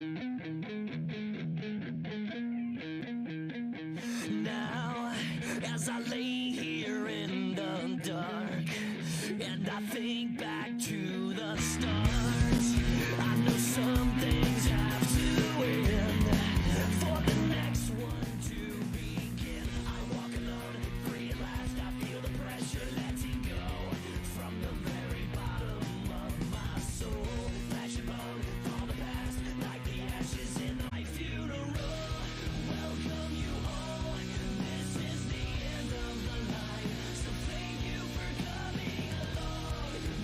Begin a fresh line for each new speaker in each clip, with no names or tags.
Now, as I lay here in the dark, and I think back to the start, I know some things have to end for the next one to begin. I walk alone, free at last. I feel the pressure letting go from the very bottom of my soul. Flesh and bone, all the past, like the ashes in my funeral. Welcome you all. This is the end of the line. So thank you for coming along.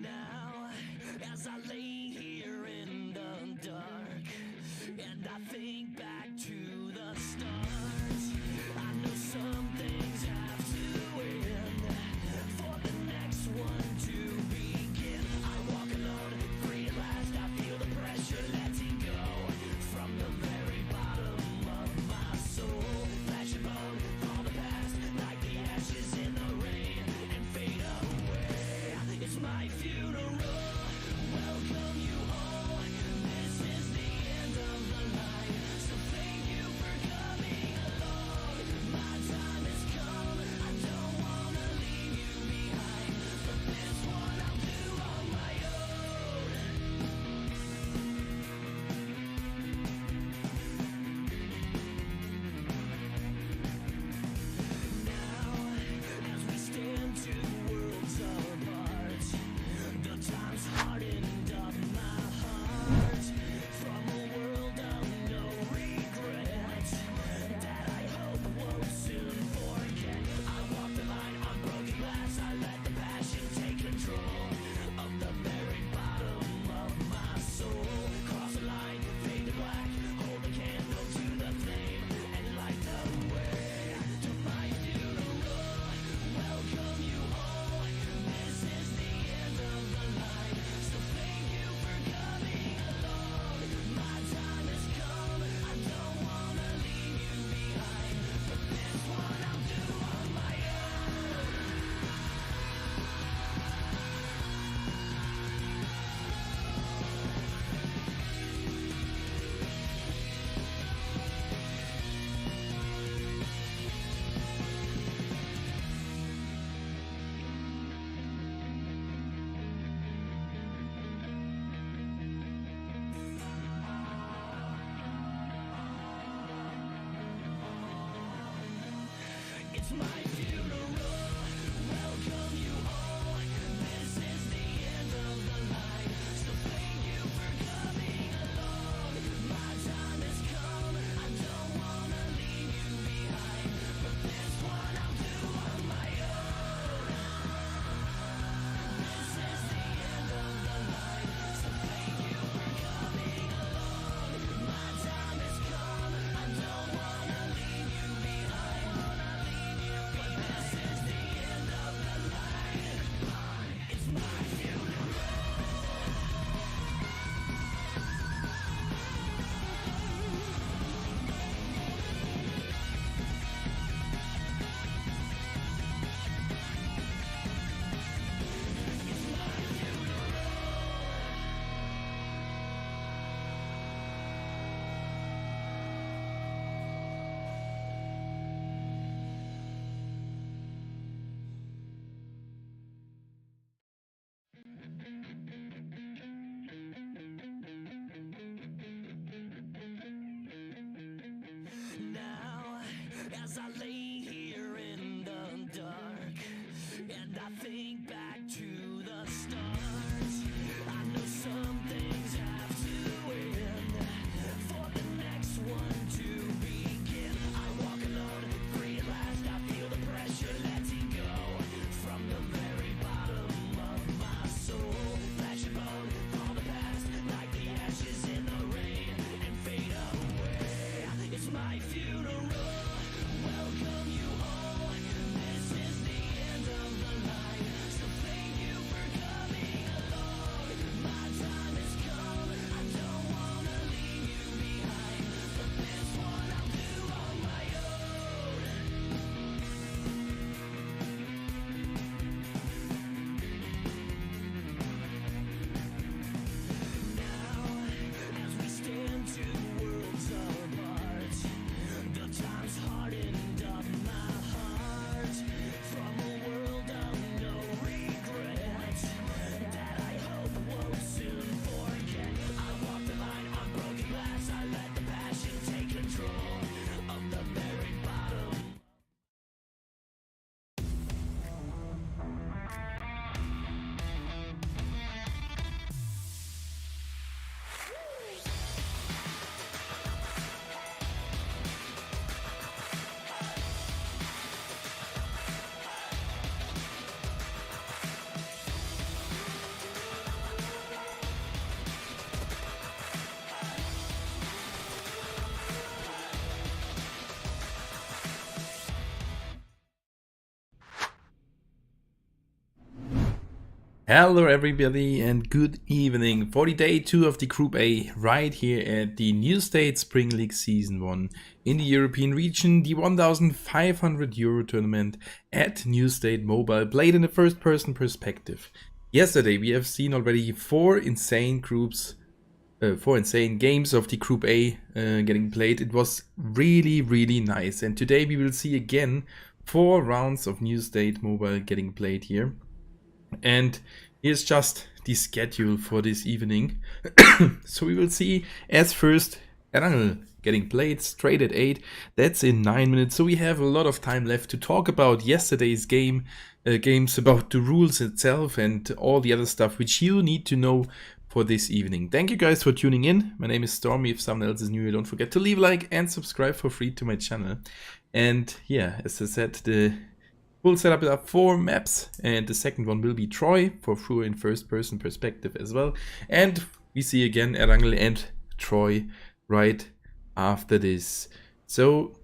Now, as I lay here in the dark, and I think back to the start, I know some things have to end for the next one to begin. I walk alone, free at last. I feel the pressure letting go from the very bottom of my soul. Flesh and bone, all the past, like the ashes in the rain, and fade away. It's my funeral. Welcome you all. This is the end of the line. So thank you for coming along. My time has come. I don't wanna leave you behind, but this one I'll do on my own. Now, as we stand two worlds apart, the time's hardened up my heart from a world of no regret that I hope won't soon forget. I walk the line on broken glass. I let the passion take control of the very bottom of my soul. Cross the line, fade to black, hold the candle to the flame, and light the way to my funeral. Welcome you all. This is the end of the line. So thank you for coming along. My time has come. I don't wanna leave you behind, but this one I'll do on my own. It's my funeral. Welcome you all. This is the end of the line. So thank you for coming along. My time has come. I don't wanna leave you behind, but this one I'll do on my own. This is the end of the line. So thank you for coming along. My time has come. I don't wanna leave you behind. But this is the end of the line. It's my funeral. It's my Now, as I lay here in the dark, and I think back to the start, I know some things have to end for the next one to begin. I walk alone, free at last. I feel the pressure letting go from the very bottom of my soul. Flesh
Hello everybody and good evening for the day 2 of the Group A right here at the New State Spring League Season 1 in the European region, the €1,500 tournament at New State Mobile, played in the first person perspective. Yesterday we have seen already four insane games of the Group A getting played. It was really nice, and today we will see again 4 rounds of New State Mobile getting played here. And here's just the schedule for this evening. So we will see as first Erangel getting played straight at 8. That's in 9 minutes. So we have a lot of time left to talk about yesterday's games, about the rules itself and all the other stuff which you need to know for this evening. Thank you guys for tuning in. My name is Stormy. If someone else is new, don't forget to leave a like and subscribe for free to my channel. And yeah, as I said, the full setup are 4 maps, and the second one will be Troy, for sure in first person perspective as well. And we see again Erangel and Troy right after this. So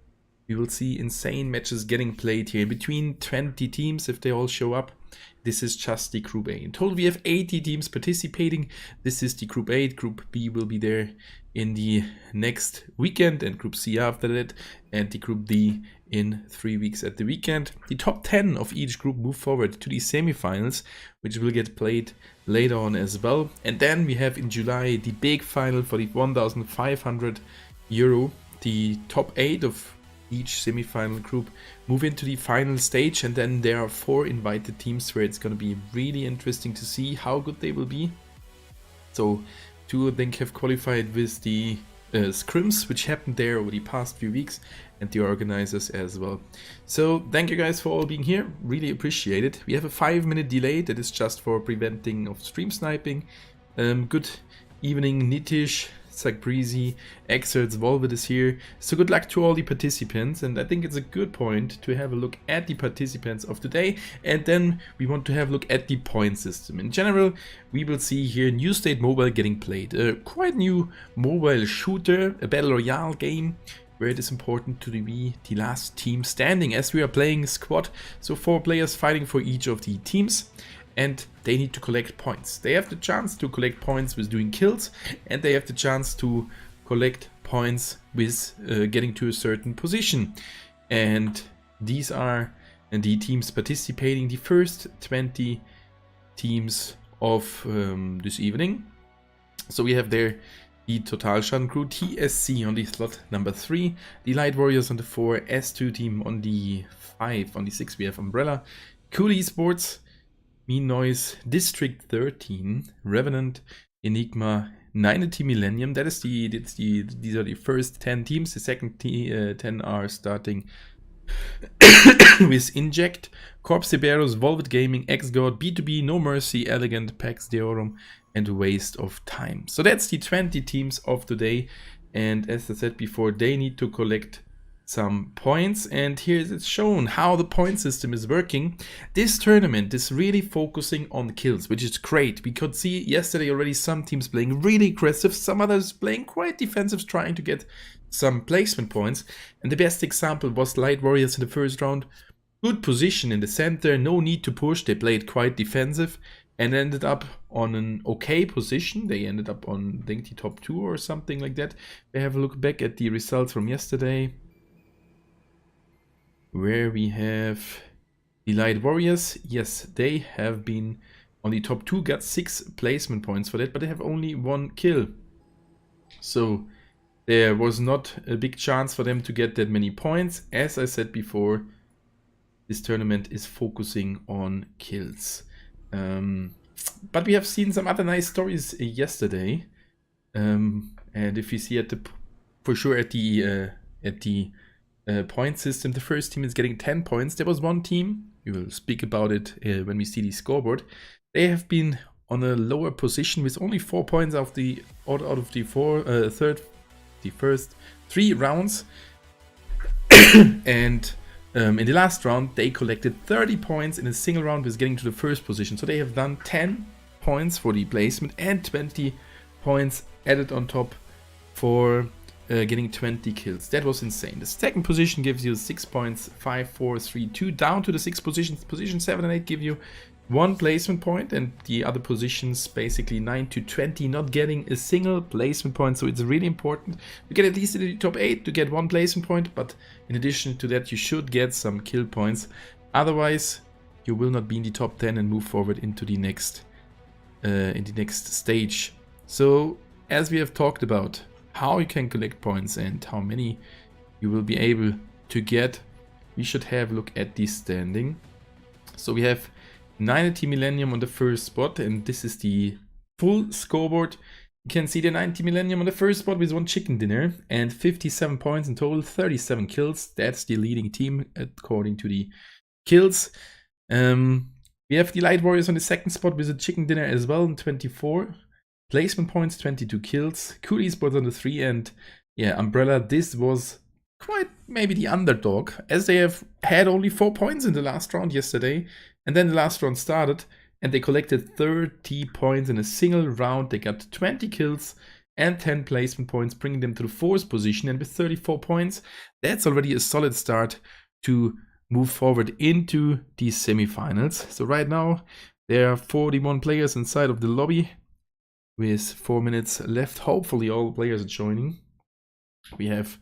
we will see insane matches getting played here between 20 teams if they all show up. This is just the Group A. In total we have 80 teams participating. This is the Group A. Group B will be there in the next weekend, and Group C after that, and the Group D in 3 weeks at the weekend. The top 10 of each group move forward to the semifinals, which will get played later on as well. And then we have in July the big final for the €1,500. The top 8 of each semifinal group move into the final stage, and then there are 4 invited teams where it's going to be really interesting to see how good they will be. So 2 of them have qualified with the scrims which happened there over the past few weeks, and the organizers as well. So thank you guys for all being here, really appreciate it. We have a 5-minute delay that is just for preventing of stream sniping. Good evening Nitish, Sakbrizi, Exerts, Volvid is here. So good luck to all the participants, and I think it's a good point to have a look at the participants of today, and then we want to have a look at the point system. In general, we will see here New State Mobile getting played. A quite new mobile shooter, a battle royale game, where it is important to be the last team standing, as we are playing squad. So 4 players fighting for each of the teams, and they need to collect points. They have the chance to collect points with doing kills, and they have the chance to collect points with getting to a certain position. And these are the teams participating, the first 20 teams of this evening. So we have there the Totalschaden crew, TSC on the slot number 3, the Light Warriors on the 4, S2 team on the 5, on the 6 we have Umbrella, Cool Esports, Mean Noise, District 13, Revenant, Enigma, 90 Millennium. These are the first 10 teams. The second 10 are starting with Inject, Corpse Iberos, Volvid Gaming, X-God, B2B, No Mercy, Elegant, Pax Deorum, and Waste of Time. So that's the 20 teams of today, and as I said before, they need to collect some points, and here it's shown how the point system is working. This tournament is really focusing on kills, which is great. We could see yesterday already some teams playing really aggressive, some others playing quite defensive, trying to get some placement points, and the best example was Light Warriors in the first round. Good position in the center, no need to push, they played quite defensive and ended up on an okay position. They ended up on, I think, the top 2 or something like that. We have a look back at the results from yesterday, where we have the Light Warriors. Yes, they have been on the top 2, got 6 placement points for that, but they have only 1 kill. So there was not a big chance for them to get that many points. As I said before, this tournament is focusing on kills. But we have seen some other nice stories yesterday. And if you see for sure at the point system, the first team is getting 10 points. There was one team, we will speak about it when we see the scoreboard. They have been on a lower position with only 4 points out of the first 3 rounds. And in the last round, they collected 30 points in a single round with getting to the first position. So they have done 10 points for the placement and 20 points added on top for getting 20 kills. That was insane. The second position gives you 6 points, 5, 4, 3, 2, down to the 6 positions. Position 7 and 8 give you 1 placement point, and the other positions basically 9 to 20 not getting a single placement point. So it's really important to get at least in the top 8 to get 1 placement point, but in addition to that you should get some kill points, otherwise you will not be in the top 10 and move forward into the next stage. So as we have talked about how you can collect points and how many you will be able to get, we should have a look at the standing. So we have 90 Millennium on the first spot, and this is the full scoreboard. You can see the 90 Millennium on the first spot with 1 chicken dinner and 57 points in total, 37 kills. That's the leading team according to the kills. We have the Light Warriors on the second spot with a chicken dinner as well, and 24 placement points, 22 kills. Cool Esports on the 3, and yeah, Umbrella, this was quite maybe the underdog, as they have had only 4 points in the last round yesterday, and then the last round started and they collected 30 points in a single round. They got 20 kills and 10 placement points, bringing them to the 4th position, and with 34 points, that's already a solid start to move forward into the semifinals. So right now there are 41 players inside of the lobby with 4 minutes left. Hopefully all players are joining. We have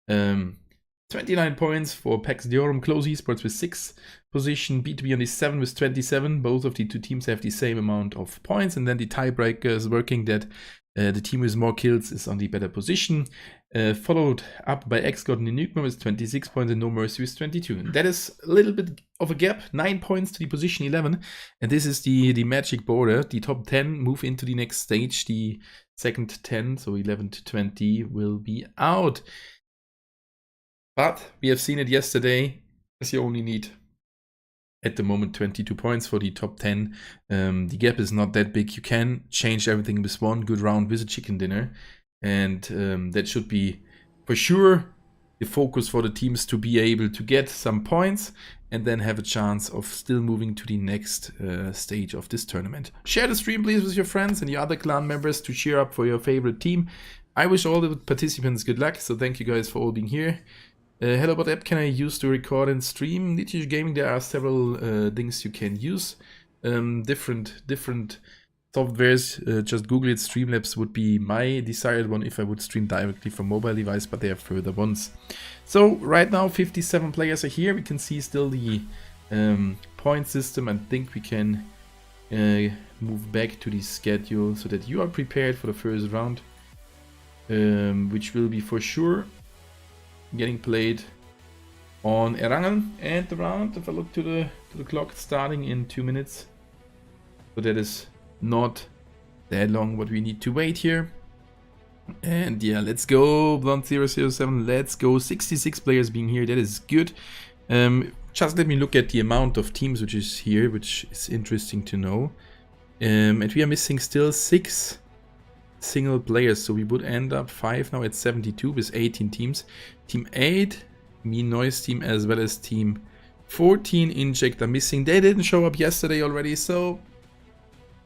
29 points for Pax Diorum, Close Esports with 6 position, B2B on the 7 with 27. Both of the two teams have the same amount of points, and then the tiebreaker is working that the team with more kills is on the better position, followed up by XGod and Enigma with 26 points and No Mercy with 22. And that is a little bit of a gap, 9 points to the position 11, and this is the magic border. The top 10 move into the next stage, the second 10, so 11 to 20 will be out. But we have seen it yesterday, as you only need at the moment 22 points for the top 10. The gap is not that big. You can change everything with 1 good round with a chicken dinner, and that should be for sure the focus for the teams, to be able to get some points and then have a chance of still moving to the next stage of this tournament. Share the stream please with your friends and your other clan members to cheer up for your favorite team. I wish all the participants good luck, so thank you guys for all being here. Hello, what app can I use to record and stream? Nitish Gaming, there are several things you can use. Different softwares, just Google it. Streamlabs would be my desired one if I would stream directly from mobile device, but there are further ones. So right now 57 players are here. We can see still the point system. I think we can move back to the schedule so that you are prepared for the first round, which will be for sure getting played on Erangel, and the round, if I look to the clock, starting in 2 minutes. So that is not that long what we need to wait here. And yeah, let's go Blonde007, let's go. 66 players being here, that is good. Just let me look at the amount of teams which is here, which is interesting to know. And we are missing still 6 single players, so we would end up 5 now at 72 with 18 teams. Team 8, Mean Noise team, as well as team 14, Inject, are missing. They didn't show up yesterday already, so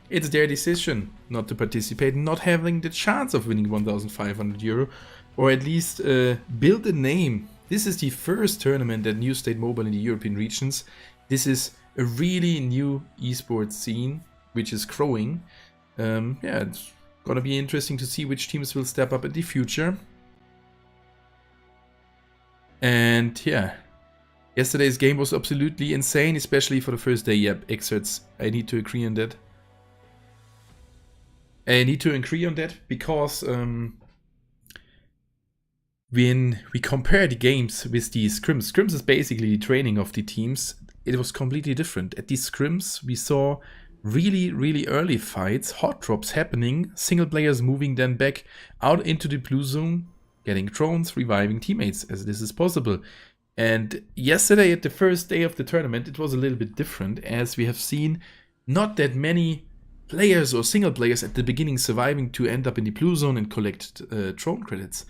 it's their decision not to participate, not having the chance of winning 1,500 euro, or at least build a name. This is the first tournament at New State Mobile in the European regions. This is a really new esports scene which is growing. Yeah, it's gonna be interesting to see which teams will step up in the future. And yeah, yesterday's game was absolutely insane, especially for the first day. Yep, excerpts, I need to agree on that. I need to agree on that because when we compare the games with the scrims is basically the training of the teams. It was completely different. At these scrims, we saw really early fights, hot drops happening, single players moving then back out into the blue zone, getting drones, reviving teammates as this is possible. And yesterday at the first day of the tournament, it was a little bit different, as we have seen not that many players or single players at the beginning surviving to end up in the blue zone and collect drone credits.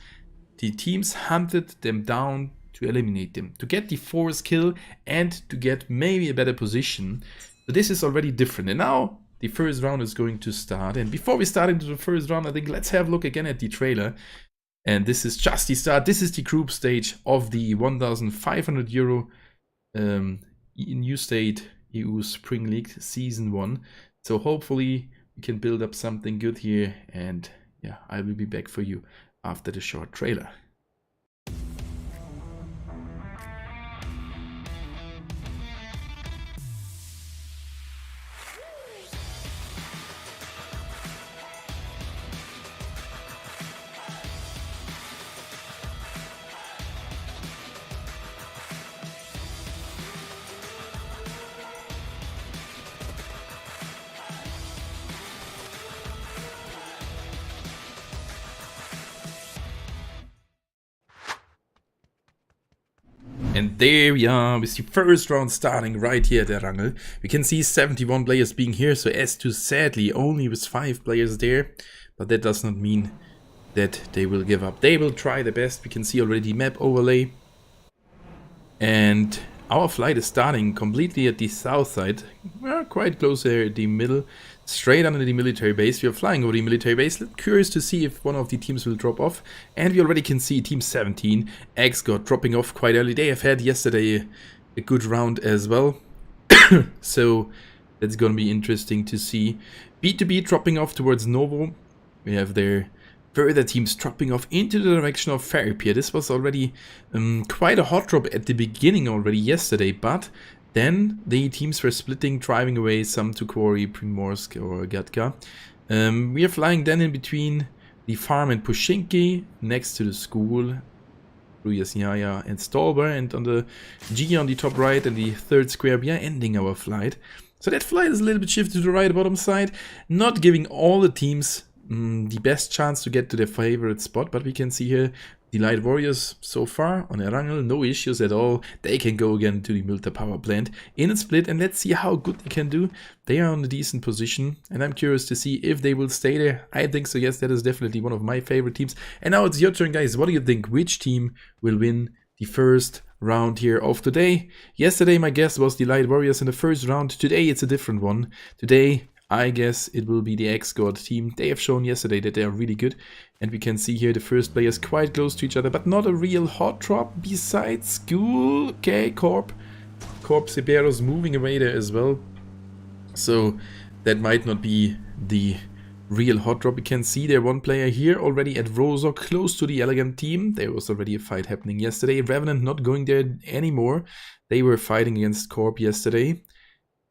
The teams hunted them down to eliminate them, to get the 4th kill and to get maybe a better position. So this is already different. And now the first round is going to start. And before we start into the first round, I think let's have a look again at the trailer. And this is just the start. This is the group stage of the 1,500 euro New State EU Spring League Season 1. So hopefully we can build up something good here, and yeah, I will be back for you after the short trailer. And there we are with the first round starting right here at Erangel. We can see 71 players being here, so S2 sadly only with 5 players there. But that does not mean that they will give up. They will try their best. We can see already map overlay. And our flight is starting completely at the south side. We're quite close there at the middle, straight under the military base. We are flying over the military base. Curious to see if one of the teams will drop off. And we already can see Team 17, X-God, dropping off quite early. They have had yesterday a good round as well. So that's going to be interesting to see. B2B dropping off towards Novo. We have their further teams dropping off into the direction of Ferripier. This was already quite a hot drop at the beginning already yesterday, but then the teams were splitting, driving away, some to Quarry, Primorsk or Gatka. We are flying then in between the farm and Pushinki, next to the school, Ruyasnyaya and Stolber, and on the G on the top right and the third square, we are ending our flight. So that flight is a little bit shifted to the right bottom side, not giving all the teams the best chance to get to their favorite spot, but we can see here the Light Warriors so far on Erangel, no issues at all. They can go again to the Milta power plant in a split, and let's see how good they can do. They are on a decent position, and I'm curious to see if they will stay there. I think so, yes, that is definitely one of my favorite teams. And now it's your turn, guys. What do you think? Which team will win the first round here of today? Yesterday my guess was the Light Warriors in the first round. Today it's a different one. Today I guess it will be the X-God team. They have shown yesterday that they are really good. And we can see here the first players quite close to each other, but not a real hot drop besides School. Okay, Corp Siberos moving away there as well. So that might not be the real hot drop. We can see there one player here already at Rozok, close to the Elegant team. There was already a fight happening yesterday. Revenant not going there anymore. They were fighting against Corp yesterday.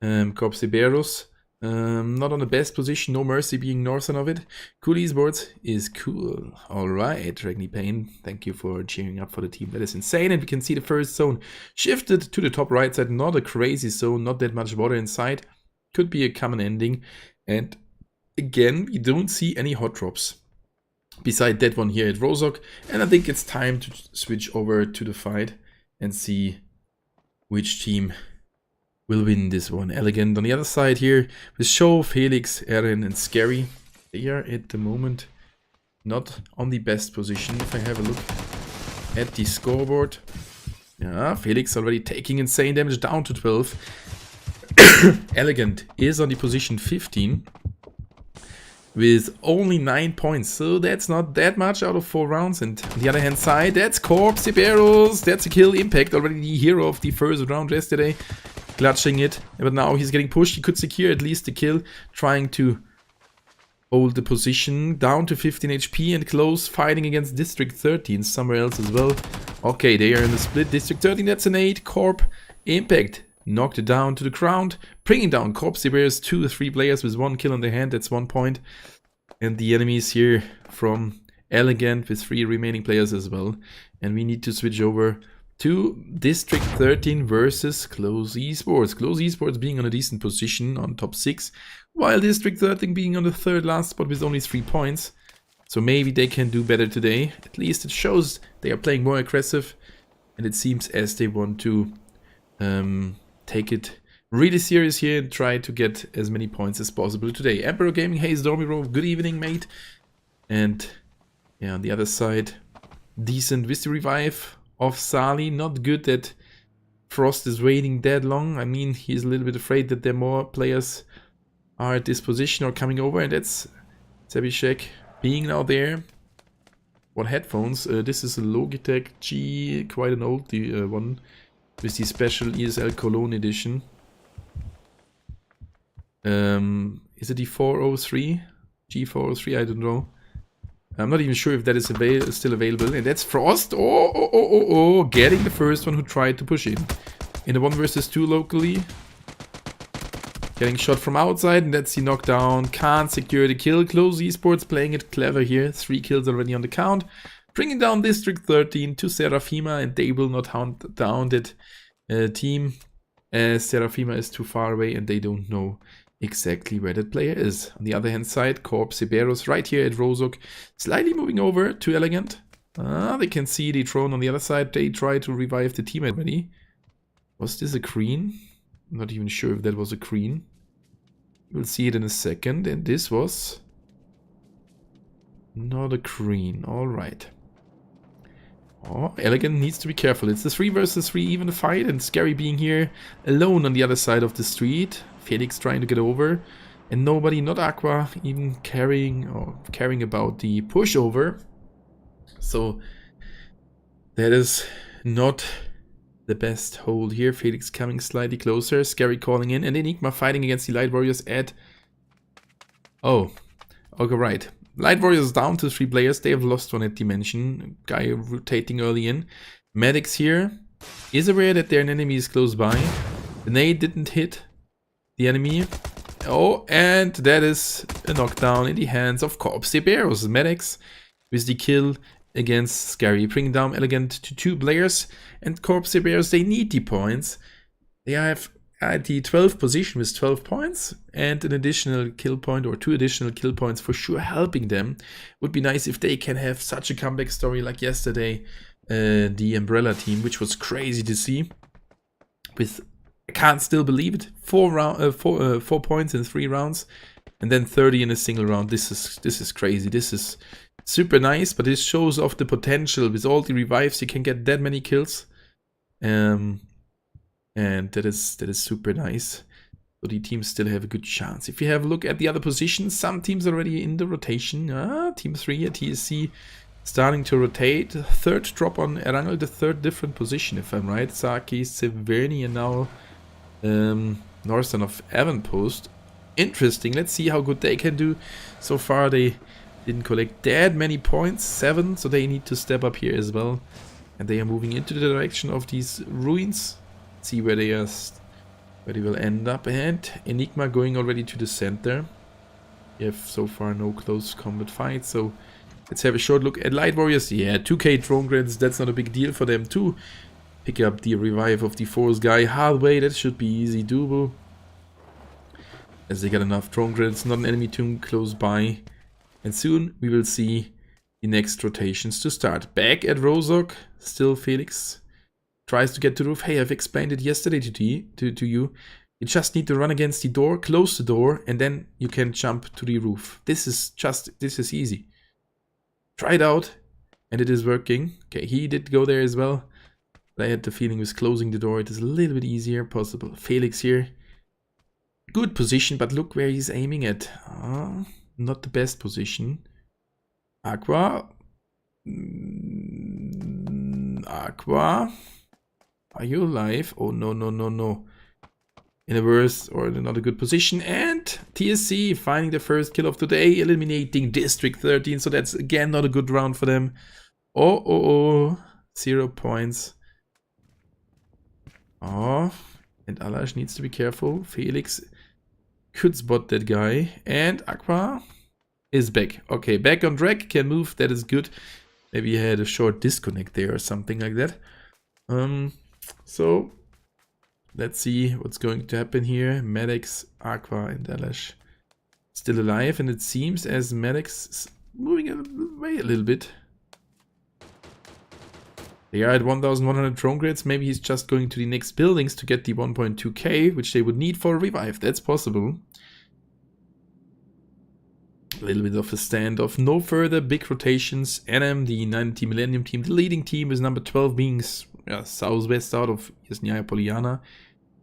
Corp Siberos. Not on the best position, no mercy being northern of it. Cool esports is cool. Alright, Regni Payne, thank you for cheering up for the team. That is insane. And we can see the first zone shifted to the top right side. Not a crazy zone, not that much water inside. Could be a common ending. And again, we don't see any hot drops beside that one here at Rozok. And I think it's time to switch over to the fight and see which team will win this one. Elegant on the other side here with Show, Felix, Eren and Scary. They are at the moment not on the best position. If I have a look at the scoreboard. Yeah, Felix already taking insane damage, down to 12. Elegant is on the position 15 with only 9 points, so that's not that much out of 4 rounds. And on the other hand side, that's Corp Siberos. That's a kill. Impact, already the hero of the first round yesterday, clutching it, but now he's getting pushed. He could secure at least the kill, trying to hold the position, down to 15 HP and close, fighting against District 13 somewhere else as well. Okay, they are in the split. District 13, that's an 8. Corp Impact knocked it down to the ground, bringing down Corp Siberis. 2 or 3 players with 1 kill in their hand. That's 1 point. And the enemies here from Elegant with 3 remaining players as well. And we need to switch over to District 13 versus Close Esports. Close Esports being on a decent position on top 6, while District 13 being on the third last spot with only 3 points. So maybe they can do better today. At least it shows they are playing more aggressive, and it seems as they want to take it really serious here and try to get as many points as possible today. Emperor Gaming, hey Stormiro, good evening mate. And yeah, on the other side, decent with the revive of Sali. Not good that Frost is waiting that long. I mean, he's a little bit afraid that there are more players are at this position or coming over, and that's Sebishek being now there. What headphones? This is a Logitech G, quite an old one with the special ESL Cologne edition. Is it the 403? G403? I don't know. I'm not even sure if that is still available. And that's Frost. Oh, getting the first one who tried to push in the 1 versus 2 locally. Getting shot from outside, and that's the knockdown. Can't secure the kill. Close Esports playing it clever here. 3 kills already on the count. Bringing down District 13 to Serafima, and they will not hunt down that team, as Serafima is too far away and they don't know exactly where that player is. On the other hand side, Corp Siberos right here at Rozok, slightly moving over to Elegant. They can see the drone on the other side. They try to revive the team already. Was this a green? I'm not even sure if that was a green. We'll see it in a second. And this was not a green. Alright. Oh, Elegant needs to be careful. It's the 3 versus 3 even fight, and Scary being here alone on the other side of the street. Felix trying to get over, and nobody, not Aqua, even caring about the pushover. So that is not the best hold here. Felix coming slightly closer, Scary calling in, and Enigma fighting against the Light Warriors at... Oh, okay, right. Light Warriors down to 3 players. They have lost one at Dimension. Guy rotating early in. Medics here is aware that their enemy is close by. The nade didn't hit the enemy. Oh, and that is a knockdown in the hands of Corp Siberos. Medics with the kill against Scary, bringing down Elegant to 2 players. And Corp Siberos, they need the points. They have at the 12th position with 12 points, and an additional kill point or 2 additional kill points for sure helping them. Would be nice if they can have such a comeback story like yesterday, the Umbrella team, which was crazy to see. With, I can't still believe it, 4 points in 3 rounds, and then 30 in a single round. This is crazy. This is super nice, but this shows off the potential. With all the revives, you can get that many kills. And that is super nice. So the teams still have a good chance. If you have a look at the other positions, some teams already in the rotation. Team 3 at TSC starting to rotate. 3rd drop on Erangel, the 3rd different position, if I'm right. Saki, Severny, and now Northern of Avonpost. Interesting. Let's see how good they can do. So far they didn't collect that many points, 7, so they need to step up here as well. And they are moving into the direction of these ruins. See where they will end up. And Enigma going already to the center. We have so far no close combat fights, so let's have a short look at Light Warriors. Yeah, 2k drone grants, that's not a big deal for them to pick up the revive of the Force guy. Halfway, that should be easy doable, as they got enough drone grants, not an enemy too close by. And soon we will see the next rotations to start. Back at Rozok, still Felix tries to get to the roof. Hey, I've explained it yesterday to you. You just need to run against the door, close the door, and then you can jump to the roof. This is easy. Try it out, and it is working. Okay, he did go there as well. But I had the feeling with closing the door, it is a little bit easier possible. Felix here. Good position, but look where he's aiming at. Not the best position. Aqua. Aqua. Are you alive? Oh, no. In a worse or in not a good position. And TSC finding the first kill of today, eliminating District 13. So that's again not a good round for them. Oh. 0 points. Oh, and Alash needs to be careful. Felix could spot that guy. And Aqua is back. Okay, back on track. Can move. That is good. Maybe he had a short disconnect there or something like that. So let's see what's going to happen here. Maddox, Aqua, and Alash still alive, and it seems as Maddox is moving away a little bit. They are at 1,100 drone grades. Maybe he's just going to the next buildings to get the 1.2k, which they would need for a revive. That's possible. A little bit of a standoff. No further big rotations. NM, the 90 Millennium team, the leading team, is number 12 being southwest out of Yasnaya Poliana.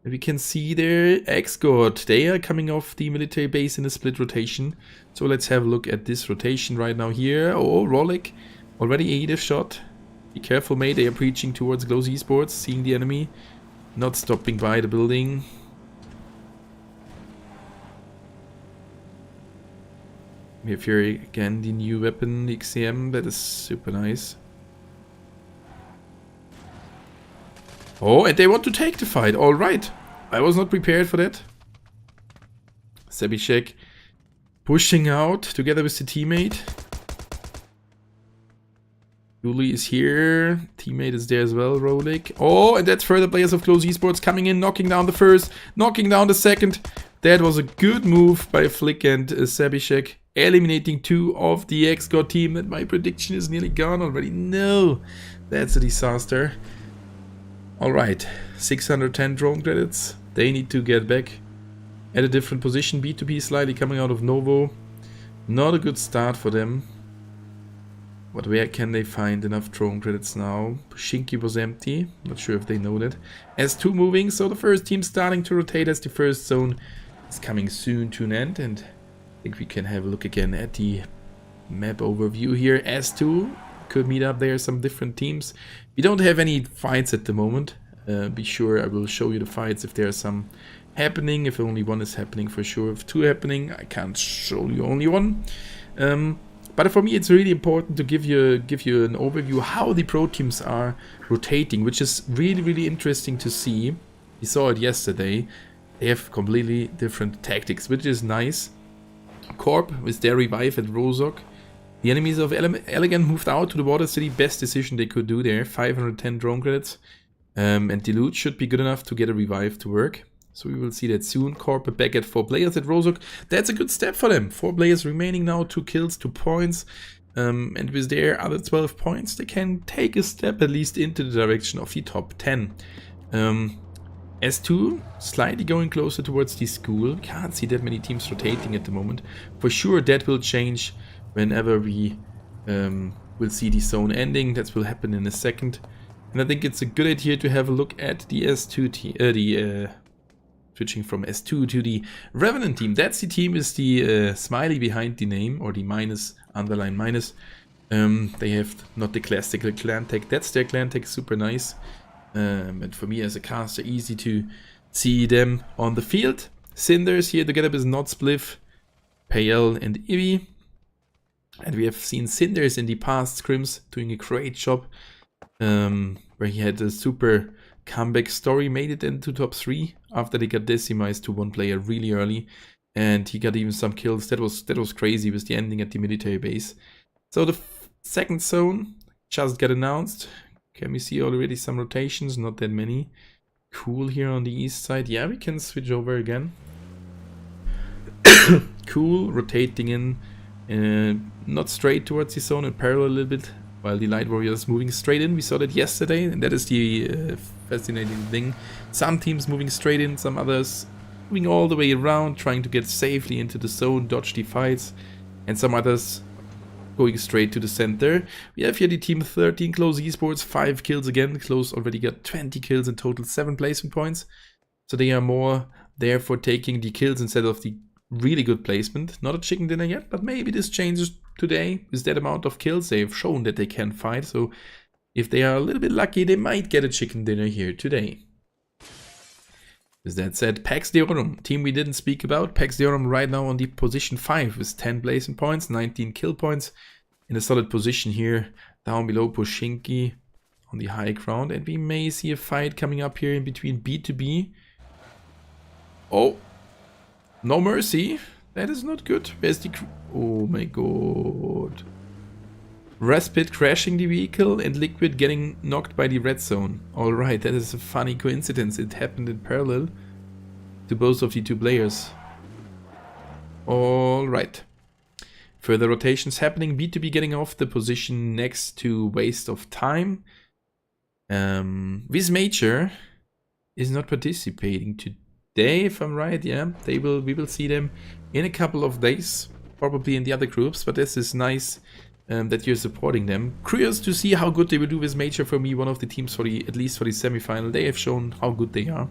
And we can see their X-God. They are coming off the military base in a split rotation. So let's have a look at this rotation right now here. Oh, Rolik already ate a shot. Be careful, mate. They are breaching towards Glows Esports, seeing the enemy, not stopping by the building. We have here again the new weapon, the XCM, that is super nice. Oh, and they want to take the fight, alright. I was not prepared for that. Sabishek pushing out together with the teammate. Julie is here. Teammate is there as well, Rolik. Oh, and that's further players of Close Esports coming in, knocking down the first, knocking down the second. That was a good move by Flick and Sabishek, eliminating 2 of the X-God team. And my prediction is nearly gone already. No, that's a disaster. Alright, 610 drone credits. They need to get back at a different position. B2B slightly coming out of Novo. Not a good start for them. But where can they find enough drone credits now? Shinky was empty. Not sure if they know that. S2 moving, so the first team starting to rotate as the first zone is coming soon to an end. And I think we can have a look again at the map overview here. S2 could meet up there, some different teams. We don't have any fights at the moment. Be sure I will show you the fights if there are some happening. If only one is happening, for sure. If 2 happening, I can't show you only one. But for me, it's really important to give you an overview how the pro teams are rotating, which is really interesting to see. We saw it yesterday. They have completely different tactics, which is nice. Corp with their revive at Rozok. The enemies of Elegant moved out to the Water City. Best decision they could do there. 510 drone credits. And the loot should be good enough to get a revive to work. So we will see that soon. Corp back at 4 players at Rozok. That's a good step for them. 4 players remaining now, 2 kills, 2 points. And with their other 12 points, they can take a step at least into the direction of the top 10. S2 slightly going closer towards the school. Can't see that many teams rotating at the moment. For sure that will change whenever we will see the zone ending. That will happen in a second. And I think it's a good idea to have a look at the S2 team, switching from S2 to the Revenant team. That's the team with the smiley behind the name, or the minus, underline minus. They have not the classical clan tag. That's their clan tag, super nice. And for me as a caster, easy to see them on the field. Cinders here together with Not Spliff, Pale and Ivy. And we have seen Cinders in the past scrims doing a great job. Where he had a super comeback story, made it into top 3 after they got decimized to 1 player really early, and he got even some kills. That was crazy with the ending at the military base. So the second zone just got announced. Can we see already some rotations? Not that many. Cool here on the east side. Yeah, we can switch over again. Cool, rotating in, not straight towards the zone, in parallel a little bit, while the Light Warriors moving straight in. We saw that yesterday, and that is the fascinating thing. Some teams moving straight in, some others moving all the way around, trying to get safely into the zone, dodge the fights, and some others going straight to the center. We have here the team 13, Close Esports, 5 kills again. Close already got 20 kills in total, 7 placement points. So they are more there for taking the kills instead of the really good placement. Not a chicken dinner yet, but maybe this changes today. With that amount of kills, they've shown that they can fight. So if they are a little bit lucky, they might get a chicken dinner here today. With that said, Pax Deorum, team we didn't speak about. Pax Deorum right now on the position 5 with 10 placement points, 19 kill points. In a solid position here. Down below Pushinki on the high ground. And we may see a fight coming up here in between B2B. Oh, no mercy. That is not good. Where's the... Oh my god. Respite crashing the vehicle and Liquid getting knocked by the red zone. Alright, that is a funny coincidence. It happened in parallel to both of the 2 players. Alright. Further rotations happening. B2B getting off the position next to Waste of Time. This Major is not participating today, if I'm right. Yeah, we will see them in a couple of days, probably in the other groups, but this is nice that you're supporting them. Curious to see how good they will do with Major. For me, one of the teams for the, at least for the semi-final. They have shown how good they are.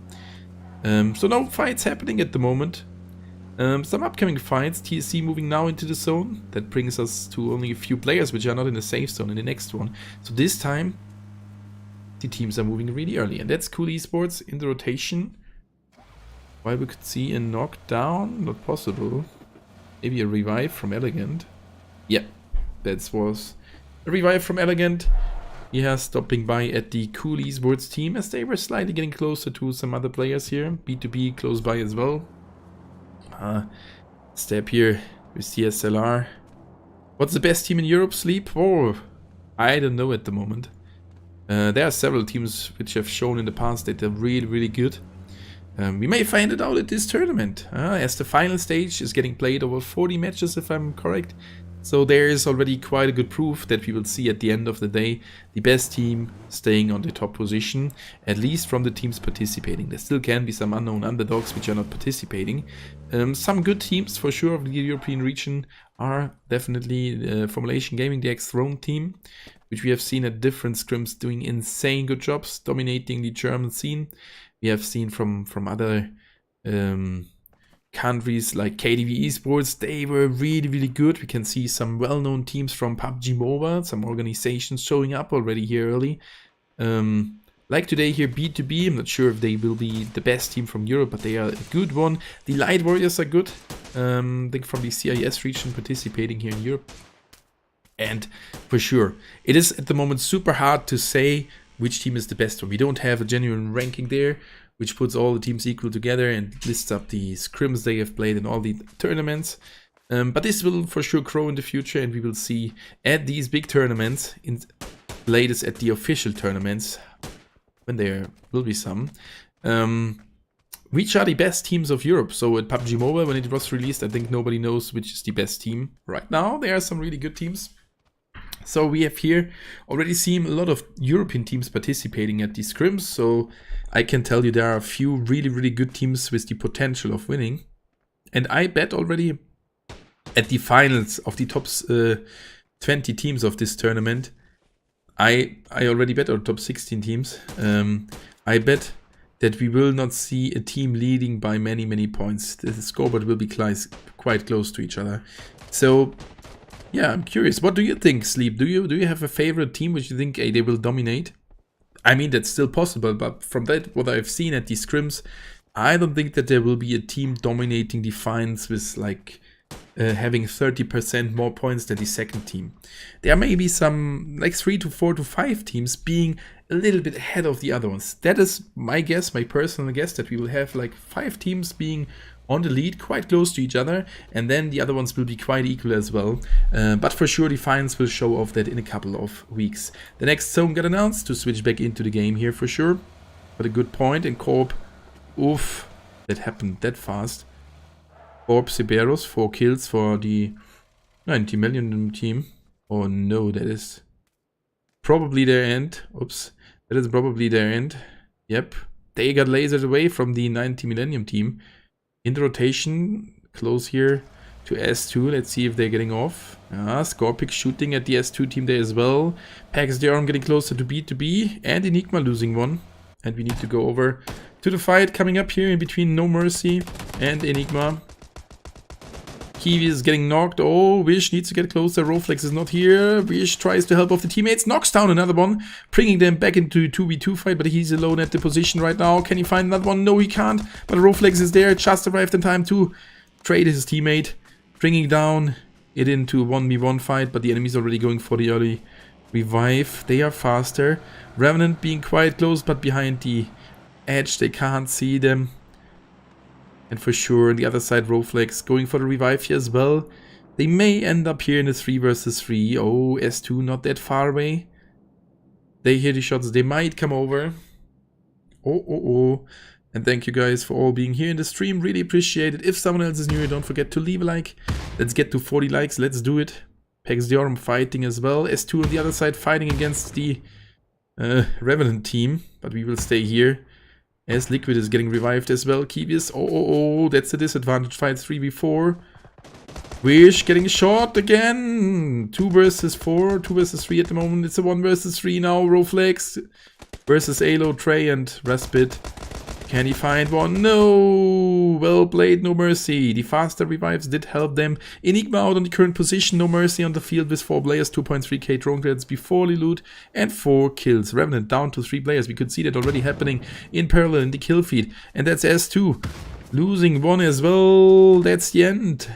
So no fights happening at the moment. Some upcoming fights. TSC moving now into the zone. That brings us to only a few players which are not in the safe zone in the next one. So this time the teams are moving really early, and that's Cool Esports in the rotation. While we could see a knockdown, not possible. Maybe a revive from Elegant. Yeah, that was a revive from Elegant. He has stopping by at the Cool Esports team as they were slightly getting closer to some other players here. B2B close by as well. Step here with CSLR. What's the best team in Europe, Sleep? Oh, I don't know at the moment. There are several teams which have shown in the past that they're really, really good. We may find it out at this tournament, as the final stage is getting played over 40 matches, if I'm correct. So there is already quite a good proof that we will see at the end of the day the best team staying on the top position, at least from the teams participating. There still can be some unknown underdogs which are not participating. Some good teams for sure of the European region are definitely Formulation Gaming, the X-Throne team, which we have seen at different scrims doing insane good jobs, dominating the German scene. We have seen from other countries like KDV Esports, they were really, really good. We can see some well-known teams from PUBG Mobile, some organizations showing up already here early. Like today here, B2B, I'm not sure if they will be the best team from Europe, but they are a good one. The Light Warriors are good, I think from the CIS region participating here in Europe. And for sure, it is at the moment super hard to say which team is the best one. We don't have a genuine ranking there, which puts all the teams equal together and lists up the scrims they have played in all the tournaments. But this will for sure grow in the future, and we will see at these big tournaments, in latest at the official tournaments, when there will be some, which are the best teams of Europe. So at PUBG Mobile, when it was released, I think nobody knows which is the best team. Right now, there are some really good teams. So we have here already seen a lot of European teams participating at these scrims, so I can tell you there are a few really, really good teams with the potential of winning. And I bet already at the finals of the top 20 teams of this tournament, I already bet, or top 16 teams, I bet that we will not see a team leading by many, many points. The scoreboard will be quite close to each other. So yeah, I'm curious. What do you think, Sleep? Do you have a favorite team which you think they will dominate? I mean, that's still possible, but from that, what I've seen at these scrims, I don't think that there will be a team dominating the finals with like having 30% more points than the second team. There may be some like 3 to 4 to 5 teams being a little bit ahead of the other ones. That is my guess, my personal guess, that we will have like 5 teams being on the lead, quite close to each other, and then the other ones will be quite equal as well. But for sure, the finals will show off that in a couple of weeks. The next zone got announced to switch back into the game here for sure. But a good point in Corp. Oof, that happened that fast. Corp Siberos, 4 kills for the 90 million team. Oh no, that is probably their end. Oops, that is probably their end. Yep, they got lasered away from the 90 Millennium team. In the rotation, close here to S2. Let's see if they're getting off. Scorpic shooting at the S2 team there as well. Pax the arm getting closer to B2B. And Enigma losing one. And we need to go over to the fight coming up here in between No Mercy and Enigma. Kiwi is getting knocked. Oh, Wish needs to get closer. Roflex is not here. Wish tries to help off the teammates. Knocks down another one, bringing them back into a 2v2 fight, but he's alone at the position right now. Can he find another one? No, he can't. But Roflex is there. Just arrived in time to trade his teammate, bringing down it into a 1v1 fight, but the enemy's already going for the early revive. They are faster. Revenant being quite close, but behind the edge. They can't see them. And for sure, on the other side, Roflex going for the revive here as well. They may end up here in a 3 versus 3. Oh, S2 not that far away. They hear the shots. They might come over. Oh. And thank you guys for all being here in the stream. Really appreciate it. If someone else is new, don't forget to leave a like. Let's get to 40 likes. Let's do it. Pex Diorum fighting as well. S2 on the other side fighting against the Revenant team. But we will stay here. As Liquid is getting revived as well. Kiwius. Oh, that's a disadvantage fight. 3v4. Wish getting shot again. 2 versus 4. 2 versus 3 at the moment. It's a 1 versus 3 now. Roflex versus Alo, Trey, and Raspit. Can he find one? No! Well played, No Mercy. The faster revives did help them. Enigma out on the current position. No Mercy on the field with 4 players. 2.3k drone credits before loot and 4 kills. Revenant down to 3 players. We could see that already happening in parallel in the kill feed. And that's S2. Losing 1 as well. That's the end.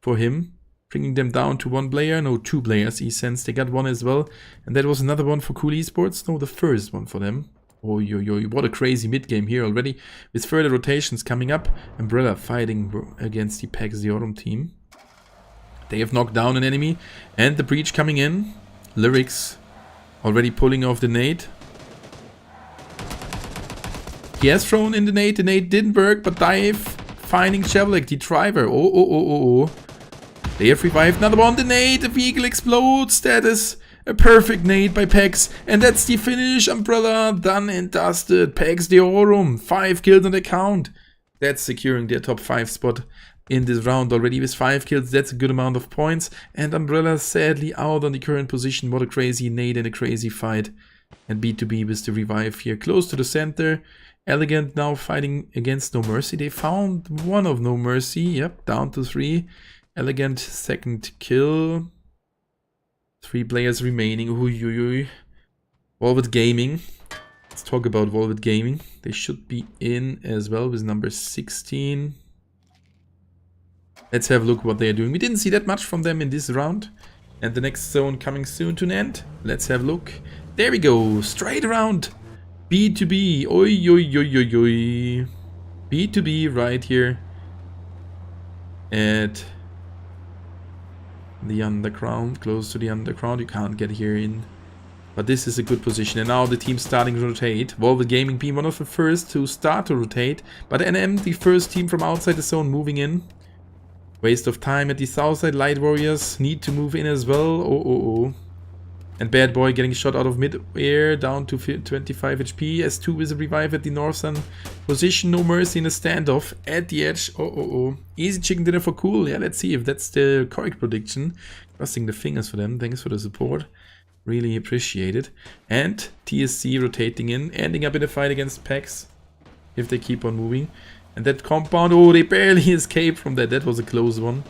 for him. Bringing them down to 1 player. No, 2 players, he sensed. They got 1 as well. And that was another one for Cool Esports. No, the first one for them. Oh, what a crazy mid-game here already. With further rotations coming up. Umbrella fighting against the Pax Diorum team. They have knocked down an enemy. And the breach coming in. Lyrics already pulling off the nade. He has thrown in the nade. The nade didn't work, but Dive finding Javelin, the driver. Oh. They have revived another one. The nade, the vehicle explodes. That is a perfect nade by Pax. And that's the finish. Umbrella done and dusted. Pax Diorum, 5 kills on the count. That's securing their top 5 spot in this round already with 5 kills. That's a good amount of points. And Umbrella sadly out on the current position. What a crazy nade and a crazy fight. And B2B with the revive here close to the center. Elegant now fighting against No Mercy. They found one of No Mercy. Yep, down to 3. Elegant second kill. 3 players remaining. Ooh. Volvet Gaming. Let's talk about Volvet Gaming. They should be in as well with number 16. Let's have a look what they are doing. We didn't see that much from them in this round. And the next zone coming soon to an end. Let's have a look. There we go. Straight around. B2B. Oi. B2B right here. At the underground, close to the underground. You can't get here in, but this is a good position. And now the team starting to rotate. Volvet Gaming being one of the first to start to rotate, but NM, the first team from outside the zone, moving in. Waste of time at the south side. Light Warriors need to move in as well. Oh. And Bad Boy getting shot out of mid-air, down to 25 HP. S2 with a revive at the northern position. No Mercy in a standoff at the edge. Oh. Easy chicken dinner for Cool. Yeah, let's see if that's the correct prediction. Crossing the fingers for them. Thanks for the support. Really appreciate it. And TSC rotating in, ending up in a fight against Pax. If they keep on moving. And that compound, oh, they barely escaped from that. That was a close one.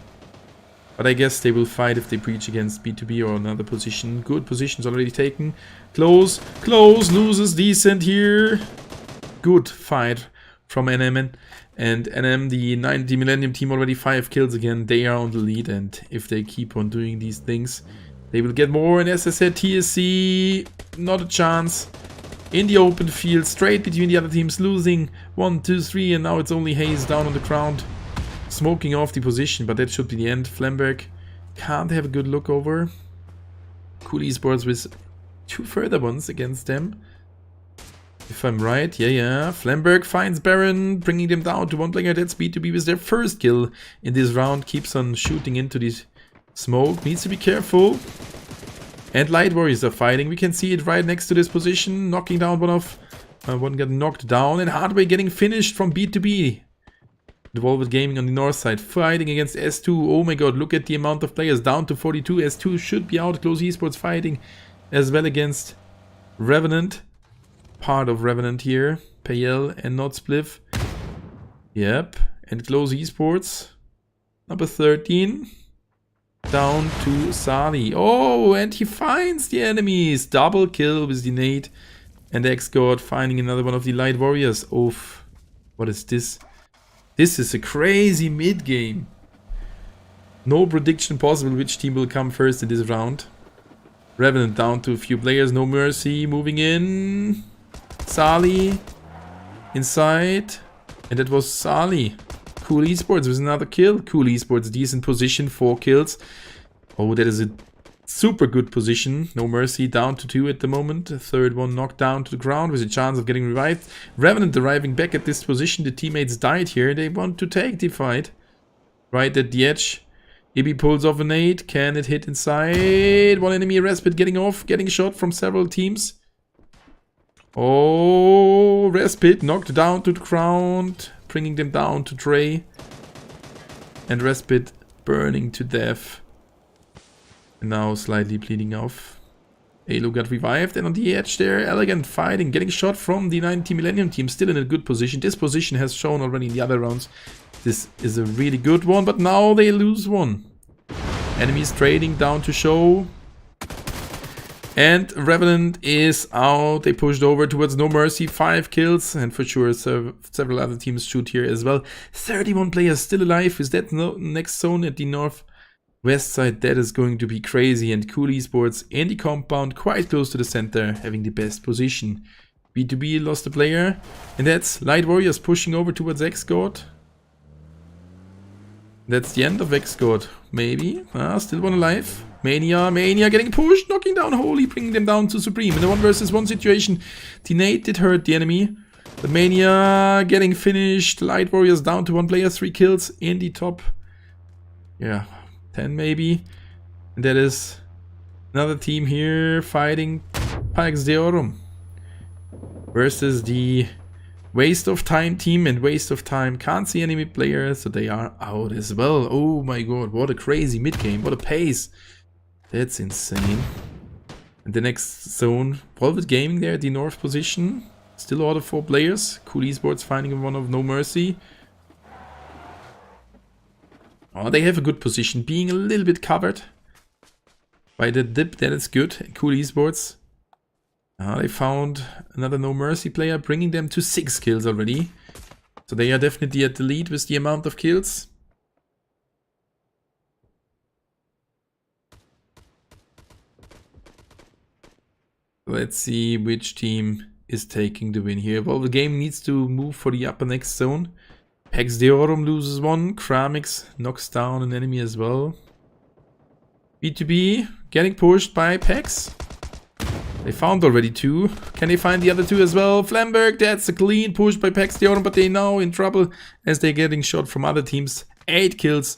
But I guess they will fight if they breach against B2B or another position. Good positions already taken. Close, loses decent here. Good fight from NM. And NM, the 90 Millennium team, already 5 kills again. They are on the lead, and if they keep on doing these things, they will get more. And as I said, TSC, not a chance. In the open field, straight between the other teams, losing 1, 2, 3, and now it's only Hayes down on the ground. Smoking off the position, but that should be the end. Flamberg can't have a good look over. Cool Esports with 2 further ones against them. If I'm right, yeah. Flamberg finds Baron, bringing them down to 1 player. That's B2B with their first kill in this round. Keeps on shooting into this smoke. Needs to be careful. And Light Warriors are fighting. We can see it right next to this position. Knocking down one got knocked down. And Hardway getting finished from B2B. The Volvet Gaming on the north side, fighting against S2. Oh my god, look at the amount of players, down to 42. S2 should be out. Close Esports fighting as well against Revenant. Part of Revenant here. Payel and not Spliff. Yep. And Close Esports. Number 13. Down to Sali. Oh, and he finds the enemies. Double kill with the nade. And X-God finding another one of the Light Warriors. Oof. What is this? This is a crazy mid-game. No prediction possible which team will come first in this round. Revenant down to a few players. No Mercy moving in. Sali inside. And that was Sali. Cool Esports with another kill. Cool Esports, decent position, 4 kills. Oh, that is a super good position. No Mercy down to 2 at the moment. The third one knocked down to the ground with a chance of getting revived. Revenant arriving back at this position. The teammates died here. They want to take the fight. Right at the edge. Ibi pulls off a nade. Can it hit inside? One enemy, Respite getting off. Getting shot from several teams. Oh, Respite knocked down to the ground. Bringing them down to Trey. And Respite burning to death. And now slightly bleeding off. Alo got revived, and on the edge there, Elegant fighting, getting shot from the 90 Millennium team, still in a good position. This position has shown already in the other rounds. This is a really good one, but now they lose one. Enemies trading down to show. And Revenant is out. They pushed over towards No Mercy. 5 kills. And for sure, several other teams shoot here as well. 31 players still alive. Is that next zone at the northwest side? That is going to be crazy. And Cool Esports in the compound, quite close to the center, having the best position. B2B lost a player. And that's Light Warriors pushing over towards X-God. That's the end of X-God. Maybe. Still one alive. Mania getting pushed, knocking down Holy, bringing them down to Supreme. In a 1 versus 1 situation, the nade did hurt the enemy. The Mania getting finished. Light Warriors down to 1 player, 3 kills in the top. Yeah, 10 maybe. And that is another team here fighting Pax Deorum versus the Waste of Time team, and Waste of Time can't see enemy players, so they are out as well. Oh my god, what a crazy mid game, what a pace. That's insane. And the next zone, Velvet Gaming there at the north position. Still out of 4 players. Cool Esports finding one of No Mercy. Oh, they have a good position, being a little bit covered by the dip. That is good. Cool Esports. They found another No Mercy player, bringing them to 6 kills already. So they are definitely at the lead with the amount of kills. Let's see which team is taking the win here. Well, the game needs to move for the upper next zone. Pax Deorum loses 1. Kramix knocks down an enemy as well. B2B getting pushed by Pax. They found already 2. Can they find the other 2 as well? Flamberg, that's a clean push by Pax Deorum, but they're now in trouble as they're getting shot from other teams. 8 kills.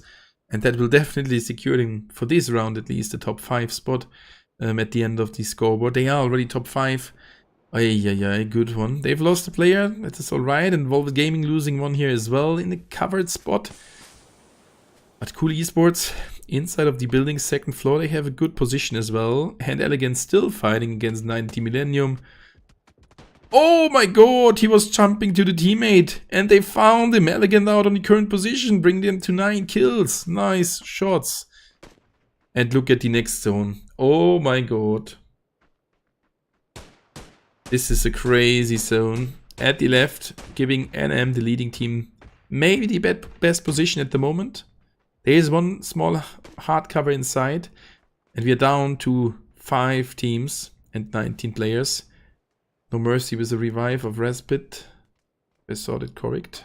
And that will definitely secure them, for this round at least, the top 5 spot. At the end of the scoreboard. They are already top 5. Good one. They've lost a player. That is alright. And Velvet Gaming losing 1 here as well in the covered spot. But Cool Esports inside of the building, 2nd floor, they have a good position as well. And Elegant still fighting against 90 Millennium. Oh my god, he was jumping to the teammate. And they found him. Elegant out on the current position, bring them to 9 kills. Nice shots. And look at the next zone. Oh my god. This is a crazy zone. At the left, giving NM, the leading team, maybe the best position at the moment. There is 1 small hard cover inside. And we are down to 5 teams and 19 players. No Mercy with a revive of Respite. I saw that correct.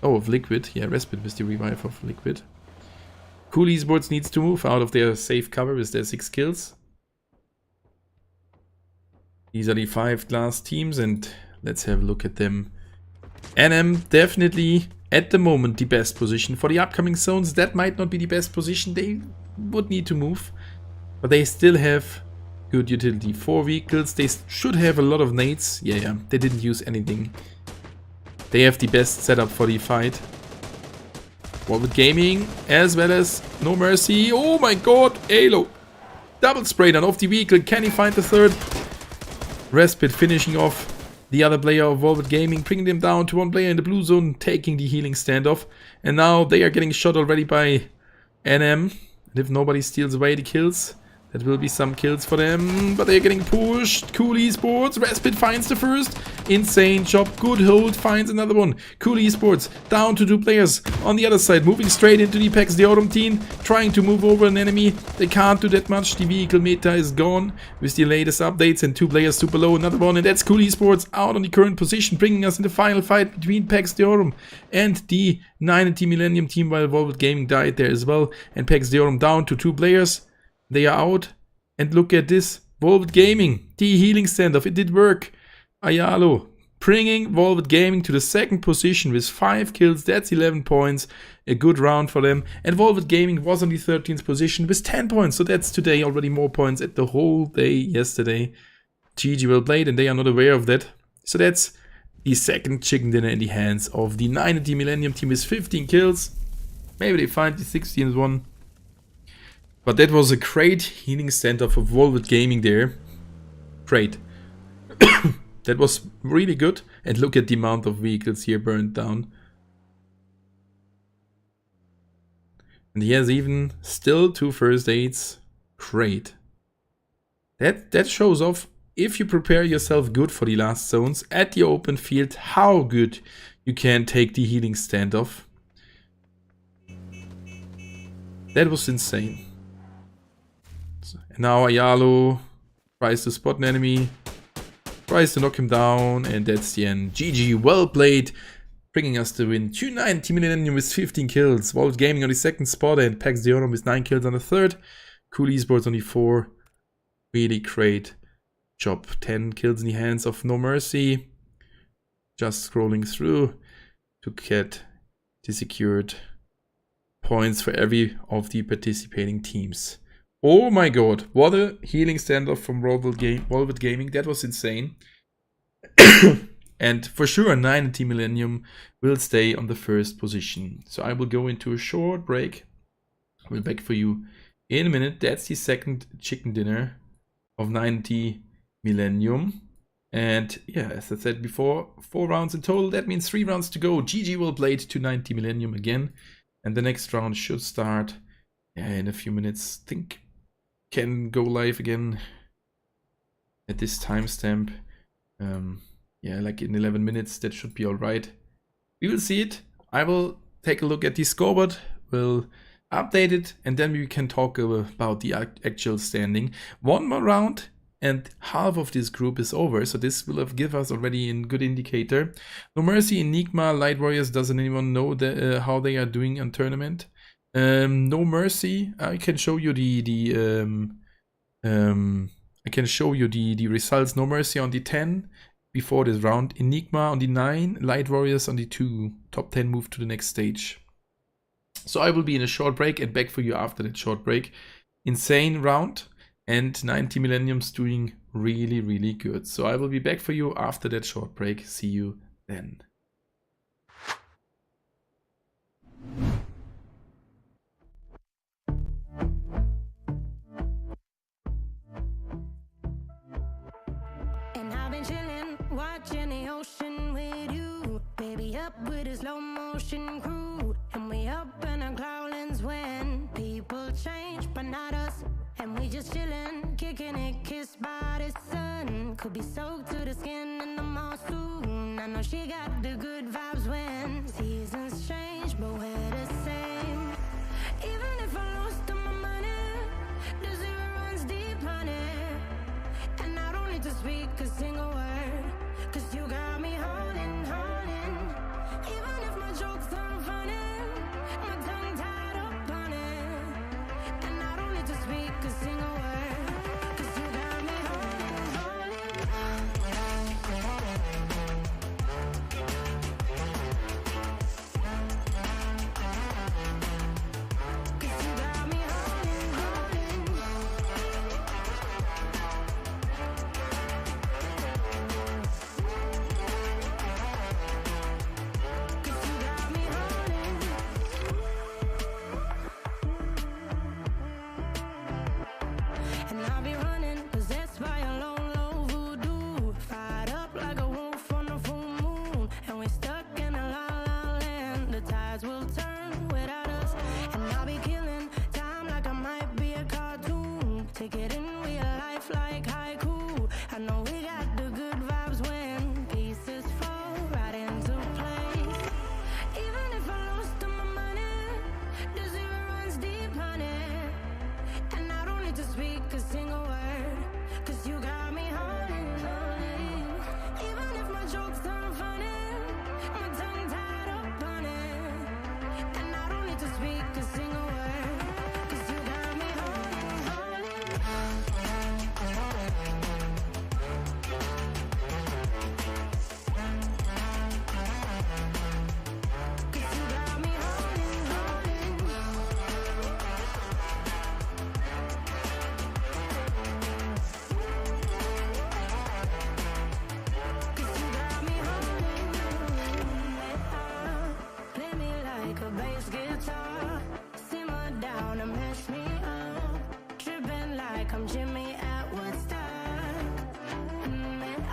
Oh, of Liquid. Yeah, Respite with the revive of Liquid. Cool Esports needs to move out of their safe cover with their 6 kills. These are the 5 last teams, and let's have a look at them. NM definitely at the moment the best position. For the upcoming zones, that might not be the best position. They would need to move, but they still have good utility. 4 vehicles. They should have a lot of nades. Yeah, they didn't use anything. They have the best setup for the fight. Velvet Gaming, as well as No Mercy. Oh my god, Halo. Double spray down off the vehicle. Can he find the 3rd? Respite finishing off the other player of Velvet Gaming, bringing them down to 1 player in the blue zone, taking the healing standoff. And now they are getting shot already by NM. And if nobody steals away the kills, that will be some kills for them, but they're getting pushed. Cool Esports, Respite finds the 1st. Insane job, good hold, finds another one. Cool Esports, down to 2 players on the other side, moving straight into the Pax Deorum team, trying to move over an enemy. They can't do that much, the vehicle meta is gone with the latest updates, and 2 players super low, another one, and that's Cool Esports out on the current position, bringing us in the final fight between Pax Deorum and the 90 Millennium team, while Velvet Gaming died there as well, and Pax Deorum down to 2 players. They are out. And look at this. Velvet Gaming. The healing standoff. It did work. Ayalo bringing Velvet Gaming to the 2nd position with 5 kills. That's 11 points. A good round for them. And Velvet Gaming was on the 13th position with 10 points. So that's today already more points at the whole day yesterday. GG well played, and they are not aware of that. So that's the 2nd chicken dinner in the hands of the 90 Millennium team with 15 kills. Maybe they find the 16th one. But that was a great healing center for Velvet Gaming there. Great. That was really good. And look at the amount of vehicles here burned down. And he has even still 2 first aids. Great. That shows off, if you prepare yourself good for the last zones at the open field, how good you can take the healing standoff. That was insane. And now Ayalo tries to spot an enemy, tries to knock him down, and that's the end. GG, well played, bringing us the win. 290 Millennium with 15 kills. Vault Gaming on the second spot, and Pax Deonum with 9 kills on the third. Cool Esports on the 4. Really great job. 10 kills in the hands of No Mercy. Just scrolling through to get the secured points for every of the participating teams. Oh my god, what a healing standoff from Volvet Gaming. That was insane. And for sure 90 Millennium will stay on the first position. So I will go into a short break. I'll be back for you in a minute. That's the second chicken dinner of 90 Millennium. And yeah, as I said before, 4 rounds in total. That means 3 rounds to go. GG will blade to 90 Millennium again. And the next round should start in a few minutes. I think can go live again at this timestamp. Yeah, like in 11 minutes. That should be alright. We will see it. I will take a look at the scoreboard. We'll update it. And then we can talk about the actual standing. 1 more round. And half of this group is over, so this will have give us already a good indicator. No Mercy, Enigma, Light Warriors, doesn't anyone know how they are doing on tournament? No Mercy, I can show you the results. No Mercy on the 10 before this round. Enigma on the 9, Light Warriors on the 2. Top 10 move to the next stage. So I will be in a short break and back for you after that short break. Insane round. And 90 Millennium's doing really, really good. So I will be back for you after that short break. See you then.
And I've been chilling, watching the ocean with you. Baby up with a slow motion crew. And we up in our clouds when people change, but not us. And we just chillin', kicking it, kissed by the sun. Could be soaked to the skin in the mall soon. I know she got the good vibes when seasons change, but we're the same. Even if I lost all my money, the zero runs deep, honey. And I don't need to speak a single word, 'cause you got me holding, holding. Even if my jokes aren't funny, my tongue tied up on it. And I don't need to speak a single word, 'cause you got me holding, holding. 'Cause you got me holding, holding. And I'll be running, possessed by a low, low voodoo. Fired up like a wolf on a full moon. And we're stuck in a la la land. The tides will turn without us. And I'll be killing time like I might be a cartoon. Take it in real life like haiku. I know we got the good vibes when pieces fall right into place. Even if I lost all my money, the zero runs deep, honey. And I don't need to speak a single word, 'cause you got me holding, holding. Even if my jokes aren't funny, my tongue tied up on it. And I don't need to speak a single word, 'cause you got me holding, holding. 'Cause you got me holding, holding. Play me like a bass guitar, simmer down and mash me up, tripping like I'm Jimmy at Woodstock. And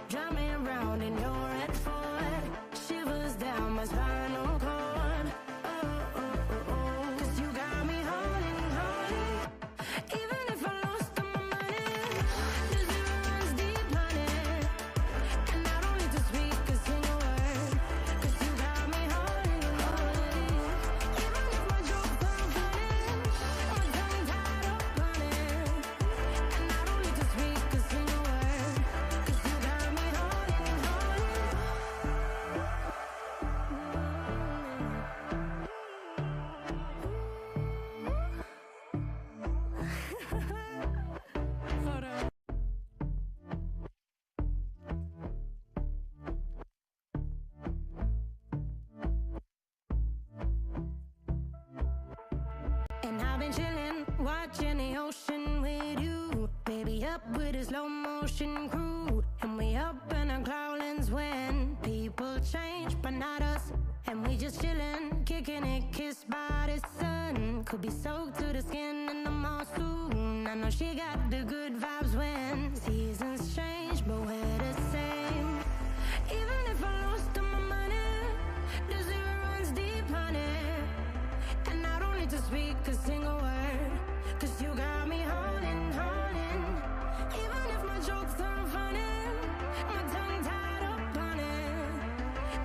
drive me around in your red Ford, shivers down my spinal cord. Oh, oh, oh, oh. 'Cause you got me holding, holding. Even if I lost all my money, been chillin', watching the ocean with you. Baby, up with a slow motion crew. And we up in our clouds when people change, but not us. And we just chillin', kicking it, kissed by the sun. Could be soaked to the skin in the mall soon. I know she got the good vibes when seasons change, but we're the same. Even if I lost all my money, the zero runs deep, honey. And I don't need to speak a single word, 'cause you got me holding, holding. Even if my jokes aren't funny, my tongue tied up on it.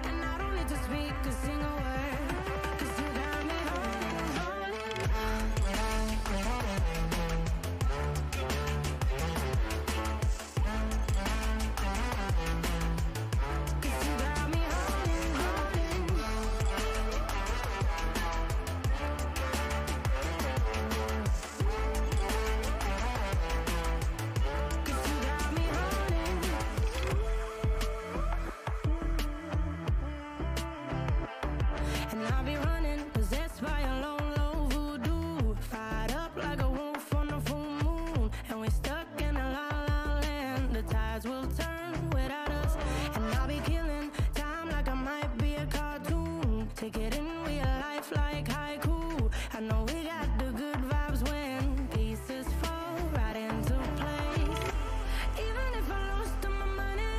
And I don't need to speak a single word, 'cause you got me holding, holding. 'Cause you got me holding, holding. 'Cause you got me holding. And I'll be running, possessed by a low, low voodoo. Fired up like a wolf on a full moon. And we're stuck in a la la land. The tides will turn without us. And I'll be killing time like I might be a cartoon. Take it in real life like haiku. I know we got the good vibes when pieces fall right into place. Even if I lost all my money,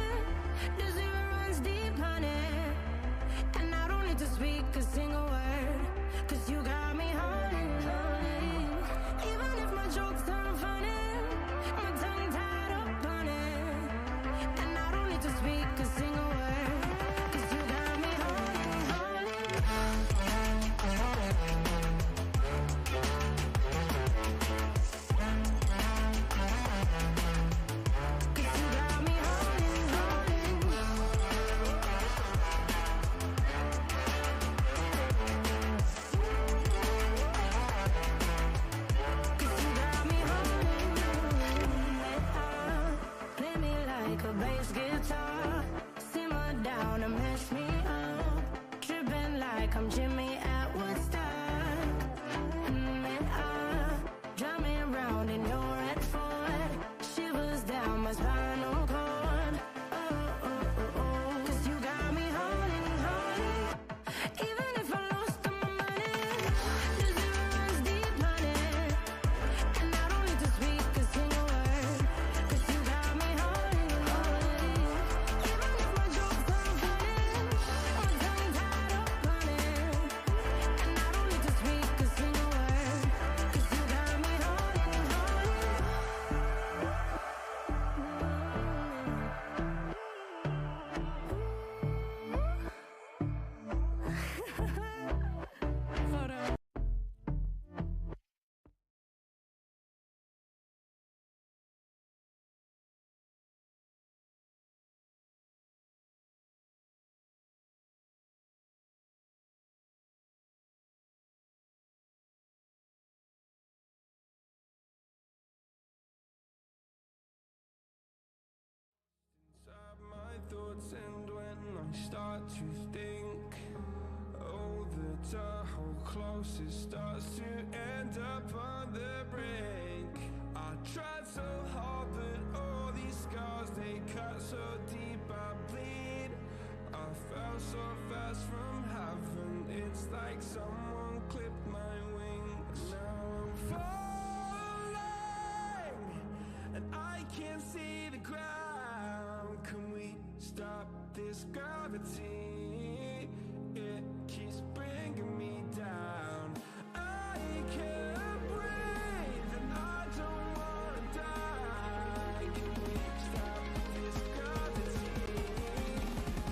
the zero runs deep, honey. And I don't need to speak a single word, 'cause you got me holding, holding. Even if my jokes aren't funny, my tongue tied up on it. And I don't need to speak a single word, 'cause you got me holding, holding. 'Cause you got me holding, holding. 'Cause you got me holding, play me like a bass guitar, simmer down and mess me up, tripping like I'm Jimmy at Woodstock. Drive me around in your red Ford, shivers down my spinal cord. Oh, oh, oh, oh. 'Cause you got me holding, holding. Even if I lost all my money, the zero runs deep, honey. And I don't need to speak a single word, 'cause you got me holding, holding. Even if my jokes aren't funny, my tongue tied up on it. And I don't need to speak a single word, 'cause you got me holding, holding. Hold on.
Inside my thoughts, and when I start to think, oh, the Tahoe closest starts to end up on the brink. I tried so hard, but all these scars, they cut so deep, I bleed. I fell so fast from heaven, it's like someone clipped my wings. Now I'm falling, and I can't see the ground. Can we stop this gravity? It keeps bringing me down. I can't breathe, and I don't wanna die. Can we stop this gravity?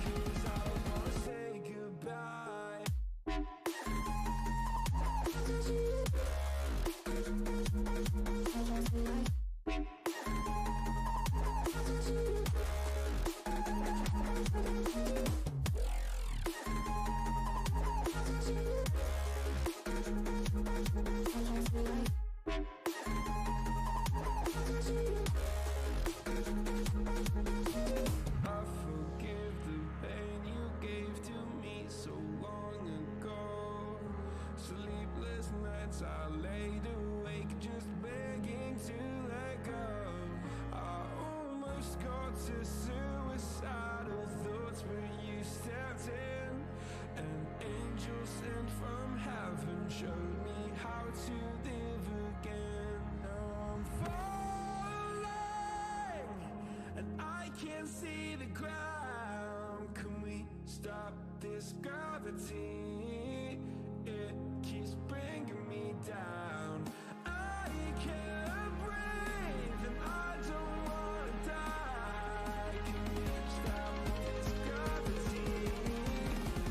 'Cause I wanna say goodbye. can't see the ground. Can we stop this gravity? It keeps bringing me down. I can't breathe and I don't wanna die. Can we stop this gravity?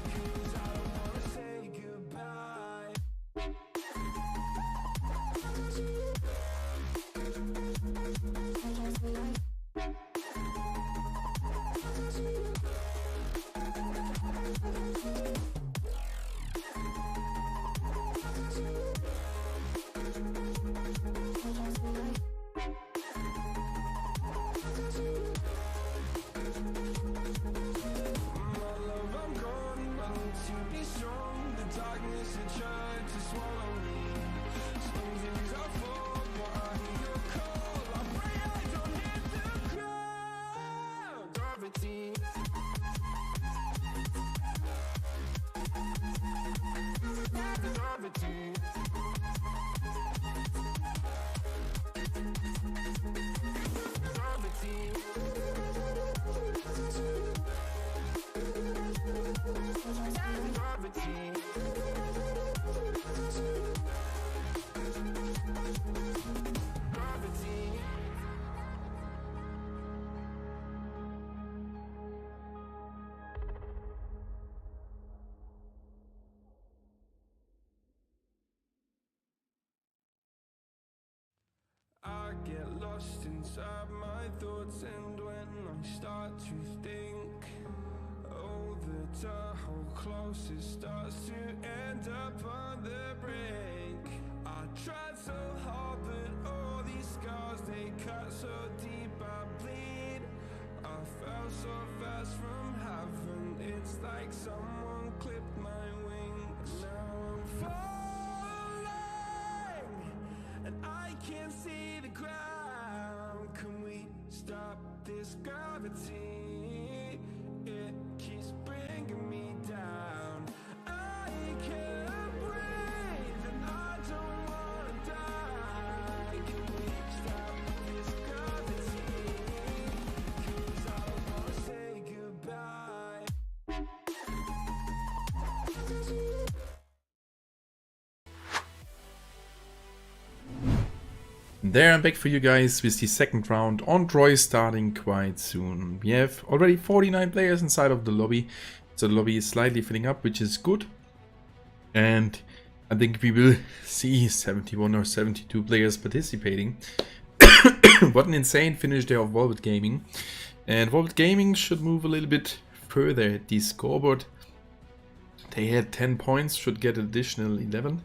'Cause I don't wanna say goodbye. I get lost inside my thoughts, and when I start to think, oh, the Tahoe closest starts to end up on the brink. I tried so hard, but all these scars, they cut so deep, I bleed. I fell so fast from heaven, it's like someone clipped my wings. Now I'm falling, and I can't see the ground. Can we stop this gravity? It keeps bringing me down. I can't breathe and I don't wanna die. Can we stop this gravity? 'Cause I don't wanna say goodbye.
There, I'm back for you guys with the second round on Troy starting quite soon. We have already 49 players inside of the lobby, so the lobby is slightly filling up, which is good. And I think we will see 71 or 72 players participating. What an insane finish there of Velvet Gaming. And Velvet Gaming should move a little bit further at the scoreboard. They had 10 points, should get an additional 11.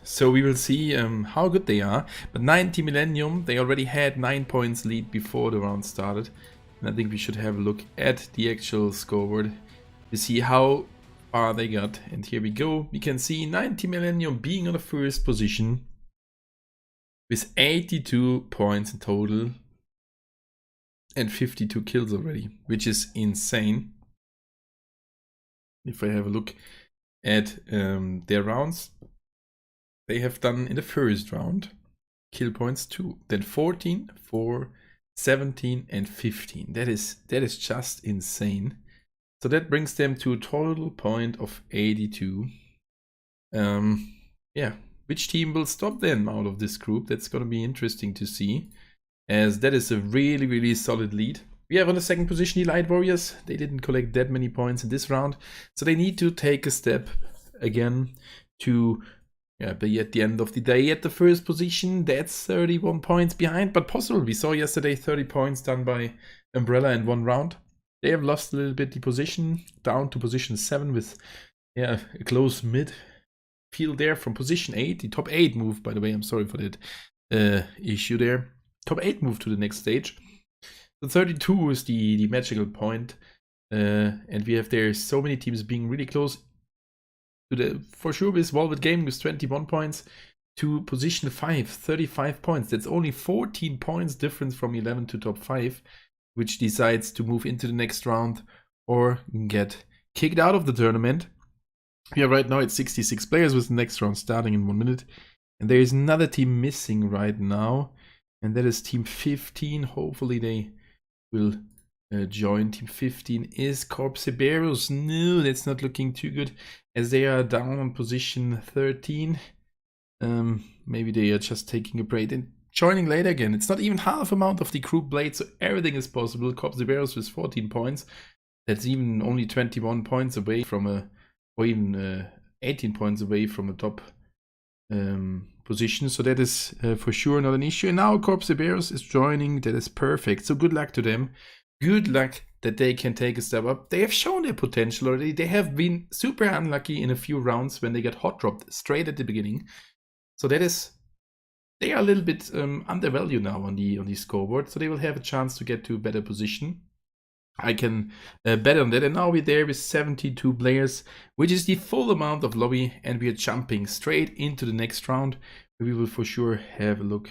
So we will see how good they are. But 90 Millennium, they already had 9 points lead before the round started. And I think we should have a look at the actual scoreboard to see how far they got. And here we go. We can see 90 Millennium being on the first position with 82 points in total and 52 kills already, which is insane. If I have a look at their rounds, they have done in the first round kill points 2, then 14, 4, 17 and 15. That is just insane. So that brings them to a total point of 82. Yeah, which team will stop them out of this group? That's going to be interesting to see, as that is a really solid lead. We have on the second position the Light Warriors. They didn't collect that many points in this round, so they need to take a step again to be at the end of the day at the first position. That's 31 points behind, but possible. We saw yesterday 30 points done by Umbrella in one round. They have lost a little bit the position, down to position 7 with a close mid field there from position 8. The top 8 moved, by the way. I'm sorry for that issue there. Top 8 moved to the next stage. The 32 is the magical point, and we have there so many teams being really close to the, for sure, with Velvet Gaming with 21 points to position 5, 35 points. That's only 14 points difference from 11 to top 5, which decides to move into the next round or get kicked out of the tournament. We are right now at 66 players with the next round starting in 1 minute. And there is another team missing right now. And that is team 15. Hopefully they will join. Team 15 is Corp Cerberus. No, that's not looking too good, as they are down on position 13. Maybe they are just taking a break and joining later again. It's not even half amount of the group played, so everything is possible. Corp Cerberus with 14 points. That's even only 21 points away from or even 18 points away from a top position. So that is for sure not an issue. And now Corp Cerberus is joining. That is perfect. So good luck to them. Good luck that they can take a step up. They have shown their potential already. They have been super unlucky in a few rounds when they got hot dropped straight at the beginning. So that is, they are a little bit undervalued now on the scoreboard. So they will have a chance to get to a better position. I can bet on that. And now we're there with 72 players, which is the full amount of lobby. And we are jumping straight into the next round. We will for sure have a look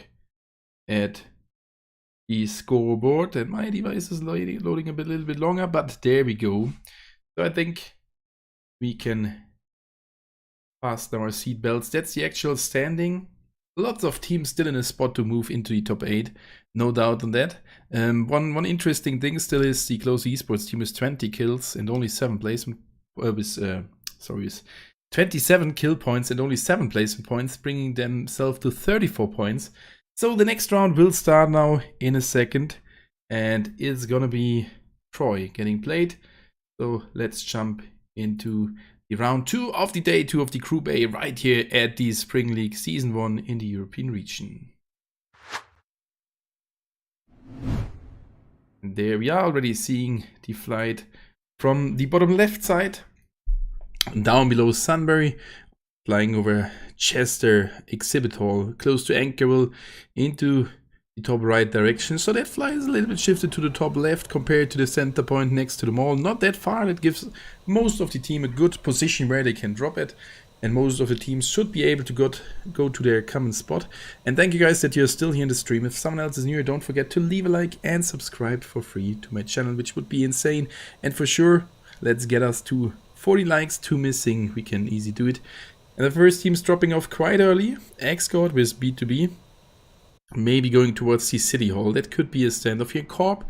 at the scoreboard. And my device is loading a little bit longer, but there we go. So I think we can fasten our seat belts. That's the actual standing. Lots of teams still in a spot to move into the top 8. No doubt on that. One interesting thing still is the Close Esports team with 20 kills and only 7 placement with 27 kill points and only 7 placement points, bringing themselves to 34 points. So the next round will start now in a second, and it's gonna be Troy getting played. So let's jump into the round 2 of the day 2 of the Group A right here at the Spring League Season 1 in the European region. And there we are already seeing the flight from the bottom left side down below Sunbury, flying over Chester Exhibit Hall, close to Anchorville, into the top right direction. So that flight is a little bit shifted to the top left compared to the center point next to the mall. Not that far. It gives most of the team a good position where they can drop it. And most of the teams should be able to go to their common spot. And thank you guys that you're still here in the stream. If someone else is new, don't forget to leave a like and subscribe for free to my channel, which would be insane. And for sure, let's get us to 40 likes, 2 missing. We can easily do it. And the first team's dropping off quite early. X-Squad with B2B. Maybe going towards the City Hall. That could be a standoff here. Corp,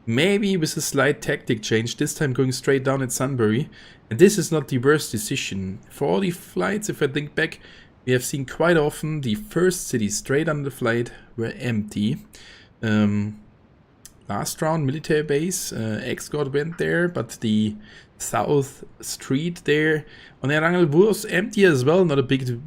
maybe with a slight tactic change. This time going straight down at Sunbury. And this is not the worst decision. For all the flights, if I think back, we have seen quite often the first city straight under the flight were empty. Last round, military base. X-Squad went there, but the South Street there on Erangel was empty as well. Not a big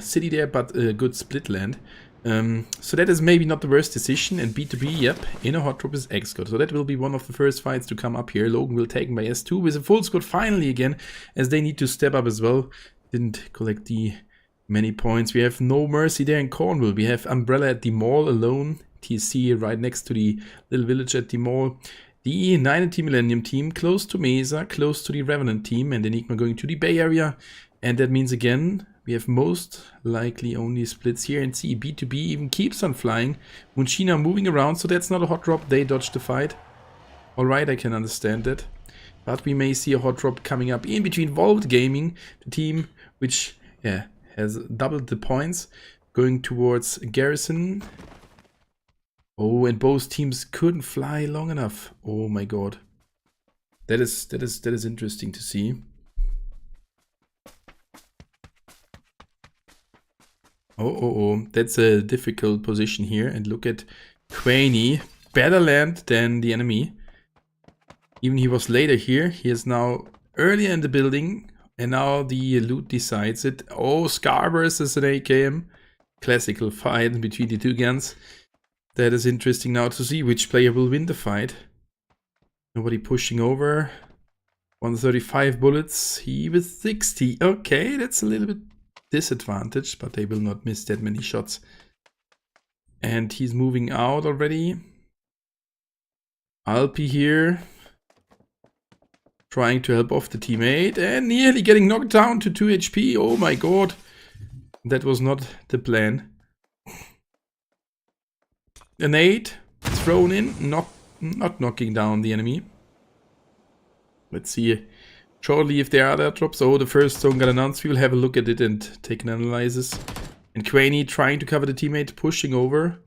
city there, but a good split land. So that is maybe not the worst decision. And B2B, yep, in a hot drop is X-Squad. So that will be one of the first fights to come up here. Logan will take by S2 with a full squad finally again, as they need to step up as well. Didn't collect the many points. We have no mercy there in Cornwall. We have Umbrella at the mall alone. TC right next to the little village at the mall. The 90 Millennium team close to Mesa, close to the Revenant team, and Enigma going to the Bay Area. And that means again, we have most likely only splits here. And see, B2B even keeps on flying. Munchina moving around, so that's not a hot drop. They dodged the fight. Alright, I can understand that. But we may see a hot drop coming up in between Vault Gaming, the team which has doubled the points, going towards Garrison. Oh, and both teams couldn't fly long enough. Oh my god. That is interesting to see. Oh, that's a difficult position here. And look at Quaney. Better land than the enemy. Even he was later here. He is now earlier in the building. And now the loot decides it. Oh, Scar versus an AKM. Classical fight between the two guns. That is interesting now to see which player will win the fight. Nobody pushing over. 135 bullets. He with 60. Okay, that's a little bit disadvantaged, but they will not miss that many shots. And he's moving out already. Alpi here. Trying to help off the teammate and nearly getting knocked down to 2 HP. Oh my god. That was not the plan. A nade thrown in, not knocking down the enemy. Let's see shortly if there are other drops. Oh, the first zone got announced. We will have a look at it and take an analysis. And Quaney trying to cover the teammate, pushing over.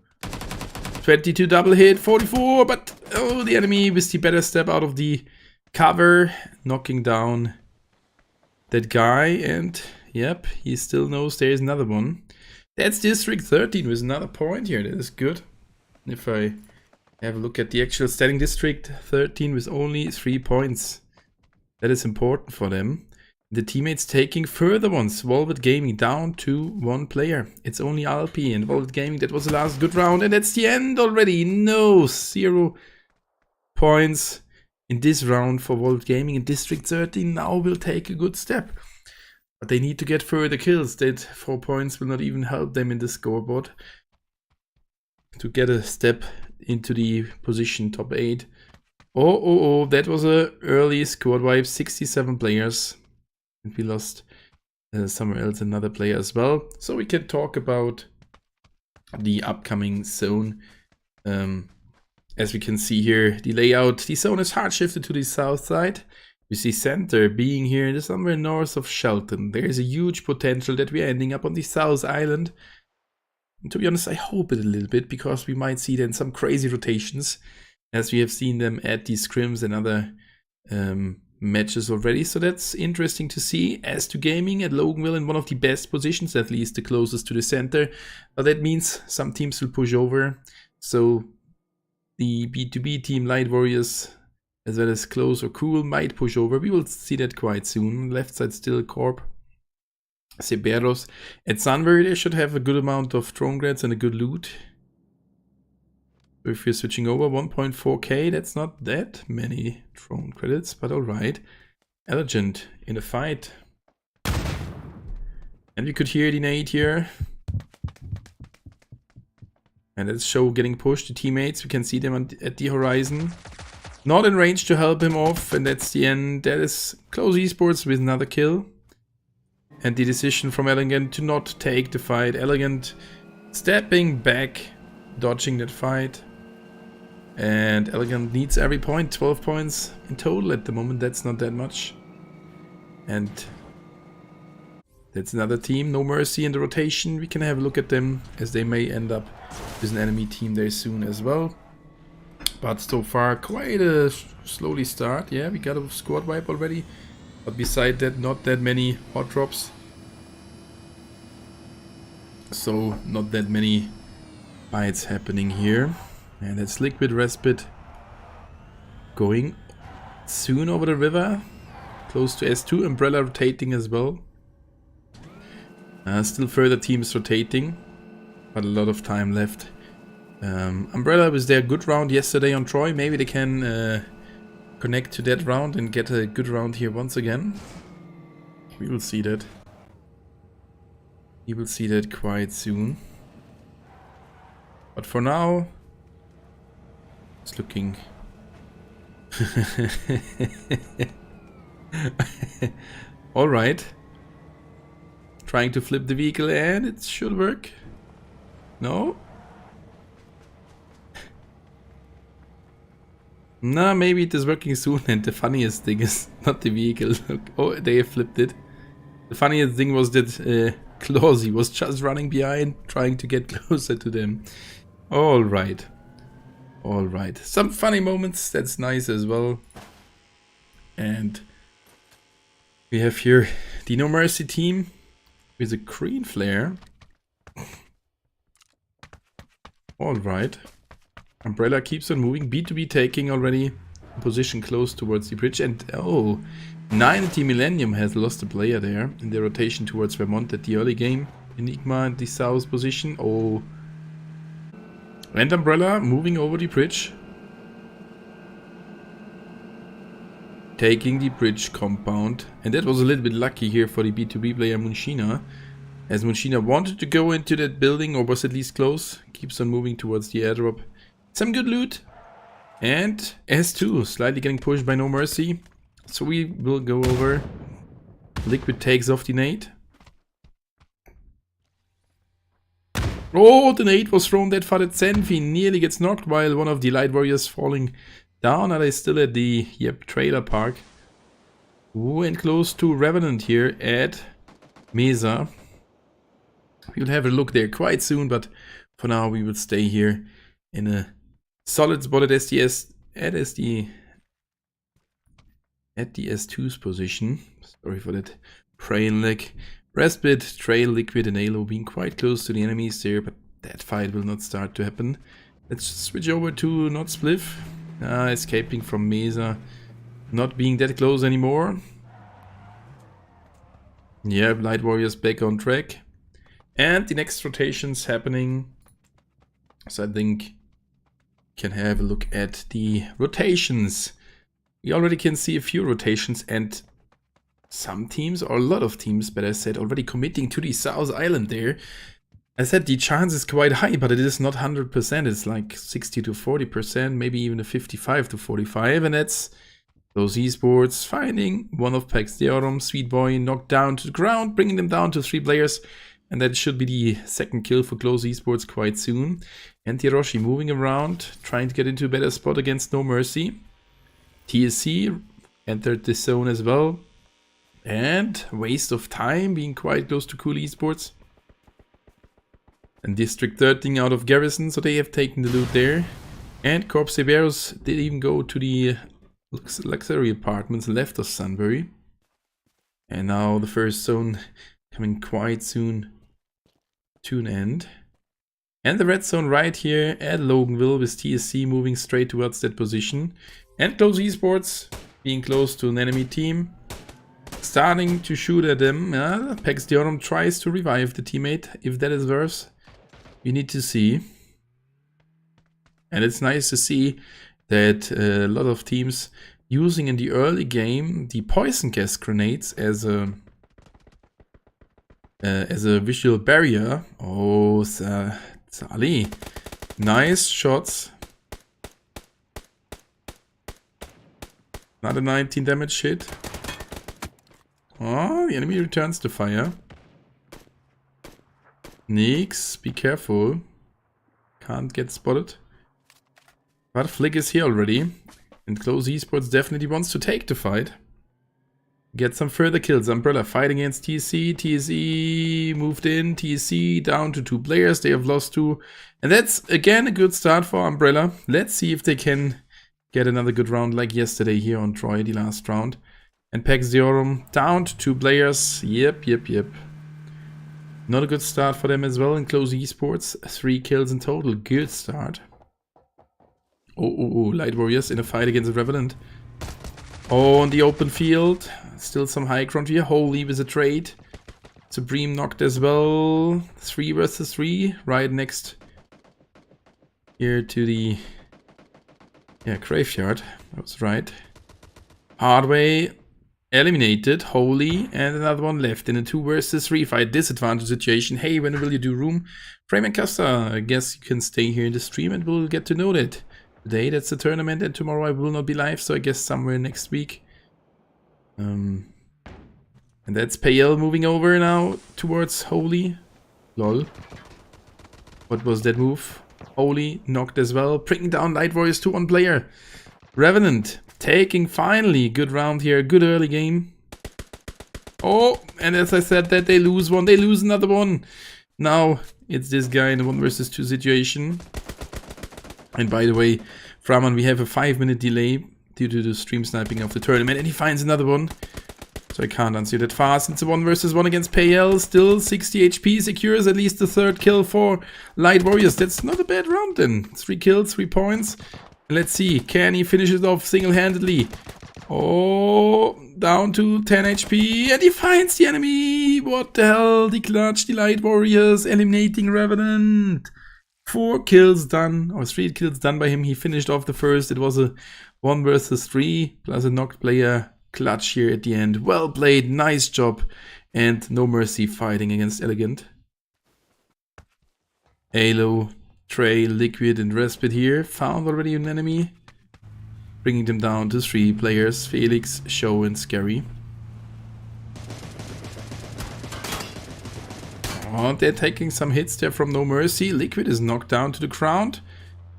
22 double hit, 44, but oh, the enemy with the better step out of the cover, knocking down that guy. And yep, he still knows there's another one. That's District 13 with another point here. That is good. If I have a look at the actual standing, District 13 with only 3 points. That is important for them. The teammates taking further ones. Velvet Gaming down to 1 player. It's only Alpi and Velvet Gaming. That was the last good round. And that's the end already. No, 0 points in this round for Velvet Gaming. And District 13 now will take a good step. But they need to get further kills. That 4 points will not even help them in the scoreboard to get a step into the position top 8. Oh, that was a early squad wipe. 67 players. And we lost somewhere else another player as well. So we can talk about the upcoming zone. As we can see here, the layout, the zone is hard shifted to the south side. You see center being here somewhere north of Shelton. There's a huge potential that we are ending up on the South Island. And to be honest, I hope it a little bit, because we might see then some crazy rotations, as we have seen them at the scrims and other matches already. So that's interesting to see. As to gaming at Loganville in one of the best positions, at least the closest to the center. But that means some teams will push over. So the B2B team, Light Warriors, as well as Close or Cool, might push over. We will see that quite soon. Left side still Corp. Ceberos. At Sunbury they should have a good amount of drone grades and a good loot. If you're switching over, 1.4k, that's not that many drone credits, but alright. Elegant in a fight. And we could hear the nade here. And that's Show getting pushed, the teammates, we can see them at the horizon. Not in range to help him off, and that's the end. That is Close Esports with another kill. And the decision from Elegant to not take the fight. Elegant stepping back, dodging that fight. And Elegant needs every point, 12 points in total at the moment. That's not that much. And that's another team, No Mercy in the rotation. We can have a look at them, as they may end up with an enemy team there soon as well. But so far, quite a slowly start. Yeah, we got a squad wipe already. But beside that, not that many hot drops. So, not that many fights happening here. And that's Liquid Respite going soon over the river, close to S2. Umbrella rotating as well. Still further teams rotating, but a lot of time left. Umbrella was their good round yesterday on Troy. Maybe they can connect to that round and get a good round here once again. We will see that. We will see that quite soon. But for now, it's looking all right. Trying to flip the vehicle, and it should work. No? Nah, maybe it is working soon. And the funniest thing is not the vehicle. Oh, they have flipped it. The funniest thing was that Clausy was just running behind, trying to get closer to them. All right. All right. Some funny moments. That's nice as well. And we have here the No Mercy team with a green flare. All right. Umbrella keeps on moving. B2B taking already a position close towards the bridge. And oh, 90 Millennium has lost a player there in the rotation towards Vermont at the early game. Enigma in the south position. Oh. And Umbrella moving over the bridge. Taking the bridge compound. And that was a little bit lucky here for the B2B player Munshina. As Munshina wanted to go into that building, or was at least close. Keeps on moving towards the airdrop. Some good loot. And S2 slightly getting pushed by No Mercy. So we will go over. Liquid takes off the nade. Oh, the nade was thrown that far that Zenfi nearly gets knocked while one of the Light Warriors falling down. Are they still at the trailer park? Ooh, and close to Revenant here at Mesa. We will have a look there quite soon, but for now we will stay here in a solid spot at SDS at the S2's position. Sorry for that brain lag. Respite, Trail, Liquid and Halo being quite close to the enemies there, but that fight will not start to happen. Let's switch over to Not Spliff. Escaping from Mesa, not being that close anymore. Yeah, Light Warriors back on track. And the next rotation's happening. So I think can have a look at the rotations. We already can see a few rotations and some teams, or a lot of teams, better said, already committing to the South Island there. I said the chance is quite high, but it is not 100%. It's like 60 to 40%, maybe even a 55 to 45. And that's those esports finding one of Pax Deorum, Sweet Boy, knocked down to the ground, bringing them down to 3 players. And that should be the second kill for Close Esports quite soon. And Hiroshi moving around, trying to get into a better spot against No Mercy. TSC entered the zone as well. And waste of time, being quite close to Cool Esports. And District 13 out of Garrison, so they have taken the loot there. And Corp Severus did even go to the luxury apartments left of Sunbury. And now the first zone coming quite soon to an end. And the red zone right here at Loganville with TSC moving straight towards that position. And Close Esports being close to an enemy team. Starting to shoot at them. Pax Deorum tries to revive the teammate. If that is worse, we need to see. And it's nice to see that a lot of teams using in the early game the poison gas grenades as a visual barrier. Oh, Sali. Nice shots. Another 19 damage hit. Oh, the enemy returns to fire. Nix, be careful. Can't get spotted. But Flick is here already. And Close Esports definitely wants to take the fight. Get some further kills. Umbrella fighting against TSC. TSC moved in. TSC down to 2 players. They have lost 2. And that's again a good start for Umbrella. Let's see if they can get another good round like yesterday here on Troy, the last round. And Pax Deorum down to 2 players. Yep. Not a good start for them as well in Close Esports. 3 kills in total. Good start. Oh, Light Warriors in a fight against a Revenant. Oh, on the open field. Still some high ground here. Holy with a trade. Supreme knocked as well. 3 versus 3. Right next here to the graveyard. That was right. Hardway eliminated. Holy. And another one left in a 2 versus 3 fight. Disadvantage situation. Hey, when will you do room? Frame and Costa, I guess you can stay here in the stream and we'll get to know that. Today that's the tournament and tomorrow I will not be live, so I guess somewhere next week. And that's Payel moving over now towards Holy. Lol. What was that move? Holy knocked as well, bringing down Light Warriors to 1 player. Revenant taking finally good round here, good early game. Oh, and as I said that they lose 1, they lose another 1. Now it's this guy in a 1 versus 2 situation. And by the way, Framan, we have a 5-minute delay due to the stream sniping of the tournament, and he finds another one. So I can't answer that fast. It's a 1 versus 1 against Payel. Still 60 HP, secures at least the 3rd kill for Light Warriors. That's not a bad round then. 3 kills, 3 points. Let's see, can he finish it off single-handedly? Oh, down to 10 HP, and he finds the enemy. What the hell? The clutch, the Light Warriors eliminating Revenant. 4 kills done, or 3 kills done by him. He finished off the first. It was a 1 versus 3 plus a knocked player. Clutch here at the end. Well played, nice job. And No Mercy fighting against Elegant. Halo, Trey, Liquid and Respite here. Found already an enemy. Bringing them down to 3 players. Felix, Show and Scary. Oh, they're taking some hits there from No Mercy. Liquid is knocked down to the ground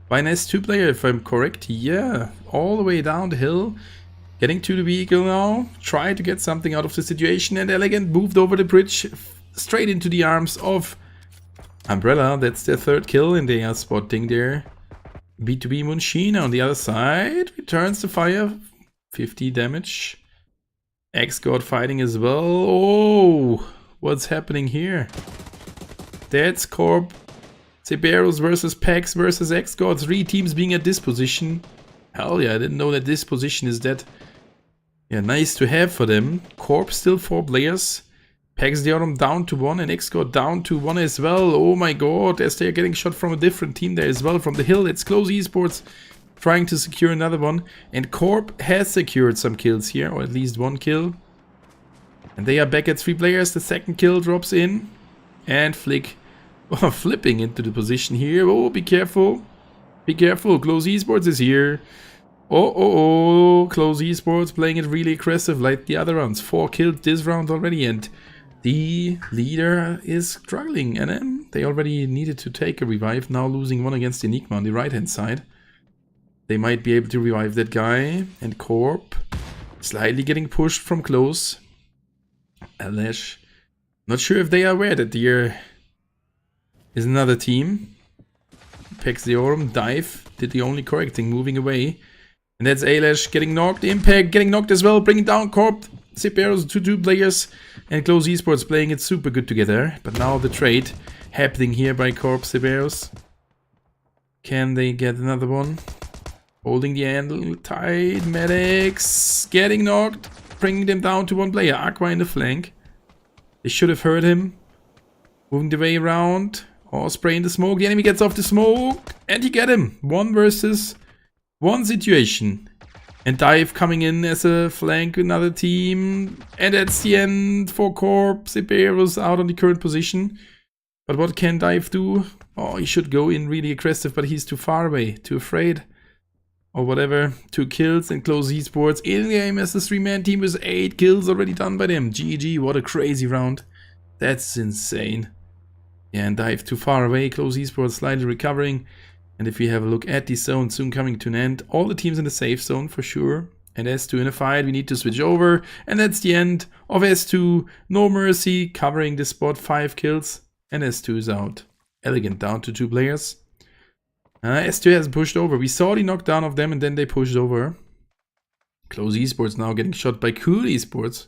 by an S2 player, if I'm correct. Yeah, all the way down the hill. Getting to the vehicle now. Try to get something out of the situation. And Elegant moved over the bridge straight into the arms of Umbrella, that's their third kill, and they are spotting their B2B Munchina on the other side. Returns to fire, 50 damage. X-God fighting as well. Oh, what's happening here? That's Corp. Cerberus versus Pax versus X-God. 3 teams being at this position. Hell yeah, I didn't know that this position is that nice to have for them. Corp still 4 players. Pax Deorum down to 1 and X-God down to 1 as well. Oh my god, as they're getting shot from a different team there as well from the hill. It's Close Esports trying to secure another one. And Corp has secured some kills here, or at least 1 kill. And they are back at 3 players. The second kill drops in. And Flick flipping into the position here. Oh, be careful. Be careful. Close Esports is here. Oh. Close Esports playing it really aggressive like the other rounds. 4 killed this round already. And the leader is struggling, and they already needed to take a revive, now losing 1 against Enigma on the right hand side. They might be able to revive that guy, and Corp slightly getting pushed from close. Alash, not sure if they are aware that there is another team. Pax Deorum, dive, did the only correct thing, moving away. And that's Alash getting knocked, Impact getting knocked as well, bringing down Corp. Cerberus, 2 players, and Close Esports playing it super good together. But now the trade happening here by Corp Cerberus. Can they get another one? Holding the handle tight. Medics getting knocked, bringing them down to 1 player. Aqua in the flank. They should have heard him. Moving the way around. Or spraying the smoke. The enemy gets off the smoke, and he get him. 1 versus 1 situation. And Dive coming in as a flank, another team. And that's the end for Corp. Cerberus out on the current position. But what can Dive do? Oh, he should go in really aggressive, but he's too far away, too afraid. Or whatever. 2 kills and Close Esports in game as a 3-man team with 8 kills already done by them. GG, what a crazy round. That's insane. Yeah, and Dive too far away. Close Esports slightly recovering. And if we have a look at the zone soon coming to an end, all the teams in the safe zone for sure. And S2 in a fight, we need to switch over. And that's the end of S2. No mercy, covering the spot, 5 kills. And S2 is out. Elegant down to 2 players. S2 has pushed over. We saw the knockdown of them and then they pushed over. Close Esports now getting shot by Cool Esports.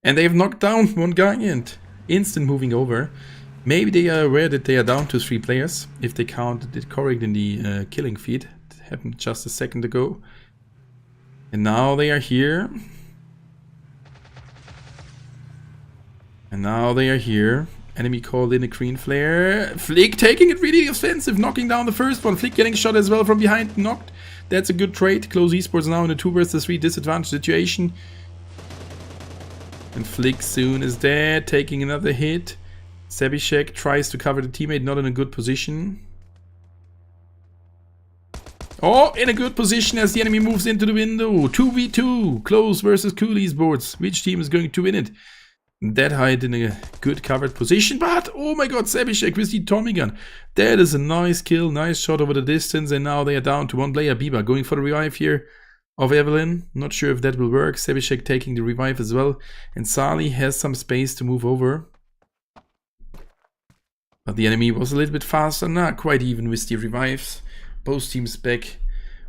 And they've knocked down 1 guy and instant moving over. Maybe they are aware that they are down to 3 players, if they counted it correct in the killing feed. It happened just a second ago. And now they are here. Enemy called in a green flare. Flick taking it really offensive, knocking down the first one. Flick getting shot as well from behind, knocked. That's a good trade. Close Esports now in a 2 versus 3 disadvantage situation. And Flick soon is dead, taking another hit. Sebishek tries to cover the teammate, not in a good position. Oh, in a good position as the enemy moves into the window. 2v2, Close versus Cool Esports. Which team is going to win it? That height in a good covered position, but oh my god, Sebishek with the Tommy gun. That is a nice kill, nice shot over the distance, and now they are down to 1 player. Biba going for the revive here of Evelyn. Not sure if that will work. Sebishek taking the revive as well, and Sali has some space to move over. But the enemy was a little bit faster, not quite even with the revives. Both teams back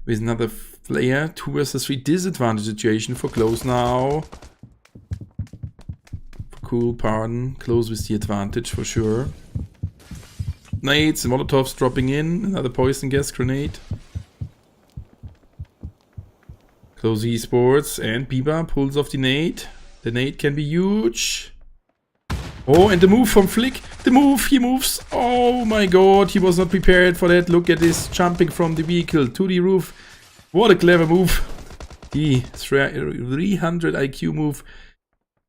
with another player. 2 versus 3 disadvantage situation for Close now. For Cool, pardon. Close with the advantage for sure. Nades and Molotovs dropping in. Another poison gas grenade. Close Esports and Biba pulls off the nade. The nade can be huge. Oh, and the move from Flick. The move, he moves. Oh my god, he was not prepared for that. Look at this, jumping from the vehicle to the roof. What a clever move. The 300 IQ move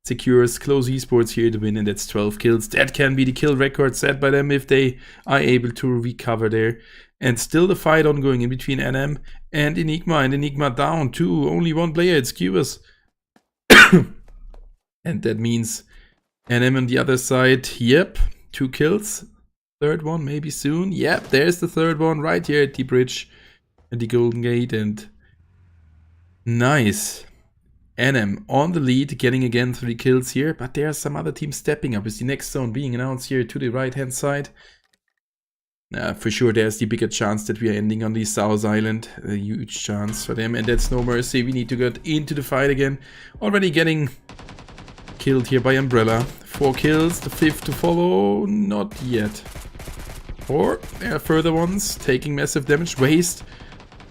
secures Close Esports here to win, and that's 12 kills. That can be the kill record set by them if they are able to recover there. And still the fight ongoing in between NM and Enigma. And Enigma down to only 1 player, it's Cubus. And that means NM on the other side, yep, 2 kills. Third one maybe soon. Yep, there's the third one right here at the bridge at the Golden Gate, and nice. NM on the lead, getting again 3 kills here, but there are some other teams stepping up. Is the next zone being announced here to the right hand side. For sure, there's the bigger chance that we are ending on the South Island. A huge chance for them, and that's no mercy. We need to get into the fight again. Already getting killed here by Umbrella. 4 kills, the 5th to follow. Not yet. Or there are further ones taking massive damage. Waste.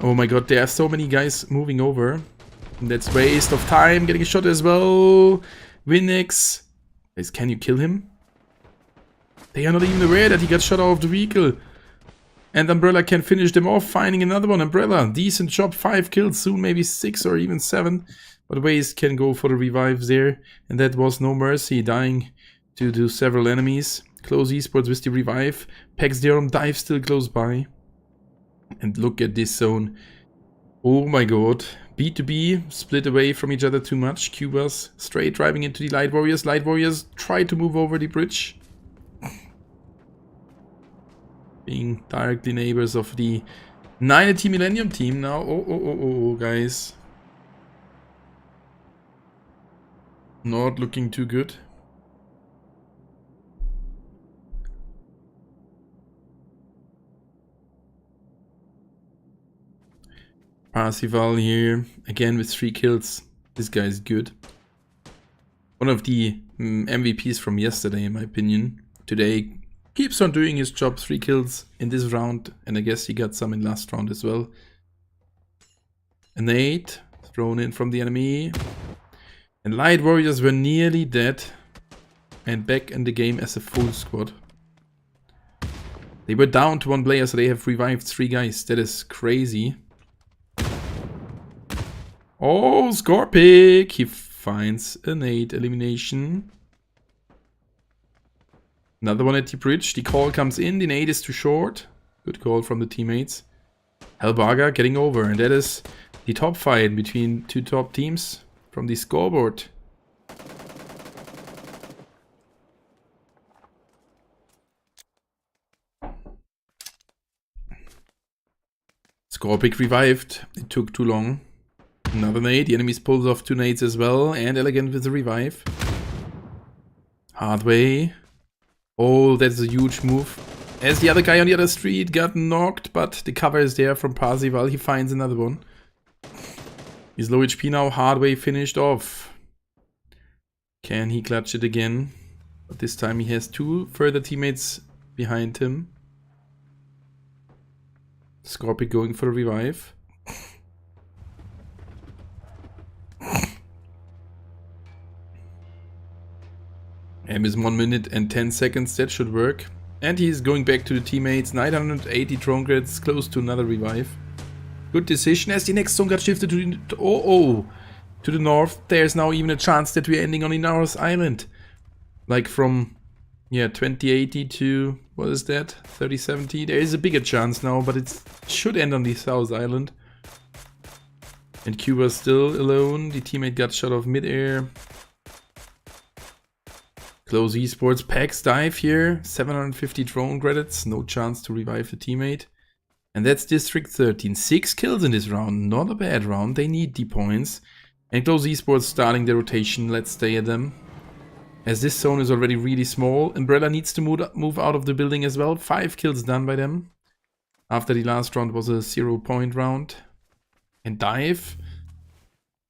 Oh my god, there are so many guys moving over. And that's waste of time. Getting a shot as well. Winix. Guys, can you kill him? They are not even aware that he got shot out of the vehicle. And Umbrella can finish them off, finding another one. Umbrella, decent job, 5 kills, soon maybe 6 or even 7. But Waste can go for the revives there. And that was no mercy, dying to several enemies. Close Esports with the revive. Pax Derum dive still close by. And look at this zone. Oh my god. B2B split away from each other too much. Cubas straight driving into the Light Warriors. Light Warriors try to move over the bridge. Being directly neighbors of the 90 Millennium team now. Oh, guys. Not looking too good. Parsival here, again with 3 kills. This guy is good. One of the MVPs from yesterday, in my opinion. Today, keeps on doing his job. 3 kills in this round, and I guess he got some in last round as well. An 8 thrown in from the enemy. And Light Warriors were nearly dead and back in the game as a full squad. They were down to 1 player, so they have revived 3 guys. That is crazy. Oh, Scorpic! He finds an 8 elimination. Another one at the bridge. The call comes in. The nade is too short. Good call from the teammates. Helbaga getting over. And that is the top fight between 2 top teams from the scoreboard. Scorpic revived. It took too long. Another nade. The enemies pulls off 2 nades as well. And Elegant with the revive. Hard way. Oh, that's a huge move. As the other guy on the other street got knocked, but the cover is there from Parsival. He finds another one. He's low HP now. Hard way finished off. Can he clutch it again? But this time he has 2 further teammates behind him. Scorpic going for a revive. M is 1 minute and 10 seconds, that should work. And he's going back to the teammates. 980 drone credits, close to another revive. Good decision as the next zone got shifted to the, to the north. There's now even a chance that we're ending on the North Island. Like from, yeah, 2080 to, what is that, 3070? There is a bigger chance now, but it should end on the South Island. And Cuba's still alone. The teammate got shot off mid-air. Close Esports. Pax dive here. 750 drone credits. No chance to revive the teammate. And that's District 13. 6 kills in this round. Not a bad round. They need the points. And Close Esports starting the rotation. Let's stay at them. As this zone is already really small. Umbrella needs to move out of the building as well. 5 kills done by them. After the last round was a 0-point round. And dive.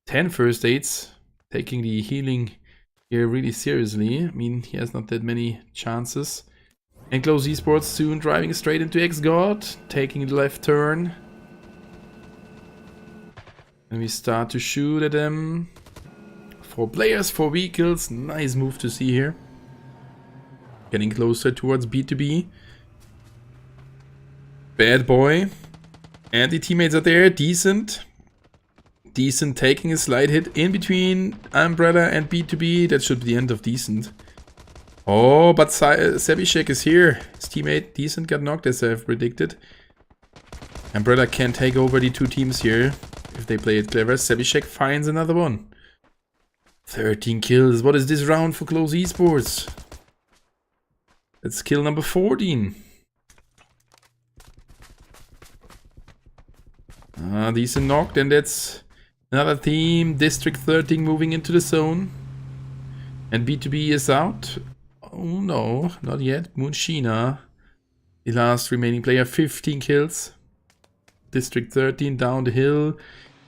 10 first aids. Taking the healing here really seriously. I mean, he has not that many chances. And Close Esports soon driving straight into X-God. Taking the left turn. And we start to shoot at them. 4 players, 4 vehicles. Nice move to see here. Getting closer towards B2B. Bad boy. And the teammates are there. Decent. Decent taking a slight hit in between Umbrella and B2B. That should be the end of Decent. Oh, but Sebishek is here. His teammate Decent got knocked as I have predicted. Umbrella can take over the 2 teams here if they play it clever. Sebishek finds another one. 13 kills. What is this round for Close Esports? That's kill number 14. Decent knocked, and that's another team. District 13 moving into the zone. And B2B is out. Oh no, not yet. Moonshina The last remaining player, 15 kills. District 13 down the hill.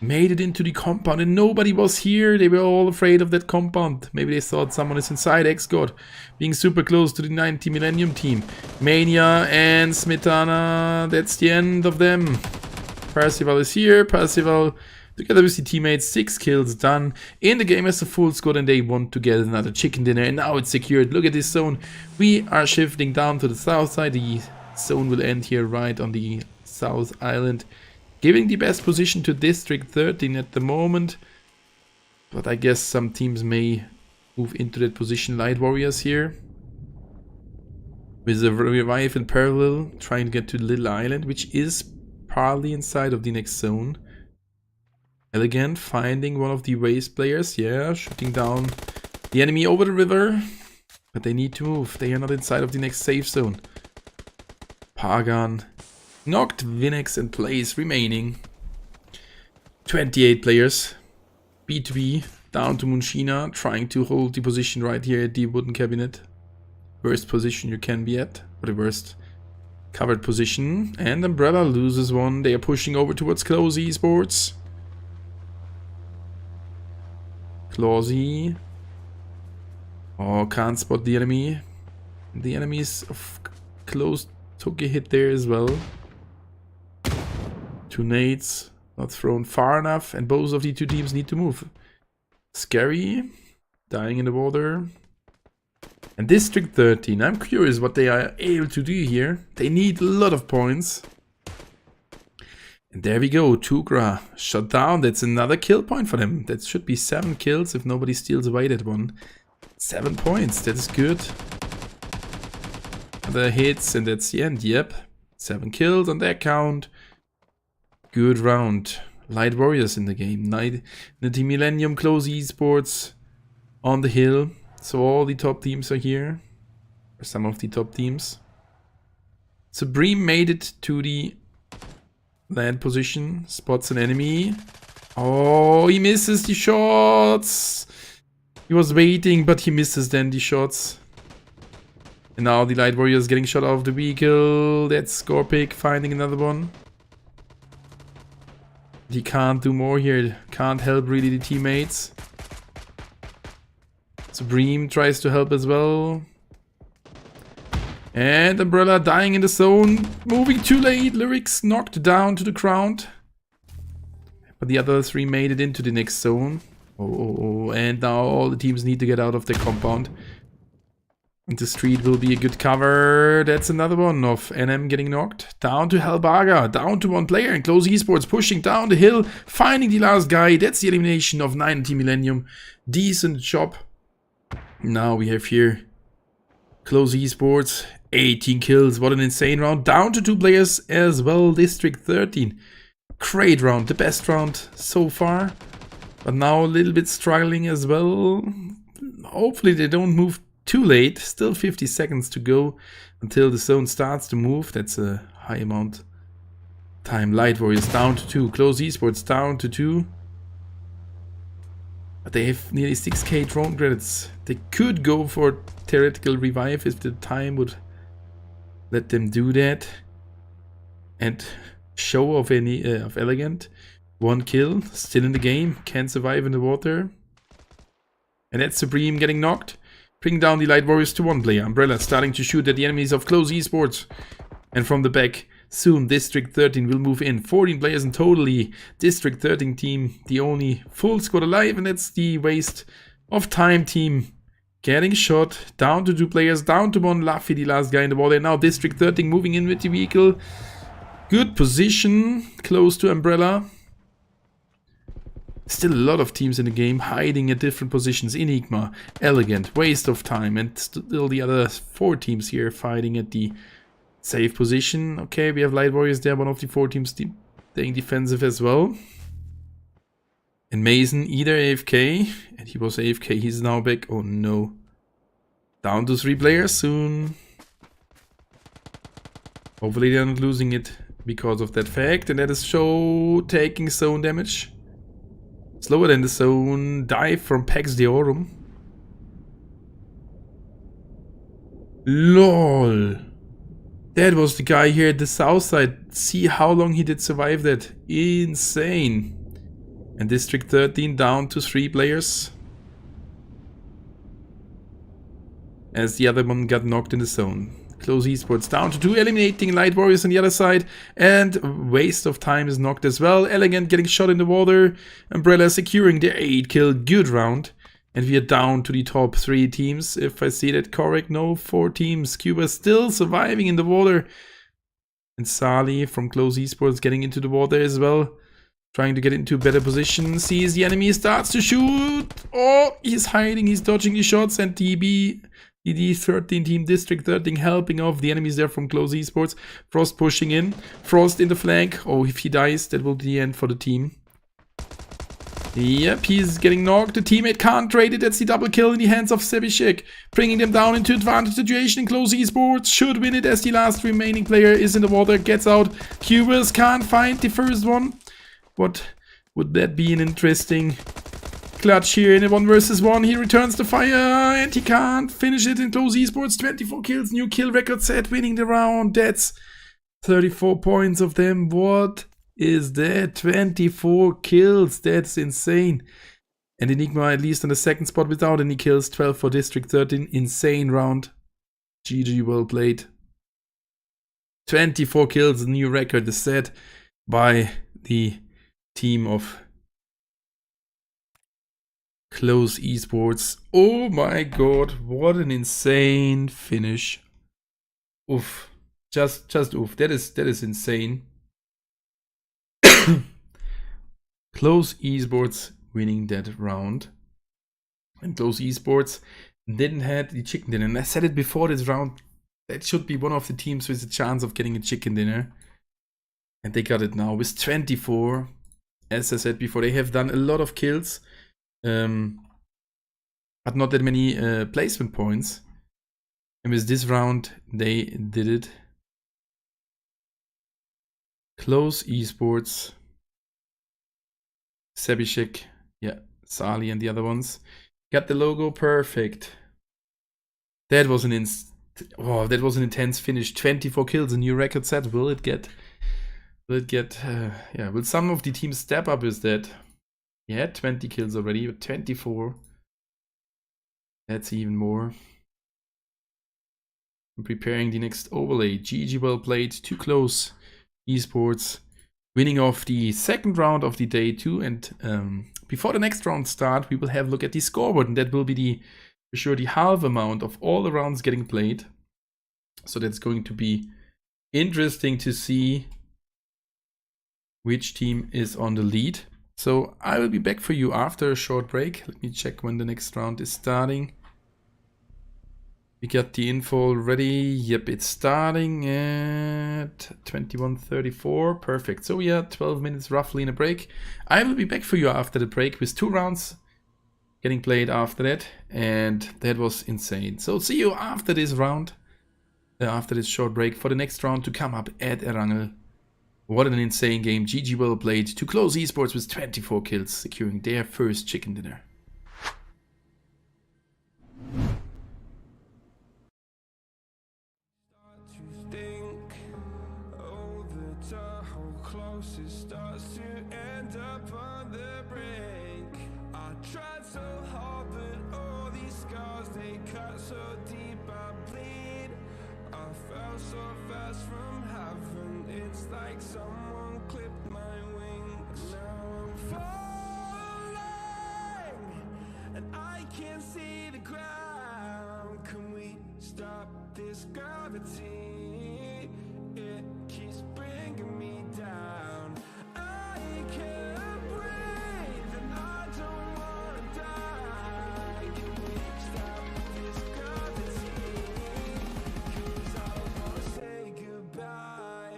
Made it into the compound and nobody was here. They were all afraid of that compound. Maybe they thought someone is inside. X-God being super close to the 90 Millennium team. Mania and Smetana. That's the end of them. Percival is here. Percival together with the teammates. 6 kills done. In the game as a full squad and they want to get another chicken dinner. And now it's secured. Look at this zone. We are shifting down to the south side. The zone will end here right on the south island. Giving the best position to District 13 at the moment. But I guess some teams may move into that position. Light Warriors here. With a revive in parallel. Trying to get to Little Island. Which is partly inside of the next zone. Elegant finding one of the waste players. Yeah, shooting down the enemy over the river. But they need to move. They are not inside of the next safe zone. Pagan. Knocked, Vinex and Plays remaining. 28 players. B2B down to Munchina, trying to hold the position right here at the wooden cabinet. Worst position you can be at, or the worst covered position. And Umbrella loses one. They are pushing over towards Close Esports. Closey. Oh, can't spot the enemy. The enemies of Close took a hit there as well. 2 nades, not thrown far enough, and both of the 2 teams need to move. Scary, dying in the water. And District 13, I'm curious what they are able to do here. They need a lot of points. And there we go, Tugra shut down. That's another kill point for them. That should be 7 kills if nobody steals away that one. 7 points, that is good. Other hits, and that's the end. Yep, 7 kills on their count. Good round. Light Warriors in the game. The Millennium, Close Esports on the hill. So all the top teams are here. Or some of the top teams. Supreme made it to the land position. Spots an enemy. Oh, he misses the shots. He was waiting, but he misses then the shots. And now the Light Warriors getting shot out of the vehicle. That's Scorpic finding another one. He can't do more here. Can't help really the teammates. Supreme tries to help as well. And Umbrella dying in the zone. Moving too late. Lyrics knocked down to the ground. But the other 3 made it into the next zone. Oh, and now all the teams need to get out of the compound. And the street will be a good cover. That's another one of NM getting knocked. Down to Helbaga. Down to 1 player. And Close Esports pushing down the hill. Finding the last guy. That's the elimination of 90 Millennium. Decent job. Now we have here Close Esports. 18 kills. What an insane round. Down to 2 players as well. District 13. Great round. The best round so far. But now a little bit struggling as well. Hopefully they don't move too late. Still 50 seconds to go until the zone starts to move. That's a high amount time. Light Warriors down to 2. Close Esports down to 2. But they have nearly 6k drone credits. They could go for theoretical revive if the time would let them do that. And show of Elegant. 1 kill. Still in the game. Can't survive in the water. And that's Supreme getting knocked. Bring down the Light Warriors to 1 player. Umbrella starting to shoot at the enemies of Close Esports. And from the back, soon District 13 will move in. 14 players in total. District 13 team, the only full squad alive. And that's the Waste of Time team. Getting shot. Down to 2 players. Down to 1. Laffy, the last guy in the water. And now District 13 moving in with the vehicle. Good position. Close to Umbrella. Still a lot of teams in the game hiding at different positions. Enigma, Elegant, Waste of Time, and still the other 4 teams here fighting at the safe position. Okay, we have Light Warriors there, one of the 4 teams staying defensive as well. And Mason either AFK, and he was AFK, he's now back. Oh no. Down to 3 players soon. Hopefully they're not losing it because of that fact, and that is Show taking zone damage. Slower than the zone. Dive from Pax Deorum. LOL. That was the guy here at the south side. See how long he did survive that. Insane. And District 13 down to 3 players. As the other one got knocked in the zone. Close Esports down to 2, eliminating Light Warriors on the other side. And Waste of Time is knocked as well. Elegant getting shot in the water. Umbrella securing the 8 kill. Good round. And we are down to the top 3 teams, if I see that correct. No, 4 teams. Cuba still surviving in the water. And Sali from Close Esports getting into the water as well. Trying to get into a better position. Sees the enemy, starts to shoot. Oh, he's hiding, he's dodging the shots. And DD13 team, District 13 helping off the enemies there from Close Esports. Frost pushing in. Frost in the flank. Oh, if he dies, that will be the end for the team. Yep, he's getting knocked. The teammate can't trade it. That's the double kill in the hands of Sebishek. Bringing them down into advantage situation. Close Esports should win it as the last remaining player is in the water. Gets out. Cubas can't find the first one. What would that be an interesting clutch here in a 1 versus 1. He returns the fire and he can't finish it in Close Esports. 24 kills, new kill record set, winning the round. That's 34 points of them. What is that? 24 kills. That's insane. And Enigma at least on the second spot without any kills. 12 for District 13. Insane round. GG, well played. 24 kills, new record is set by the team of Close Esports. Oh my god, what an insane finish. Oof. Just oof. That is insane. Close Esports winning that round. And Close Esports didn't have the chicken dinner. And I said it before this round, that should be one of the teams with a chance of getting a chicken dinner. And they got it now with 24. As I said before, they have done a lot of kills. But not that many placement points. And with this round, they did it. Close Esports. Sebishek, yeah, Sali and the other ones. Got the logo perfect. That was an intense finish. 24 kills, a new record set. Will some of the teams step up with that? He had 20 kills already, but 24. That's even more. I'm preparing the next overlay. GG, well played. Too Close Esports winning off the second round of the day 2. And before the next round start, we will have a look at the scoreboard, and that will be for sure the half amount of all the rounds getting played. So that's going to be interesting to see which team is on the lead. So I will be back for you after a short break. Let me check when the next round is starting. We got the info already. Yep, it's starting at 21:34. Perfect. So we are 12 minutes roughly in a break. I will be back for you after the break with 2 rounds getting played after that. And that was insane. So see you after this round, after this short break, for the next round to come up at Erangel. What an insane game. GG, well played. To Close Esports with 24 kills, securing their first chicken dinner.
Someone clipped my wings. Now I'm falling, and I can't see the ground. Can we stop this gravity? It keeps bringing me down. I can't breathe, and I don't wanna die. Can we stop this gravity? 'Cause I don't wanna say goodbye.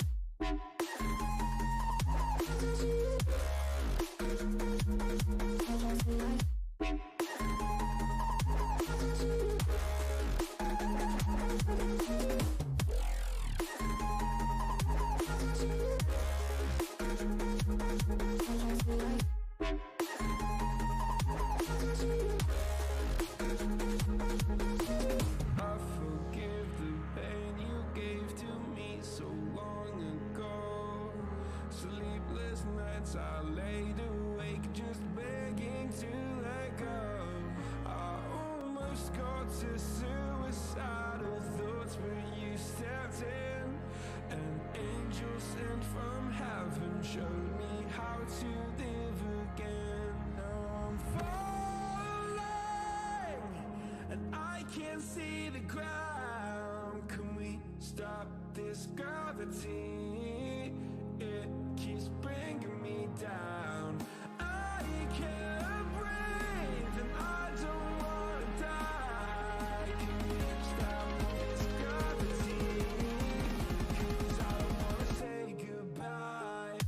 can't see the ground. Can we stop this gravity? It keeps bringing me down. I can't breathe and I don't wanna die. Can we stop this gravity? 'Cause I don't wanna say goodbye.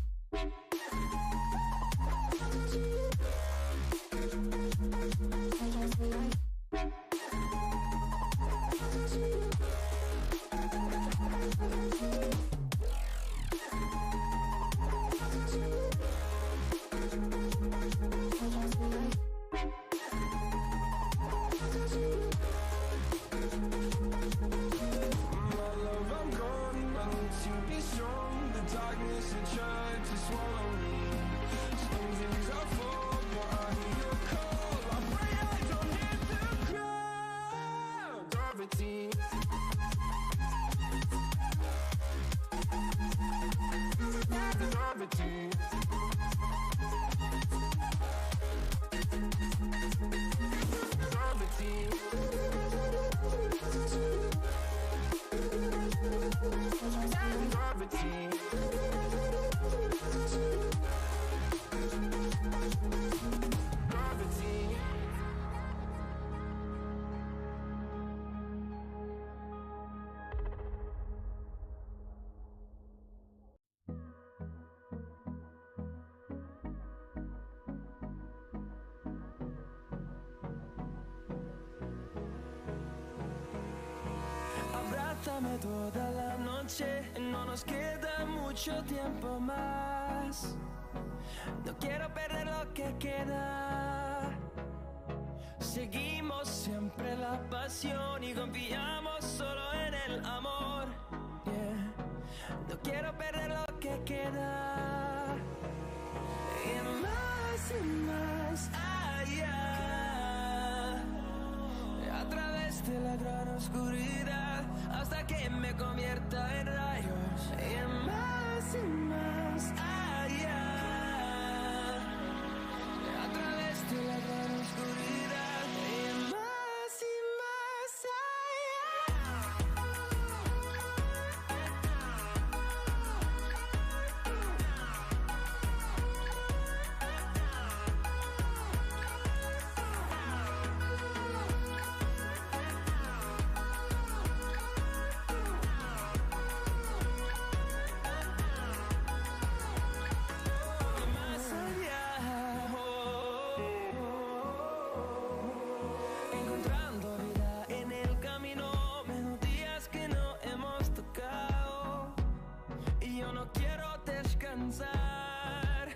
Abrázame toda la noche, no nos queda mucho tiempo más. No quiero perder lo que queda. Seguimos siempre la pasión y confiamos solo en el amor. Yeah. No quiero perder lo que queda. Y más allá. A través de la gran oscuridad hasta que me convierta en rayos. Y más allá. A través de la gran oscuridad. Y más encontrando vida en el camino, melodías que no hemos tocado. Y yo no quiero descansar.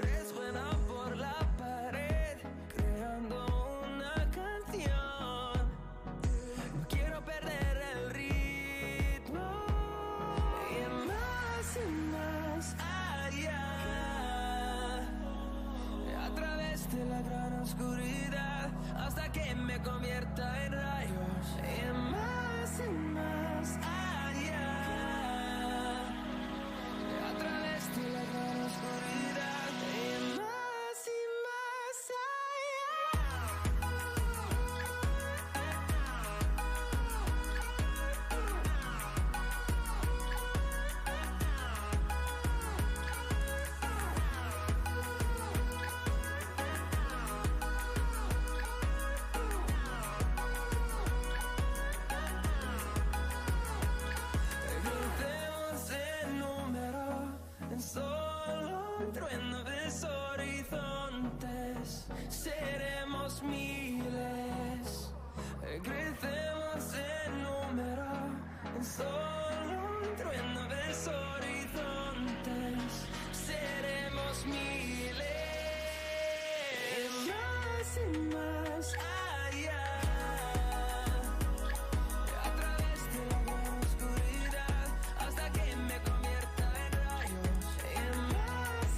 Resuena por la pared, creando una canción. No quiero perder el ritmo. Y más allá. A través de la gran oscuridad hasta que me convierta en rayos. Y más allá. A través de la gran oscuridad. Y más Crucemos el número en solo un trueno de horizontes. Seremos miles. Crecemos en número en solo un trueno de horizontes. Seremos miles. Más allá. A través de la gran oscuridad hasta que me convierta en rayos. Y más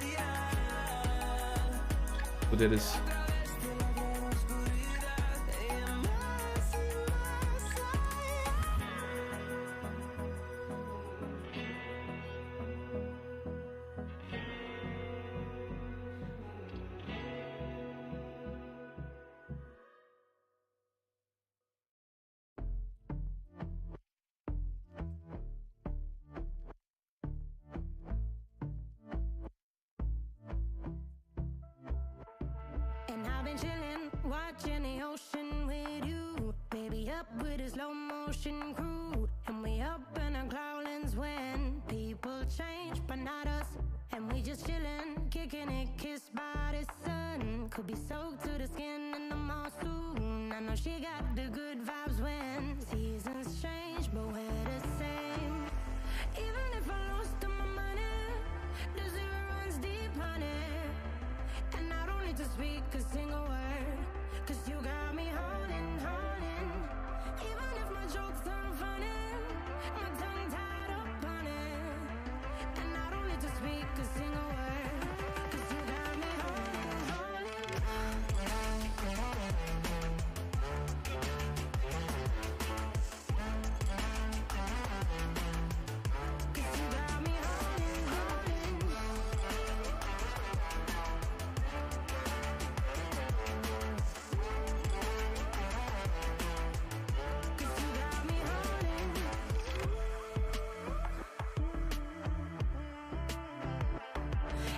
allá.
So that is
A través de la gran oscuridad. Y más allá.
been chillin', watching the ocean with you. Baby, up with a slow motion crew. And we up in our growlings when people change, but not us. And we just chillin', kicking it, kissed by the sun. Could be soaked to the skin in the mall soon. I know she got the good vibes when seasons change, but we're the same. Even if I lost all my money, the zero runs deep, honey. And I don't need to speak a single word, 'cause you got me holding, holding. Even if my jokes aren't funny, my tongue tied up on it. And I don't need to speak a single word, 'cause you got me holding, holding. 'Cause you got me holding, holding. 'Cause you got me holding.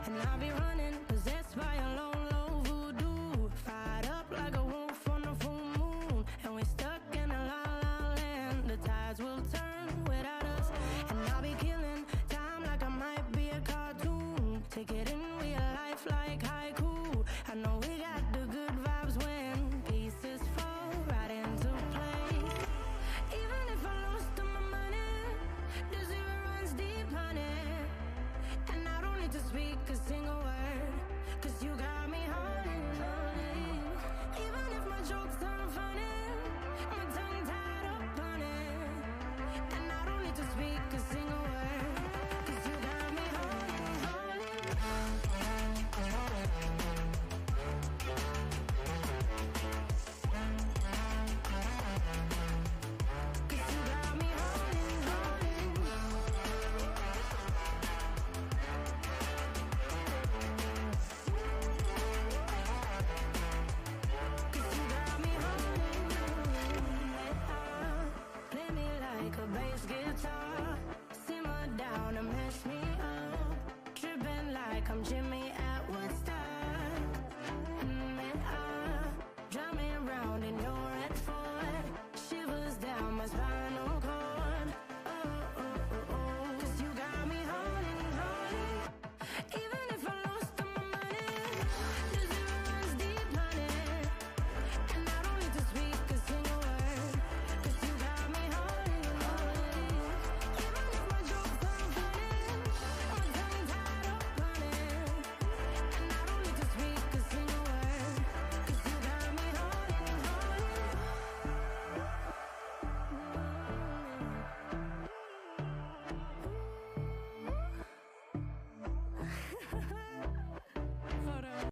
And I'll be running, possessed by a low, low voodoo. Fired up like a wolf on a full moon. And we're stuck in a la la land. The tides will turn without us. And I'll be killing time like I might be a cartoon. Take it in real life like haiku. I know we got the good vibes when pieces fall right into place. Even if I lost all my money, the zero runs deep, honey. And I don't need to speak a single word, 'cause you got me holding, holding. Even if my jokes aren't funny, my tongue tied up on it. And I don't need to speak a single word, 'cause you got me holding, holding. 'Cause you got me holding, holding. 'Cause you got me holding, play me like a bass guitar, simmer down and mash me up, tripping like I'm Jimmy at Woodstock. Drive me around in your red Ford, shivers down my spinal cord. Oh, oh, oh, oh. 'Cause you got me holding, holding. Even if I lost all my money, the zero runs deep, honey. And I don't need to speak a single word, 'cause you got me holding, holding. Even if my jokes aren't funny, my tongue tied up on it. And I don't need to speak a single word, 'cause you got me holding, holding. Hold on.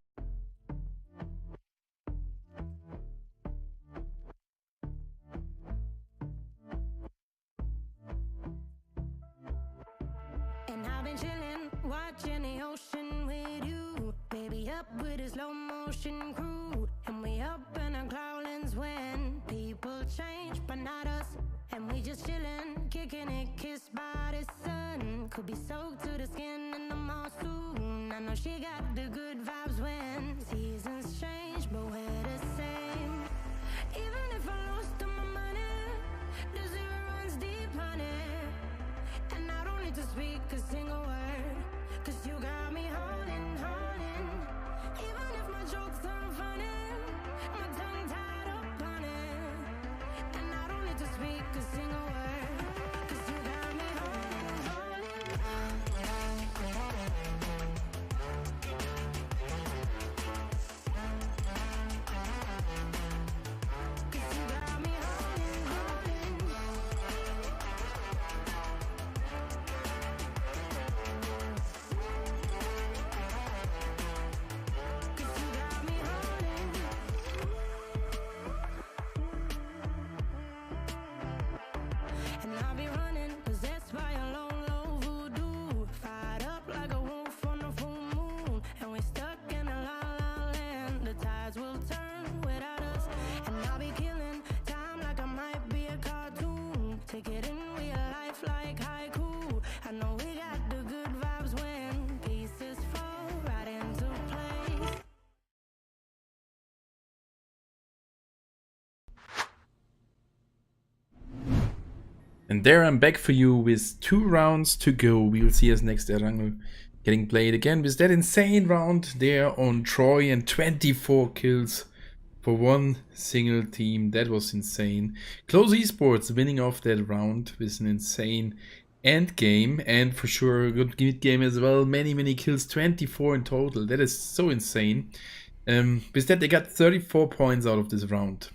And I've been chillin', watching the ocean with you. Baby, up with a slow motion crew. And we up in our growlings when people change, but not us. And we just chillin', kicking it, kissed by the sun. Could be soaked to the skin in the mall soon. I know she got the good vibes when seasons change, but we're the same. Even if I lost all my money, the zero runs deep, honey. And I don't need to speak a single word, 'cause you got me holding, holding. Even if my jokes aren't funny, my tongue tied up on it. And I don't need to speak a single word, 'cause you got me holding, holding. 'Cause you got me holding, holding. 'Cause you got me holding. And I'll be running, possessed by a low, low voodoo. Fired up like a wolf on a full moon. And we're stuck in a la la land. The tides will turn without us. And I'll be killing time like I might be a cartoon. Take it in real life like haiku. I know we got the good vibes when pieces fall right into place.
And there I'm back for you with 2 rounds to go. We will see us next Erangel getting played again with that insane round there on Troy and 24 kills for one single team. That was insane. Close Esports winning off that round with an insane end game, and for sure a good mid game as well. Many kills, 24 in total. That is so insane. With that they got 34 points out of this round.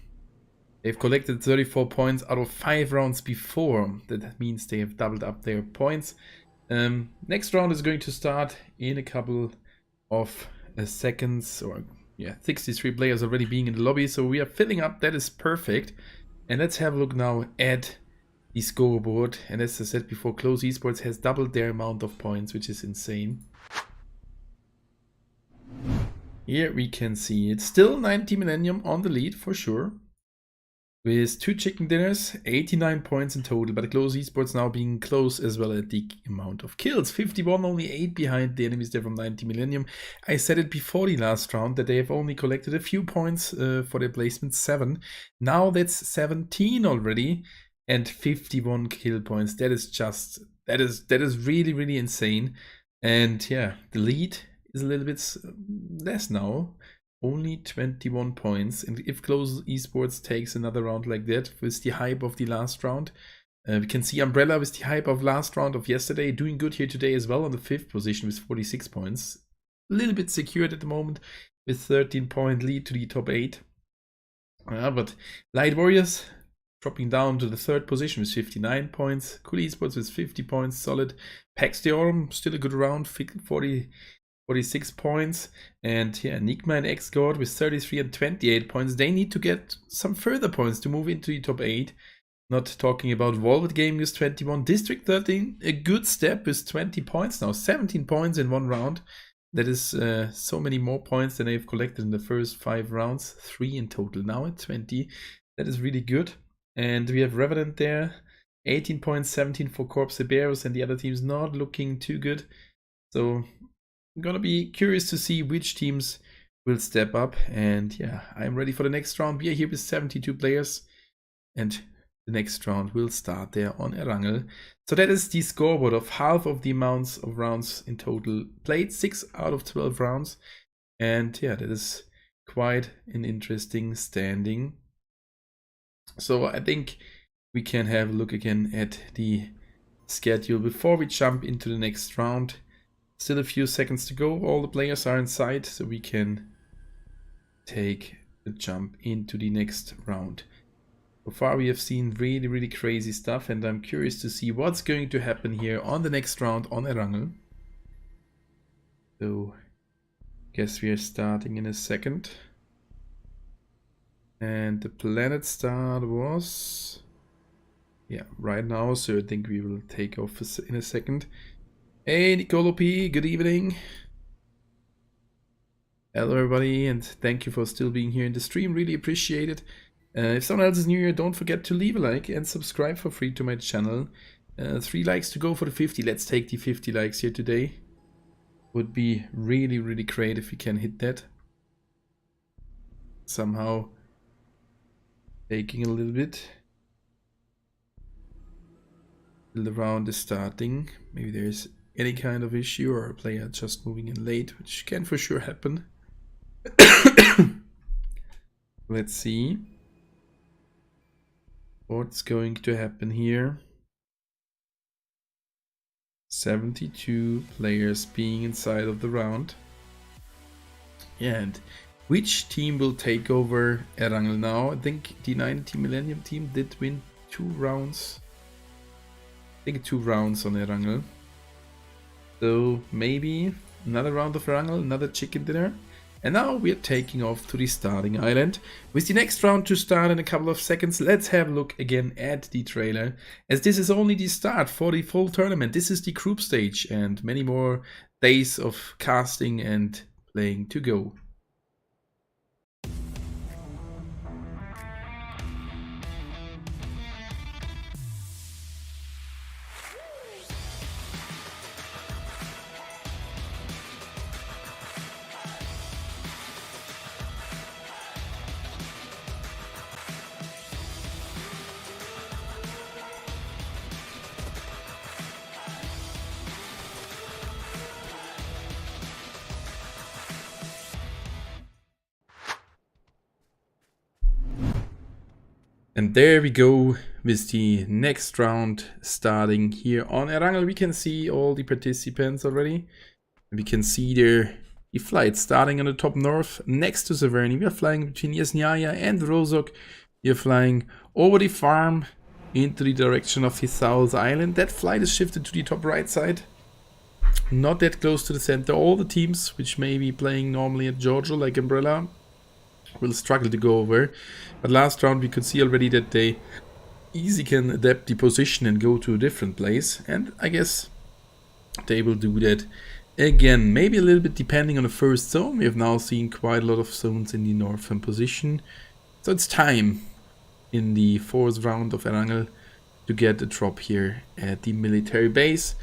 They've collected 34 points out of 5 rounds before. That means they have doubled up their points. Next round is going to start in a couple of seconds, or yeah, 63 players already being in the lobby, so we are filling up. That is perfect. And let's have a look now at the scoreboard. And as I said before, Close Esports has doubled their amount of points, which is insane. Here we can see it's still 90 Millennium on the lead for sure, with 2 chicken dinners, 89 points in total, but Close Esports now being close as well at the amount of kills. 51, only 8 behind the enemies there from 90 Millennium. I said it before the last round that they have only collected a few points for their placement, 7. Now that's 17 already, and 51 kill points. That is just, that is really insane. And yeah, the lead is a little bit less now. Only 21 points, and if Close Esports takes another round like that with the hype of the last round, we can see Umbrella with the hype of last round of yesterday doing good here today as well on the 5th position with 46 points. A little bit secured at the moment with 13-point lead to the top 8. But Light Warriors dropping down to the 3rd position with 59 points. Cool Esports with 50 points, solid. Pax Deorum, still a good round, 46 points, and yeah, Nigma and X-God with 33 and 28 points. They need to get some further points to move into the top 8. Not talking about Volvet Gaming with 21. District 13, a good step with 20 points now. 17 points in one round. That is so many more points than they've collected in the first 5 rounds. 3 in total now at 20. That is really good. And we have Revenant there. 18 points, 17 for Corpse Iberos, and the other teams not looking too good. So I'm gonna be curious to see which teams will step up. And yeah, I'm ready for the next round. We are here with 72 players, and the next round will start there on Erangel. So that is the scoreboard of half of the amounts of rounds in total played. 6 out of 12 rounds. And yeah, that is quite an interesting standing. So I think we can have a look again at the schedule before we jump into the next round. Still a few seconds to go. All the players are inside, so we can take the jump into the next round. So far we have seen really crazy stuff, and I'm curious to see what's going to happen here on the next round on Erangel. So guess we are starting in a second. And the planet start was, yeah, right now, so I think we will take off in a second. Hey Nicolo P, good evening. Hello everybody, and thank you for still being here in the stream, really appreciate it. If someone else is new here, don't forget to leave a like and subscribe for free to my channel. 3 likes to go for the 50, let's take the 50 likes here today. Would be really great if we can hit that. Somehow taking a little bit. The round is starting. Maybe there's any kind of issue or a player just moving in late, which can for sure happen. Let's see what's going to happen here. 72 players being inside of the round. And which team will take over Erangel now? I think the 90 Millennium team did win 2 rounds. I think 2 rounds on Erangel. So maybe another round of Erangel, another chicken dinner. And now we're taking off to the starting island. With the next round to start in a couple of seconds, let's have a look again at the trailer. As this is only the start for the full tournament. This is the group stage and many more days of casting and playing to go. And there we go with the next round starting here on Erangel. We can see all the participants already. We can see there the flight starting on the top north next to Severny. We are flying between Yasnaya and Rozok. We are flying over the farm into the direction of the South Island. That flight is shifted to the top right side. Not that close to the center. All the teams which may be playing normally at Giorgio, like Umbrella, will struggle to go over. But last round we could see already that they easy can adapt the position and go to a different place. And I guess they will do that again. Maybe a little bit depending on the first zone. We have now seen quite a lot of zones in the northern position. So it's time in the fourth round of Erangel to get a drop here at the military base.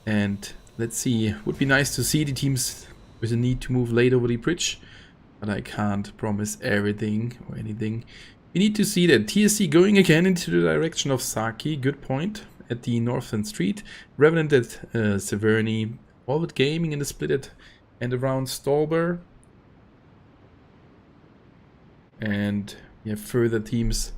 And let's see, would be nice to see the teams with a need to move late over the bridge, but I can't promise everything or anything. We need to see that TSC going again into the direction of Saki, good point, at the northern street. Revenant at Severny, Volvet Gaming in the split and around Stolber. And we have further teams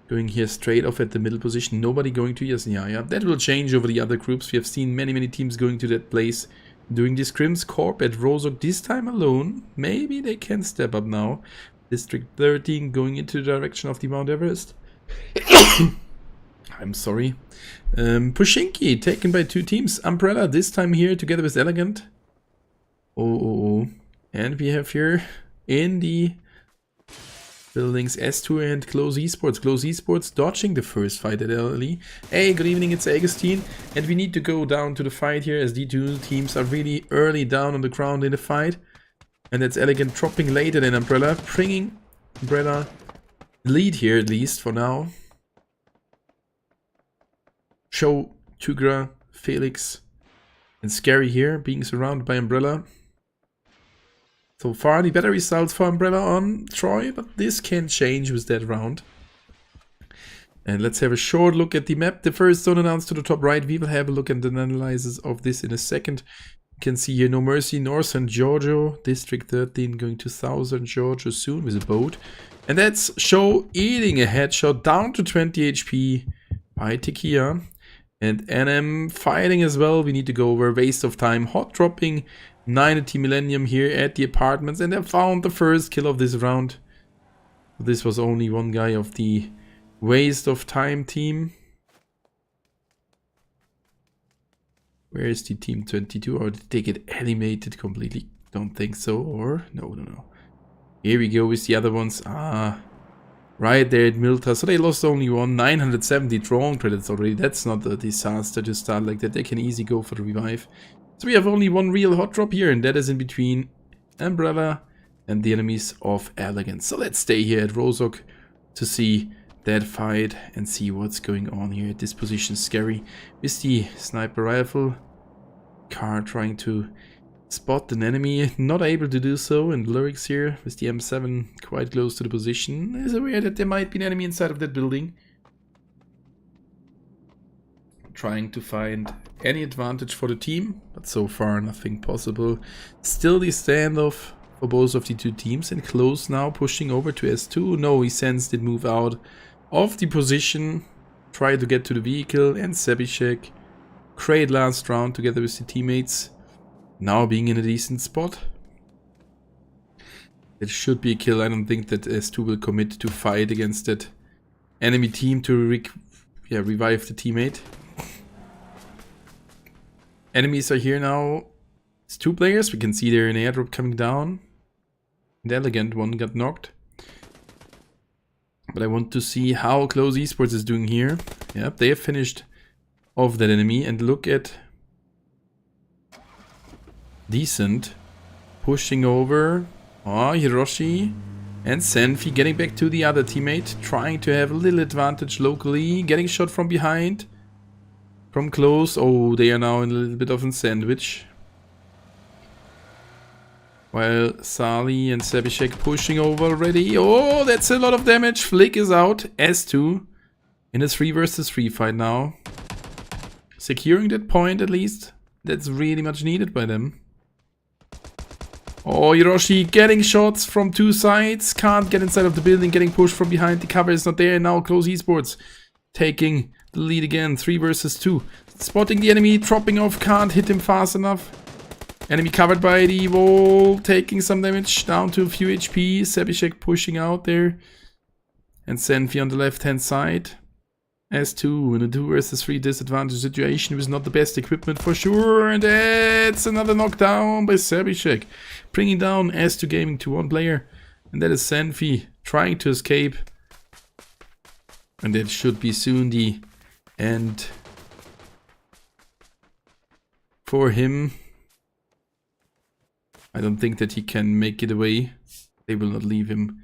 going here straight off at the middle position. Nobody going to Yasnaya. That will change over the other groups. We have seen many teams going to that place doing the scrims. Corp at Rozok this time alone. Maybe they can step up now. District 13 going into the direction of the Mount Everest. I'm sorry. Pushinki taken by 2 teams. Umbrella this time here together with Elegant. And we have here in the buildings S2 and Close Esports. Close Esports dodging the first fight at LLE. Hey, good evening, it's Agustin. And we need to go down to the fight here as the 2 teams are really early down on the ground in the fight. And that's Elegant dropping later than Umbrella, bringing Umbrella lead here at least for now. Show, Tugra, Felix, and Scary here being surrounded by Umbrella. So far, the better results for Umbrella on Troy, but this can change with that round. And let's have a short look at the map. The first zone announced to the top right. We will have a look at the analysis of this in a second. You can see here No Mercy, Northern Giorgio, District 13 going to Southern Giorgio soon with a boat. And that's Show eating a headshot down to 20 HP by Tekia. And NM fighting as well. We need to go over waste of time. Hot dropping 90 Millennium here at the apartments, and I found the first kill of this round. This was only one guy of the waste of time team. Where is the team 22? Or did they get eliminated completely? Don't think so. Or no. Here we go with the other ones. Right there at Milta. So they lost only one. 970 drawn credits already. That's not a disaster to start like that. They can easily go for the revive. So we have only one real hot drop here, and that is in between Umbrella and the enemies of Elegance. So let's stay here at Rozok to see that fight and see what's going on here at this position. Scary with the sniper rifle. Car trying to spot an enemy, not able to do so, and Lyrics here with the M7 quite close to the position. Is aware that there might be an enemy inside of that building. Trying to find any advantage for the team, but so far nothing possible. Still the standoff for both of the 2 teams, and Close now pushing over to S2. No, he sensed it move out of the position, try to get to the vehicle, and Sebishek great last round together with the teammates, now being in a decent spot. It should be a kill. I don't think that S2 will commit to fight against that enemy team to revive the teammate. Enemies are here now. It's 2 players. We can see there an airdrop coming down. And Elegant one got knocked. But I want to see how Close Esports is doing here. Yep, they have finished off that enemy. And look at Decent pushing over. Hiroshi and Senfi getting back to the other teammate. Trying to have a little advantage locally. Getting shot from behind. From Close. Oh, they are now in a little bit of a sandwich. While Sali and Sebishek pushing over already. Oh, that's a lot of damage. Flick is out. S2 in a 3 versus 3 fight now. Securing that point at least. That's really much needed by them. Oh, Hiroshi getting shots from two sides. Can't get inside of the building. Getting pushed from behind. The cover is not there. And now Close Esports taking the lead again. 3 versus 2. Spotting the enemy. Dropping off. Can't hit him fast enough. Enemy covered by the wall. Taking some damage. Down to a few HP. Sebishek pushing out there. And Senfi on the left hand side. S2 in a 2 versus 3 disadvantage situation with not the best equipment for sure, and that's another knockdown by Sebishek, bringing down S2 Gaming to 1 player, and that is Senfi trying to escape, and that should be soon the end for him. I don't think that he can make it away. They will not leave him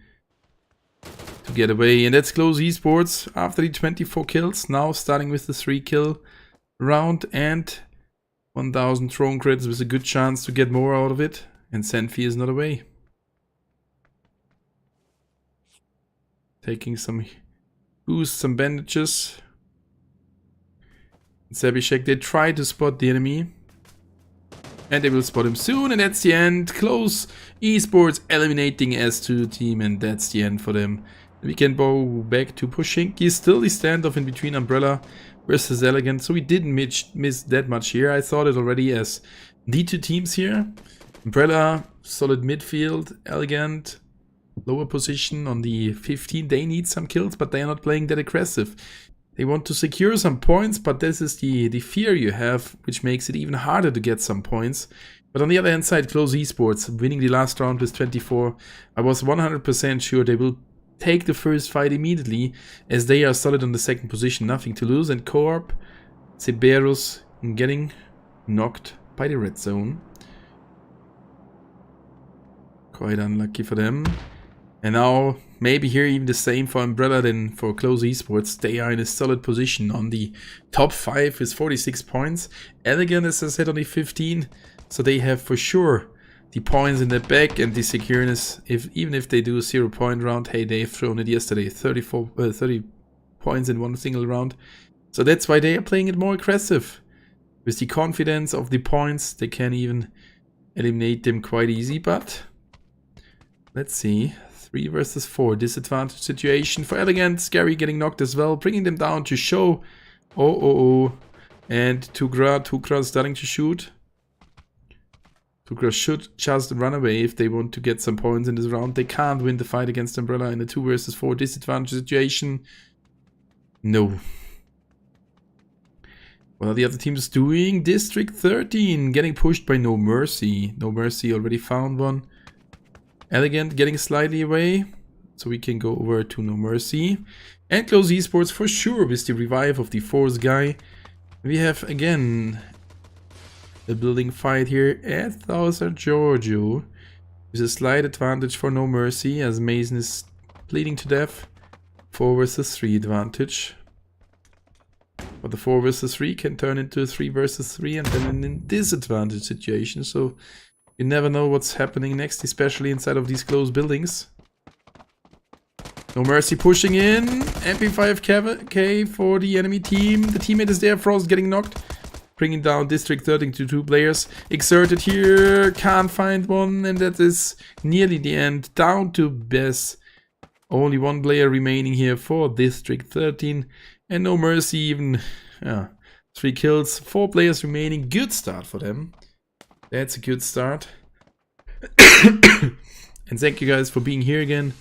to get away, and that's Close Esports after the 24 kills, now starting with the 3 kill round and 1000 throne crits with a good chance to get more out of it, and Senfi is not away. Taking some boosts, some bandages. Sebishek, they try to spot the enemy, and they will spot him soon, and that's the end. Close Esports eliminating S2 team, and that's the end for them. We can go back to Pushinki. Still the standoff in between Umbrella versus Elegant, so we didn't miss that much here. I thought it already as the 2 teams here. Umbrella, solid midfield. Elegant, lower position on the 15. They need some kills, but they are not playing that aggressive. They want to secure some points, but this is the fear you have, which makes it even harder to get some points. But on the other hand side, Close Esports, winning the last round with 24. I was 100% sure they will take the first fight immediately, as they are solid on the second position, nothing to lose, and Corp, Cerberus getting knocked by the red zone. Quite unlucky for them. And now, maybe here even the same for Umbrella than for Close Esports. They are in a solid position on the top 5 with 46 points. Elegant, as I said, only 15, so they have for sure the points in the back and the secureness. Even if they do a 0-point round, hey, they've thrown it yesterday, 30 points in one single round. So that's why they are playing it more aggressive. With the confidence of the points, they can even eliminate them quite easy. But let's see, 3 versus 4 disadvantage situation for Elegant. Scary getting knocked as well, bringing them down to show. And Tukra starting to shoot. Tukra should just run away if they want to get some points in this round. They can't win the fight against Umbrella in a 2 versus 4 disadvantage situation. No. What are the other teams doing? District 13 getting pushed by No Mercy. No Mercy already found one. Elegant getting slightly away, so we can go over to No Mercy. And Close Esports for sure with the revive of the 4th guy. We have again a building fight here at Thousand Giorgio. With a slight advantage for No Mercy as Mason is bleeding to death. 4 versus 3 advantage. But the 4 versus 3 can turn into a 3 versus 3 and then in a disadvantage situation. So you never know what's happening next, especially inside of these closed buildings. No Mercy pushing in. MP5K for the enemy team. The teammate is there. Frost getting knocked. Bringing down District 13 to 2 players. Exerted here. Can't find one. And that is nearly the end. Down to Bess. Only 1 player remaining here for District 13. And No Mercy even. 3 kills. 4 players remaining. Good start for them. That's a good start. And thank you guys for being here again.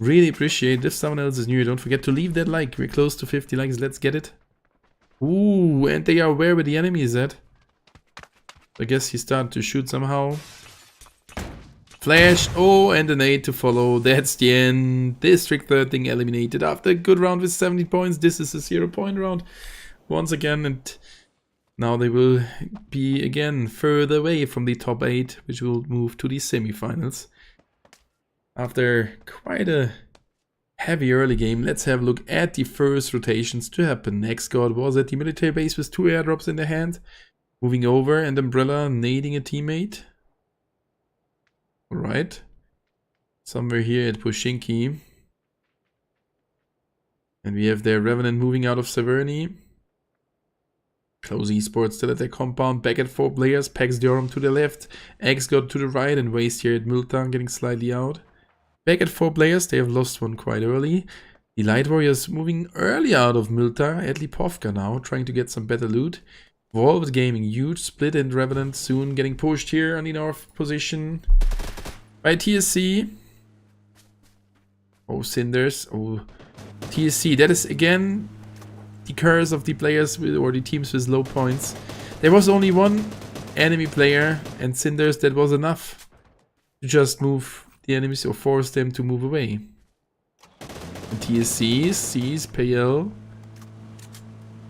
Really appreciate it. If someone else is new, don't forget to leave that like. We're close to 50 likes. Let's get it. Ooh, and they are aware where the enemy is at. I guess he started to shoot somehow. Flash. Oh, and an 8 to follow. That's the end. District 13 eliminated after a good round with 70 points. This is a 0-point round once again. And now they will be again further away from the top 8, which will move to the semifinals. After quite a heavy early game, let's have a look at the first rotations to happen. Next squad was at the military base with 2 airdrops in their hand. Moving over and Umbrella nading a teammate. Alright. Somewhere here at Pushinki. And we have their Revenant moving out of Severny. Close Esports still at their compound, back at 4 players, Pax Diorum to the left, Xgod to the right, and Waste here at Multan getting slightly out. Back at 4 players, they have lost one quite early. The Light Warriors moving early out of Milta, at Lipovka now, trying to get some better loot. Volvet Gaming, huge split, and Revenant soon getting pushed here on the north position by TSC. Oh, Cinders. Oh, TSC. That is again the curse of the players with, or the teams with low points. There was only one enemy player, and Cinders, that was enough to just move the enemies or force them to move away. And TSC sees PL.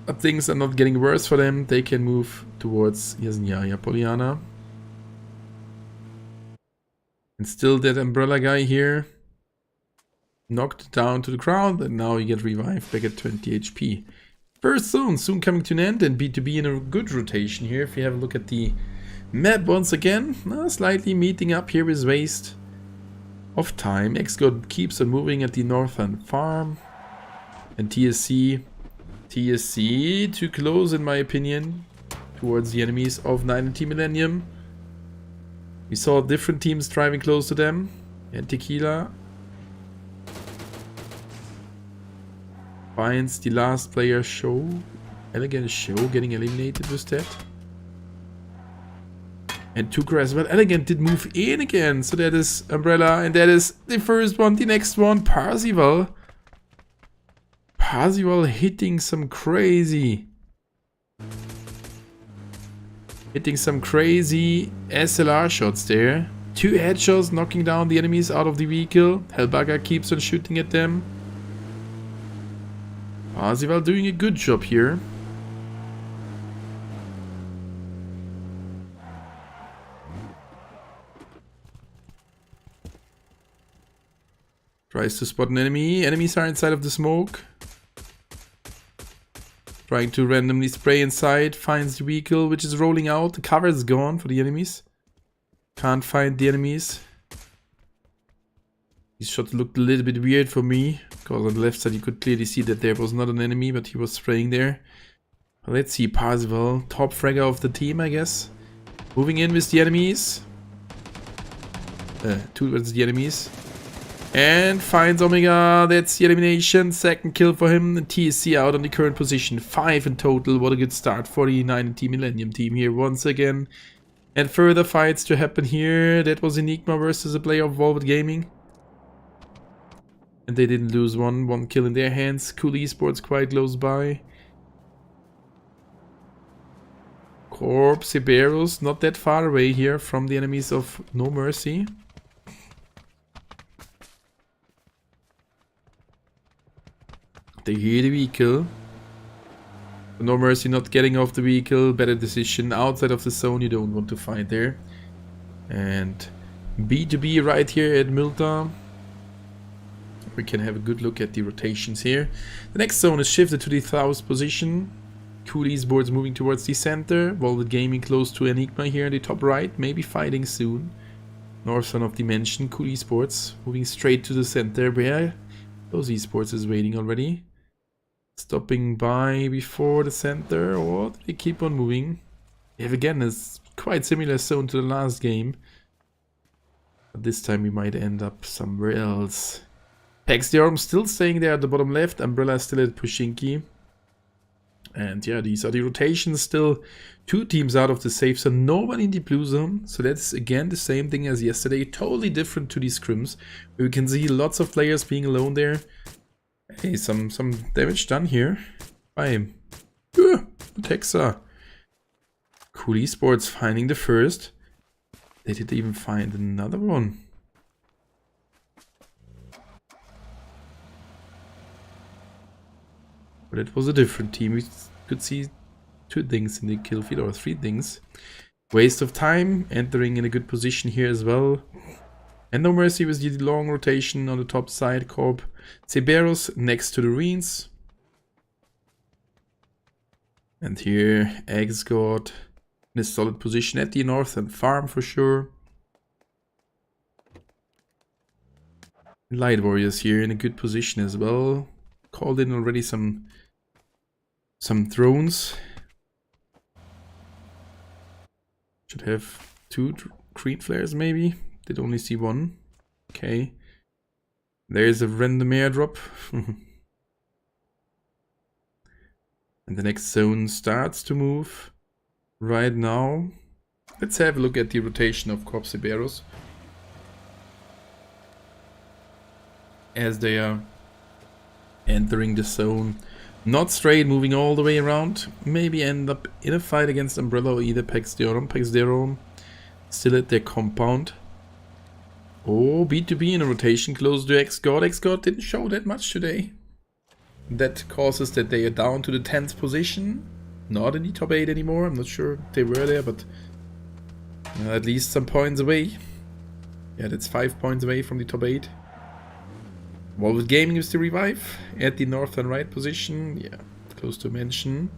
But things are not getting worse for them. They can move towards Yasnaya Poliana. And still that Umbrella guy here. Knocked down to the ground, and now you get revived back at 20 HP. First zone soon coming to an end, and B2B in a good rotation here. If you have a look at the map once again, slightly meeting up here with Waste of time. Xgod keeps on moving at the northern farm. And TSC too close in my opinion towards the enemies of 90 Millennium. We saw different teams driving close to them. And Tequila finds the last player, Show. Elegant Show getting eliminated with that. And Tukra as well. Elegant did move in again. So that is Umbrella. And that is the first one. The next one, Parzival. Parzival hitting some crazy SLR shots there. 2 headshots knocking down the enemies out of the vehicle. Hellbugger keeps on shooting at them. Parzival doing a good job here. Tries to spot an enemy. Enemies are inside of the smoke. Trying to randomly spray inside. Finds the vehicle which is rolling out. The cover is gone for the enemies. Can't find the enemies. His shot looked a little bit weird for me. Because on the left side you could clearly see that there was not an enemy, but he was spraying there. Let's see, Parzival. Top fragger of the team, I guess. Moving in with the enemies. Towards the enemies. And finds Omega. That's the elimination. Second kill for him. And TSC out on the current position. 5 in total. What a good start for the 90 Millennium team here once again. And further fights to happen here. That was Enigma versus a player of Volvet Gaming. And they didn't lose one kill in their hands. Cool Esports quite close by. Corp, Siberos, not that far away here from the enemies of No Mercy. They hear the vehicle. No Mercy not getting off the vehicle. Better decision. Outside of the zone, you don't want to fight there. And B2B right here at Milta. We can have a good look at the rotations here. The next zone is shifted to the south position. Cool Esports moving towards the center. Volvet Gaming close to Enigma here in the top right. Maybe fighting soon. Northern of Dimension. Cool Esports moving straight to the center where those Esports is waiting already. Stopping by before the center, or do they keep on moving? They have again a quite similar zone to the last game. But this time we might end up somewhere else. Pax Diorum still staying there at the bottom left. Umbrella still at Pushinki. And yeah, these are the rotations. Still 2 teams out of the safe zone. No one in the blue zone. So that's again the same thing as yesterday. Totally different to these scrims. We can see lots of players being alone there. Hey, some damage done here by Texa. Cool Esports finding the first. They did even find another one. But it was a different team. We could see 2 things in the kill feed, or 3 things. Waste of time, entering in a good position here as well. And No Mercy with the long rotation on the top side. Corp Cerberus next to the ruins. And here Xgod in a solid position at the northern farm for sure. Light Warriors here in a good position as well. Called in already some drones. Should have 2 green flares maybe. Did only see 1. Okay. There's a random airdrop. And the next zone starts to move right now. Let's have a look at the rotation of Corps Iberos as they are entering the zone. Not straight, moving all the way around. Maybe end up in a fight against Umbrella or either Pax Deorum. Still at their compound. Oh, B2B in a rotation close to X-God. X-God didn't show that much today. That causes that they are down to the 10th position. Not in the top 8 anymore. I'm not sure if they were there, but at least some points away. Yeah, that's 5 points away from the top 8. Volvet Gaming is the revive at the north and right position. Yeah, close to mention.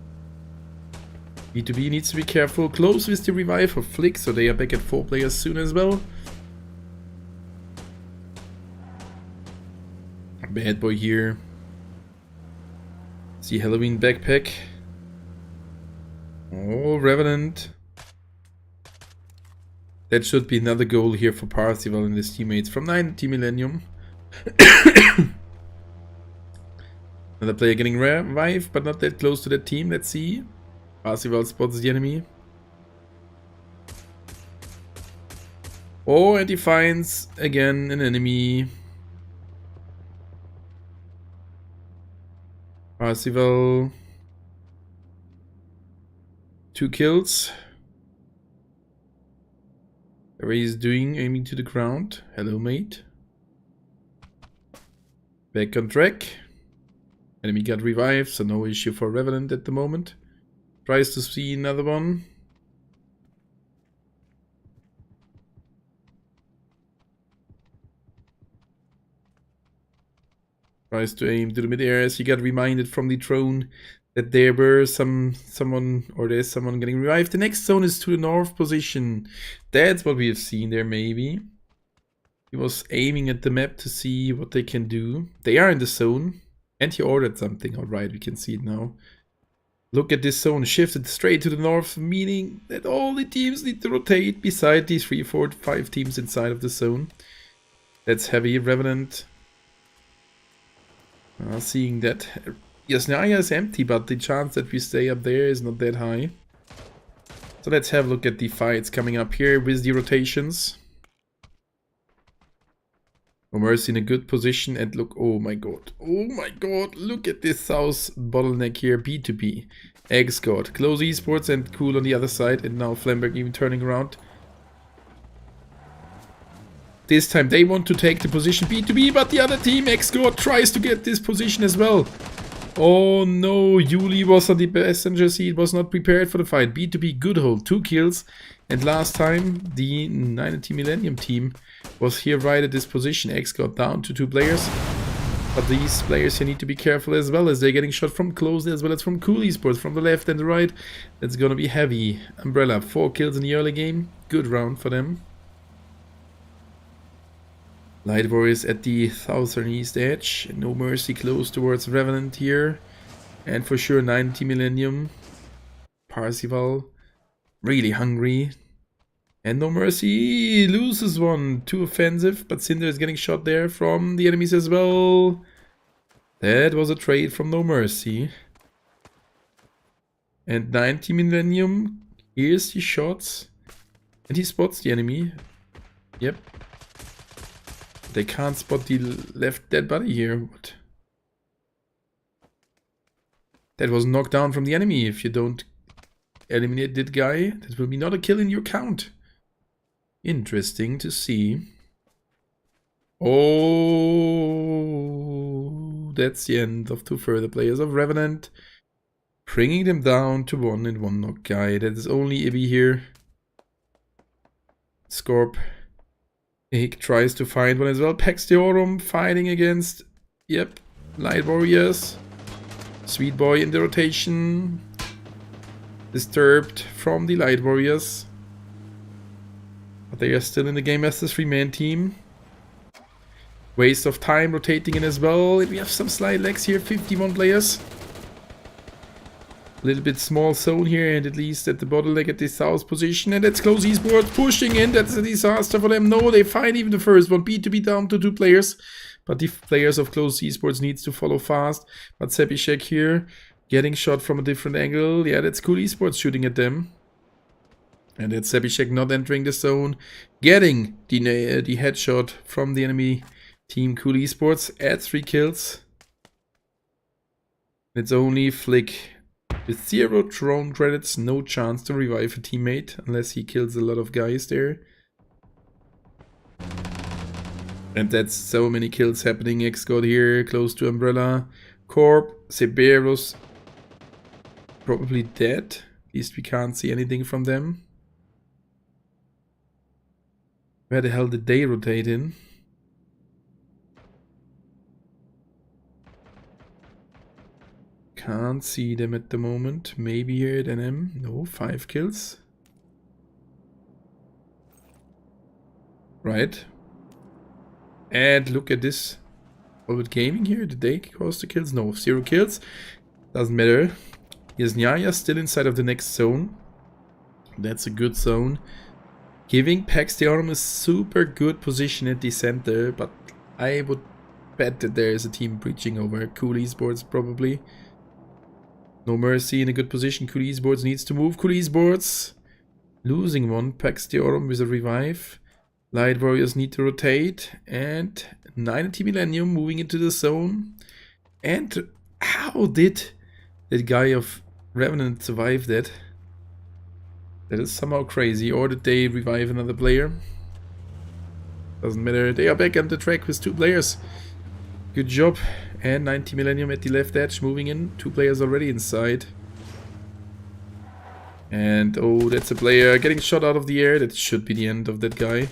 B2B needs to be careful. Close with the revive of Flick, so they are back at 4 players soon as well. Bad boy here. See Halloween backpack. Oh, Revenant. That should be another goal here for Parzival and his teammates from 90 Millennium. Another player getting revived, but not that close to that team. Let's see. Parzival spots the enemy. Oh, and he finds again an enemy. Parzival. 2 kills. Whatever he's doing, aiming to the ground. Hello, mate. Back on track. Enemy got revived, so no issue for Revenant at the moment. Tries to see another one. Tries to aim to the mid-air as he got reminded from the drone that there were there's someone getting revived. The next zone is to the north position. That's what we have seen there, maybe. He was aiming at the map to see what they can do. They are in the zone. And he ordered something. Alright, we can see it now. Look at this zone. Shifted straight to the north, meaning that all the teams need to rotate beside these 3, 4, 5 teams inside of the zone. That's heavy. Revenant. Seeing that Yasnaya is empty, but the chance that we stay up there is not that high. So let's have a look at the fights coming up here with the rotations. Mercy in a good position, and look, oh my god, look at this south bottleneck here, B2B, X-God, Close Esports and Cool on the other side, and now Flamberg even turning around. This time they want to take the position B2B, but the other team, X-God, tries to get this position as well. Oh no, Yuli was on the passenger seat, was not prepared for the fight. B2B, good hold, 2 kills. And last time, the 90 Millennium team was here right at this position. X got down to 2 players. But these players here need to be careful as well, as they're getting shot from close as well as from Cool Esports, from the left and the right. That's gonna be heavy. Umbrella, 4 kills in the early game. Good round for them. Light Warriors at the southern east edge. No Mercy close towards Revenant here. And for sure 90 Millennium. Parzival. Really hungry. And No Mercy loses one. Too offensive, but Cinder is getting shot there from the enemies as well. That was a trade from No Mercy. And 90 Millennium hears the shots. And he spots the enemy. Yep. They can't spot the left dead body here. What? That was knocked down from the enemy. If you don't eliminate that guy, that will be not a kill in your count. Interesting to see. Oh, that's the end of 2 further players of Revenant. Bringing them down to 1 and 1 knock guy. That is only Ibby here. Scorp. He tries to find one as well. Pax Deorum fighting against, yep, Light Warriors. Sweet Boy in the rotation. Disturbed from the Light Warriors. But they are still in the game as the 3-man team. Waste of time rotating in as well. And we have some slight lags here, 51 players. A little bit small zone here, and at least at the bottleneck at the south position. And that's Close Esports pushing in. That's a disaster for them. No, they find even the first one. B2B down to 2 players. But the players of Close Esports needs to follow fast. But Sepishek here getting shot from a different angle. Yeah, that's Cool Esports shooting at them. And that's Sepishek not entering the zone. Getting the headshot from the enemy team Cool Esports at 3 kills. It's only Flick with 0 drone credits, no chance to revive a teammate unless he kills a lot of guys there. And that's so many kills happening. X-God here, close to Umbrella. Corp, Seberus, probably dead. At least we can't see anything from them. Where the hell did they rotate in? Can't see them at the moment. Maybe here at NM. No, 5 kills. Right. And look at this. Velvet Gaming here. Did they cause the kills? No, 0 kills. Doesn't matter. Here's Nyaya still inside of the next zone. That's a good zone. Giving Pax the Arm a super good position at the center. But I would bet that there is a team breaching over. Cool Esports probably. No Mercy in a good position. Cool Esports needs to move. Cool Esports losing one. Pax the Aurum with a revive. Light Warriors need to rotate. And 90 Millennium moving into the zone. And how did that guy of Revenant survive that? That is somehow crazy. Or did they revive another player? Doesn't matter. They are back on the track with 2 players. Good job. And 90 Millennium at the left edge moving in. 2 players already inside. And oh, that's a player getting shot out of the air. That should be the end of that guy.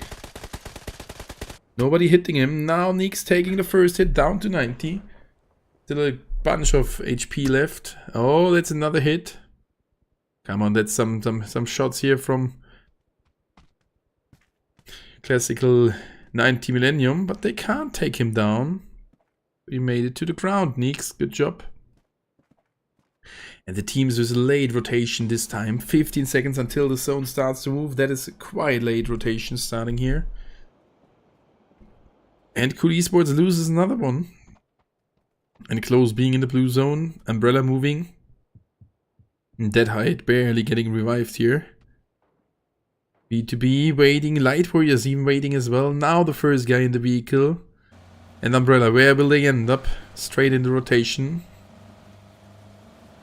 Nobody hitting him. Now Neek's taking the first hit down to 90. Still a bunch of HP left. Oh, that's another hit. Come on, that's some shots here from classical 90 Millennium. But they can't take him down. We made it to the ground, Neeks. Good job. And the teams with a late rotation this time. 15 seconds until the zone starts to move. That is a quite late rotation starting here. And Cool Esports loses another one. And Close being in the blue zone. Umbrella moving. And Dead Height barely getting revived here. B2B waiting. Light Warriors even waiting as well. Now the first guy in the vehicle. And Umbrella, where will they end up? Straight in the rotation.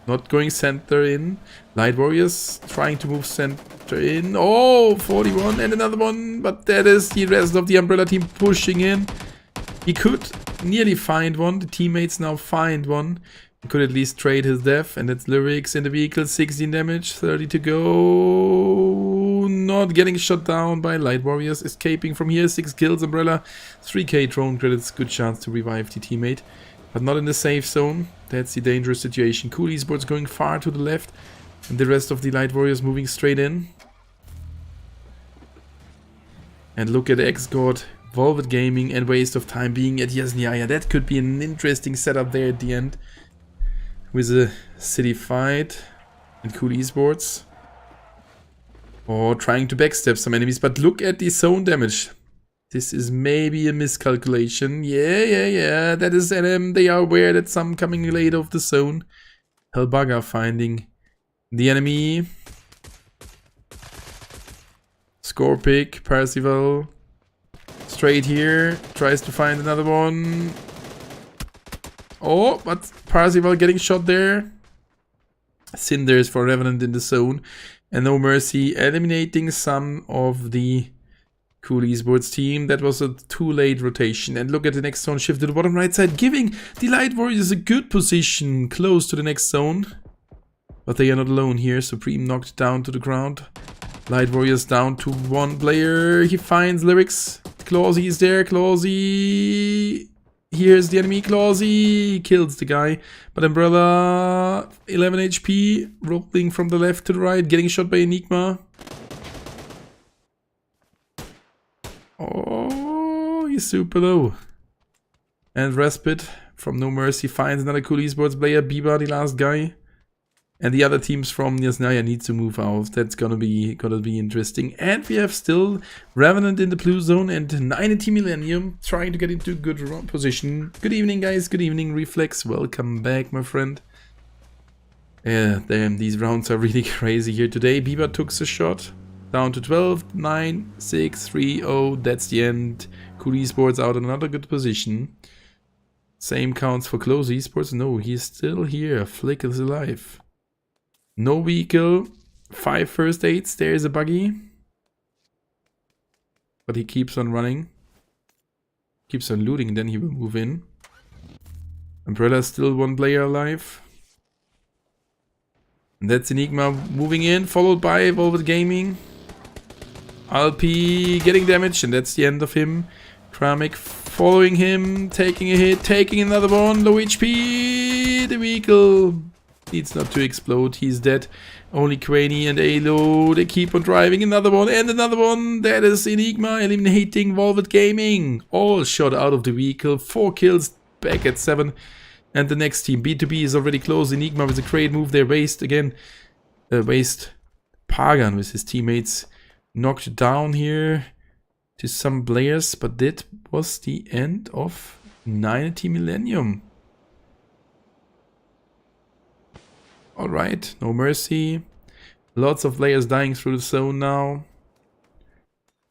Not going center in. Light Warriors trying to move center in. Oh, 41 and another one. But that is the rest of the Umbrella team pushing in. He could nearly find one. The teammates now find one. He could at least trade his death. And that's Lyrics in the vehicle. 16 damage, 30 to go. Not getting shot down by Light Warriors. Escaping from here. 6 kills. Umbrella. 3k drone credits. Good chance to revive the teammate. But not in the safe zone. That's the dangerous situation. Cool Esports going far to the left. And the rest of the Light Warriors moving straight in. And look at X-God, Velvet Gaming, and Waste of Time being at Yasniaya. That could be an interesting setup there at the end. With a city fight. And Cool Esports. Or trying to backstab some enemies. But look at the zone damage. This is maybe a miscalculation. Yeah. That is NM. They are aware that some coming late of the zone. Hellbugger finding the enemy. Scorpic, Percival. Straight here. Tries to find another one. Oh, but Percival getting shot there. Cinders for Revenant in the zone. And No Mercy eliminating some of the Cool Esports team. That was a too late rotation. And look at the next zone shift to the bottom right side, giving the Light Warriors a good position close to the next zone. But they are not alone here. Supreme knocked down to the ground. Light Warriors down to 1 player. He finds Lyrics. Clausy is there. Clausy. Here's the enemy. Clausy kills the guy. But Umbrella, 11 HP. Rolling from the left to the right. Getting shot by Enigma. Oh, he's super low. And Respite from No Mercy finds another Cool Esports player. Biba, the last guy. And the other teams from Yasnaya need to move out. That's gonna be interesting. And we have still Revenant in the blue zone and 90 Millennium trying to get into good position. Good evening, guys. Good evening, Reflex. Welcome back, my friend. Yeah, damn, these rounds are really crazy here today. Bieber took a shot. Down to 12, 9, 6, 3, 0. That's the end. Cool Esports out in another good position. Same counts for Close Esports. No, he's still here. Flick is alive. No vehicle, 5 first aids, there is a buggy. But he keeps on running. Keeps on looting, then he will move in. Umbrella still 1 player alive. And that's Enigma moving in, followed by Velvet Gaming. Alpi getting damaged, and that's the end of him. Kramik following him, taking a hit, taking another one, low HP. The vehicle needs not to explode, he's dead. Only Quaney and Alo, they keep on driving. Another one and another one. That is Enigma eliminating Velvet Gaming. All shot out of the vehicle. 4 kills, back at 7. And the next team, B2B, is already close. Enigma with a great move there. Waste again. Waste Pagan with his teammates. Knocked down here to some players. But that was the end of 90 Millennium. Alright, no mercy. Lots of players dying through the zone now.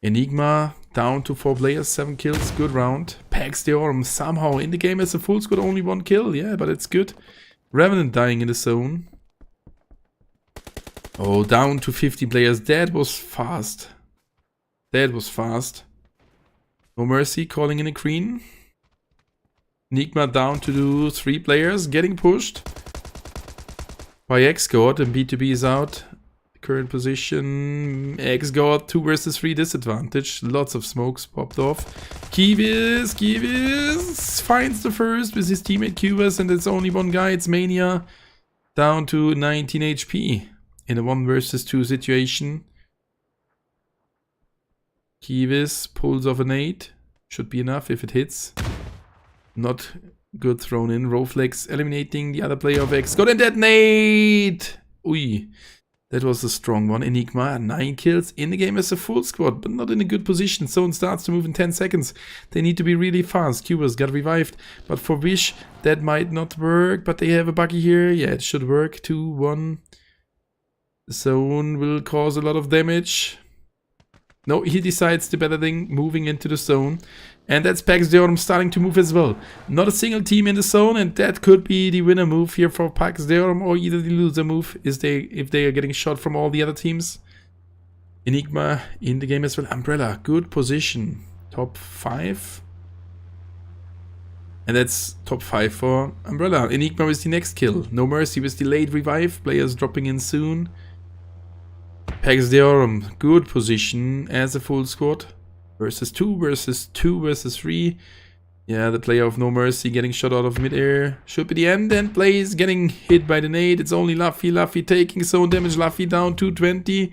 Enigma down to 4 players, 7 kills, good round. Pax the Orm somehow in the game as a full squad, only 1 kill, yeah, but it's good. Revenant dying in the zone. Oh, down to 50 players, that was fast. That was fast. No mercy, calling in a green. Enigma down to 3 players, getting pushed by X-God, and B2B is out. Current position, X-God 2 versus 3 disadvantage. Lots of smokes popped off. Kivis finds the first with his teammate Cubas, and it's only 1 guy, it's Mania. Down to 19 HP in a 1 versus 2 situation. Kivis pulls off an 8. Should be enough if it hits. Not good thrown in. Roflex eliminating the other player of X-God, and detonate! Ui. That was a strong one. Enigma, 9 kills in the game as a full squad, but not in a good position. Zone starts to move in 10 seconds. They need to be really fast. Cubas got revived, but for Wish, that might not work. But they have a buggy here. Yeah, it should work. 2, 1. The zone will cause a lot of damage. No, he decides the better thing, moving into the zone. And that's Pax Deorum starting to move as well. Not a single team in the zone, and that could be the winner move here for Pax Deorum, or either the loser move if they are getting shot from all the other teams. Enigma in the game as well. Umbrella, good position. Top 5. And that's top 5 for Umbrella. Enigma with the next kill. No mercy with the late revive. Players dropping in soon. Pax Deorum, good position as a full squad. Versus 2 versus 2 versus 3. Yeah, the player of No Mercy getting shot out of midair. Should be the end, and plays getting hit by the nade. It's only Luffy. Luffy taking zone damage. Luffy down 220.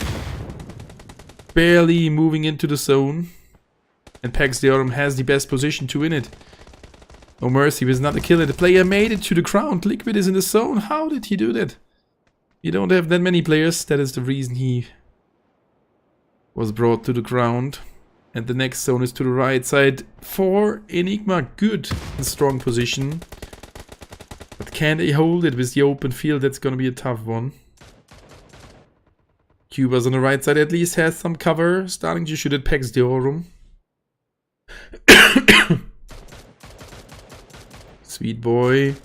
Barely moving into the zone. And Pax Deorum has the best position to win it. No Mercy with another kill. The player made it to the ground. Liquid is in the zone. How did he do that? You don't have that many players. That is the reason he was brought to the ground. And the next zone is to the right side for Enigma. Good and strong position. But can they hold it with the open field? That's gonna be a tough one. Cubas on the right side at least has some cover. Starting to shoot at Pax Deorum. Sweet boy.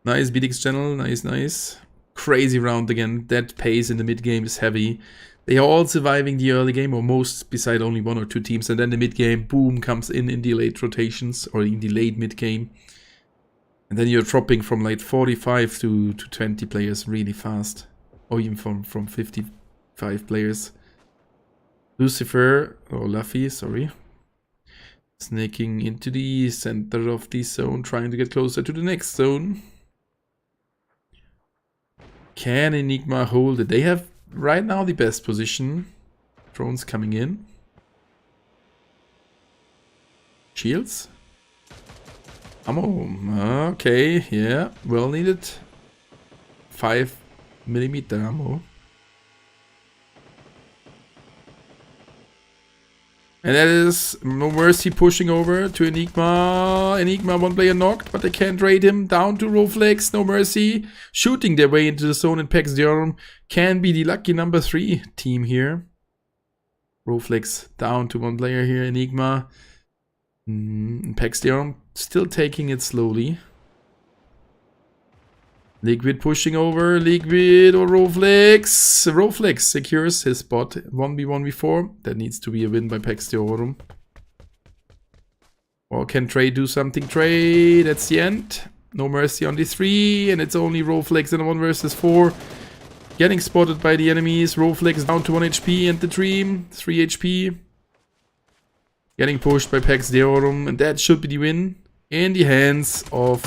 Nice BDX channel. Nice. Crazy round again. That pace in the mid game is heavy. They are all surviving the early game, or most, beside only 1 or 2 teams. And then the mid game, boom, comes in the late rotations, or in the late mid game. And then you're dropping from like 45 to 20 players really fast. Or even from 55 players. Lucifer, or Luffy, sorry. Snaking into the center of the zone, trying to get closer to the next zone. Can Enigma hold it? They have right now the best position. Drones coming in. Shields. Ammo. Okay, yeah. Well needed. 5 millimeter ammo. And that is No Mercy pushing over to Enigma. Enigma, one player knocked, but they can't raid him. Down to Roflex, No Mercy. Shooting their way into the zone, and Pax Deorum can be the lucky number 3 team here. Roflex down to one player here, Enigma. Pax Deorum still taking it slowly. Liquid pushing over, Liquid or Roflex. Roflex secures his spot. 1v1v4. That needs to be a win by Pax Deorum. Or can Trey do something? Trey, that's the end. No Mercy on the 3, and it's only Roflex in a 1 versus 4. Getting spotted by the enemies. Roflex down to 1 HP, and the Dream 3 HP. Getting pushed by Pax Deorum, and that should be the win in the hands of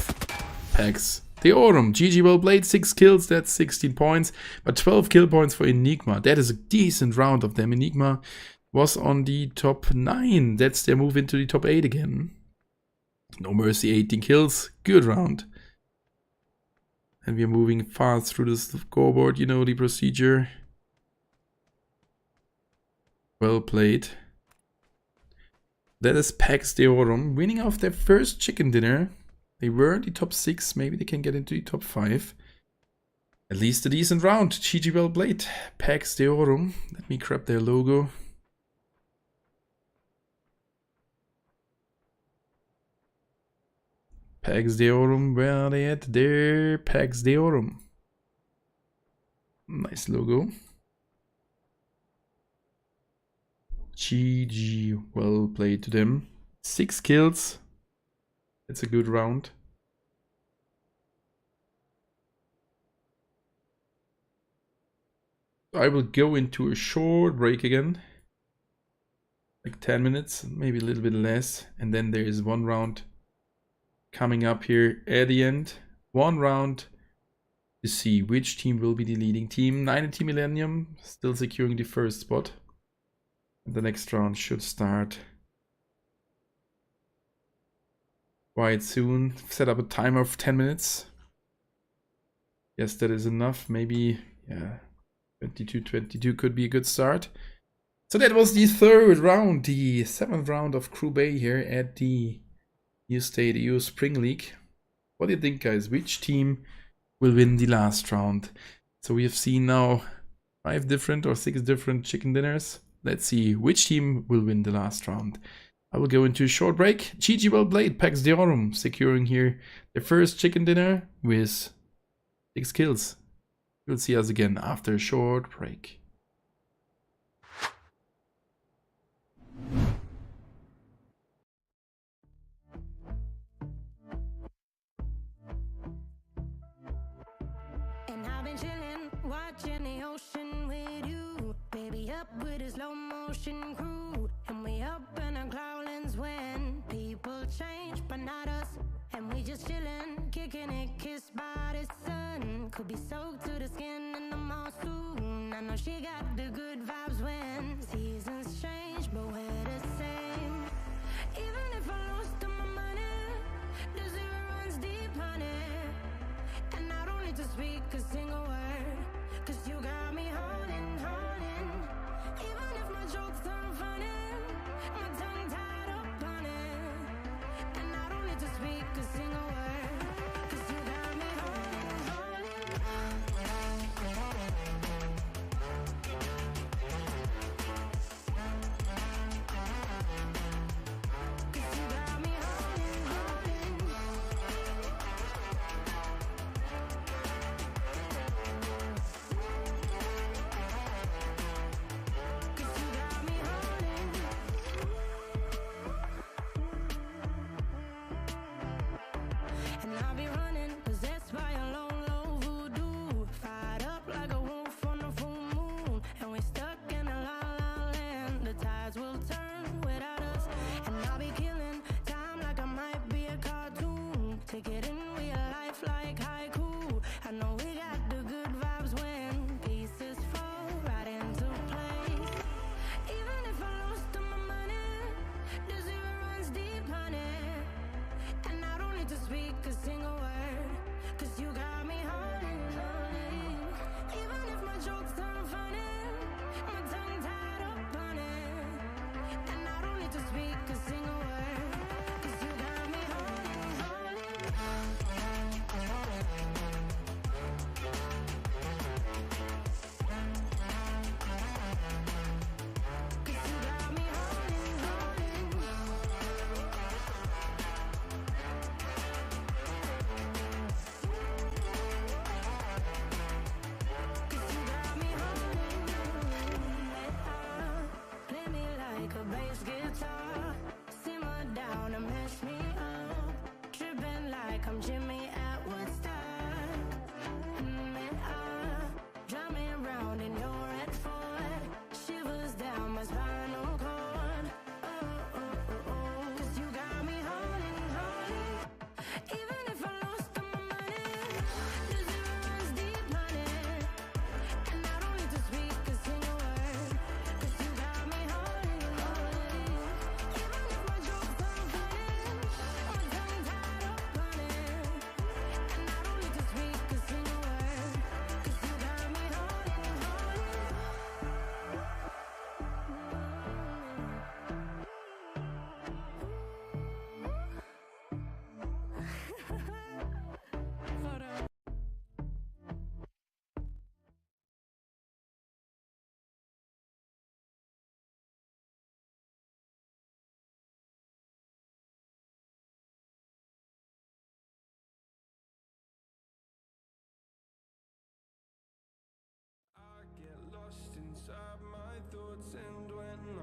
Pax Deorum. GG, well played. 6 kills, that's 16 points, but 12 kill points for Enigma. That is a decent round of them. Enigma was on the top 9. That's their move into the top 8 again. No Mercy, 18 kills. Good round. And we are moving fast through the scoreboard. You know the procedure. Well played. That is Pax Deorum winning off their first chicken dinner. They were in the top 6. Maybe they can get into the top 5. At least a decent round. GG, well played. Pax Deorum. Let me grab their logo. Pax Deorum, where are they at? There, Pax Deorum. Nice logo. GG, well played to them. 6 kills. It's a good round. I will go into a short break again. Like 10 minutes, maybe a little bit less. And then there is one round coming up here at the end. One round to see which team will be the leading team. 90 Millennium still securing the first spot. And the next round should start quite soon. Set up a timer of 10 minutes. Yes, that is enough. Maybe, yeah, 22 could be a good start. So that was the 3rd round, the 7th round of Group A here at the New State EU Spring League. What do you think, guys? Which team will win the last round? So we have seen now 5 different or 6 different chicken dinners. Let's see which team will win the last round. I will go into a short break. GG, well played. Pax Deorum securing here their first chicken dinner with 6 kills. You'll see us again after a short break.
And I've been chilling, watching the ocean with you. Baby up with a slow motion crew. And we up in our cloudlands when people change, but not us. And we just chilling, kicking it, kissed by the sun. Could be soaked to the skin in the mall soon. I know she got the good vibes when seasons change, but we're the same. Even if I lost all my money, the zero runs deep, honey. And I don't need to speak a single word, 'cause you got me holding. Even if my jokes aren't funny, my tongue tied up on it. And I don't need to speak a single word, 'cause you got me holding. 'Cause you got me holding. And I'll be running, possessed by a low, low voodoo. Fired up like a wolf on a full moon. And we're stuck in a la la land. The tides will turn without us. And I'll be killing time like I might be a cartoon. Take it in real life like haiku. I know we got the good vibes when pieces fall right into place. Even if I lost all my money, the zero runs deep, honey. And I don't need to speak a single word, 'cause you got me holding.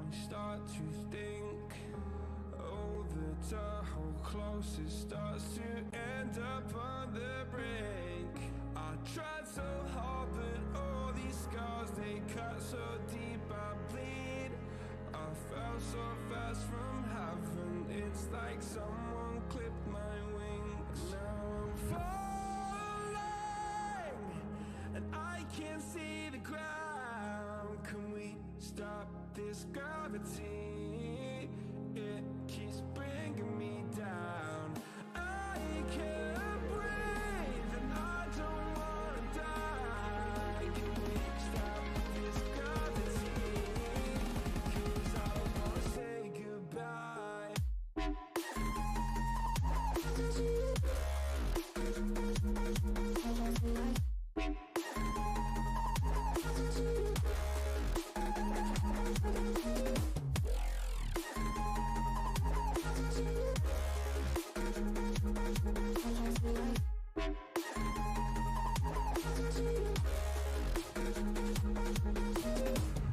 I start to think, oh, the Tahoe closest starts to end up on the brink. I tried so hard, but all these scars, they cut so deep I bleed. I fell so fast from heaven, it's like someone clipped my wings. Now I'm falling, and I can't see the ground. Can we stop this gravity? It keeps bringing me down. I can't breathe, and I don't wanna die. Can we stop this gravity? 'Cause I don't wanna say goodbye.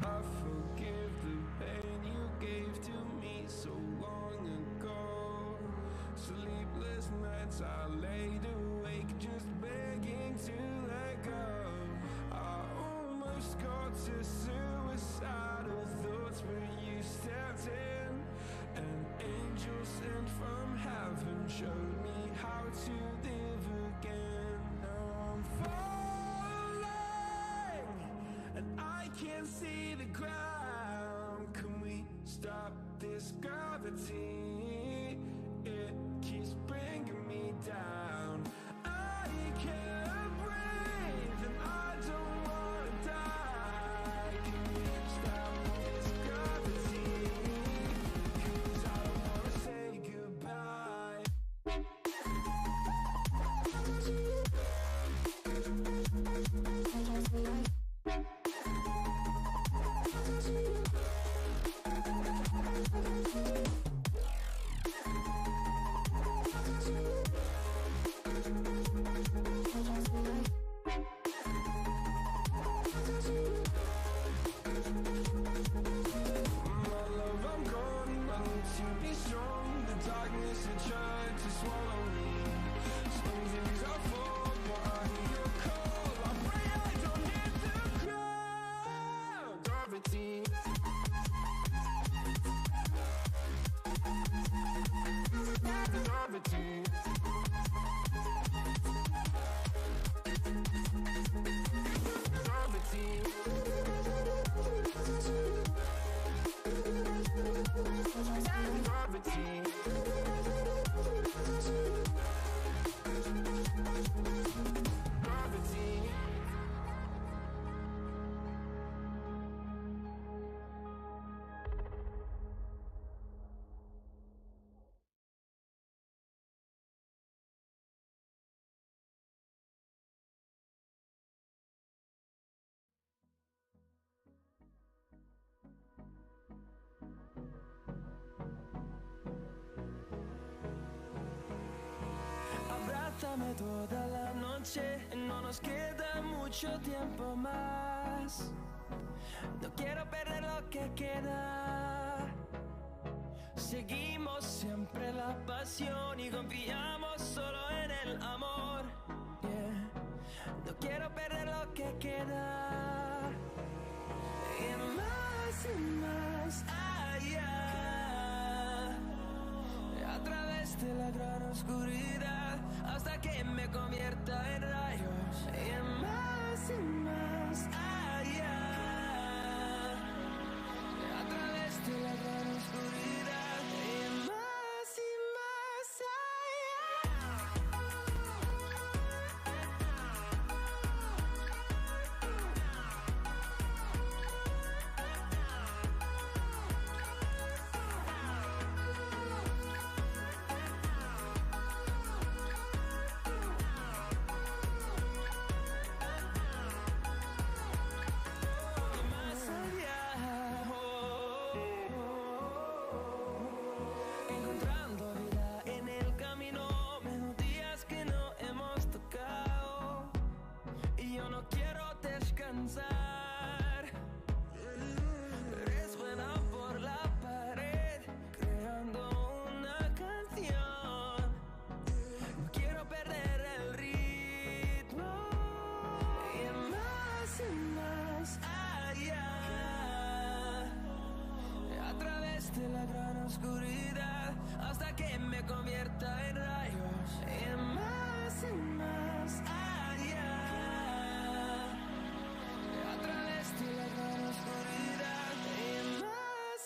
I forgive the pain you gave to me so long ago. Sleepless nights I laid awake just begging to let go. I almost got to suicidal thoughts, but you stepped in. An angel sent from heaven showed me how to live again. Now I'm falling, and I can't see the ground. Can we stop this gravity? It keeps bringing me down. I can't breathe, and I don't wanna die. Can we stop this gravity? 'Cause I don't wanna say goodbye. My love, I'm gone. I need to be strong. The darkness had tried to swallow me. Some things I fall, but I hear your call. I pray I don't hit the ground. Gravity. Gravity. Gravity. Gravity. Gravity.
Abrázame toda la noche, no nos queda mucho tiempo más. No quiero perder lo que queda. Seguimos siempre la pasión y confiamos solo en el amor. Yeah. No quiero perder lo que queda. Y más allá. A través de la gran oscuridad hasta que me convierta en rayos. Y más allá. A través de la gran oscuridad y más allá.
de la gran oscuridad hasta que me convierta en rayos y más allá. A través de la gran oscuridad y más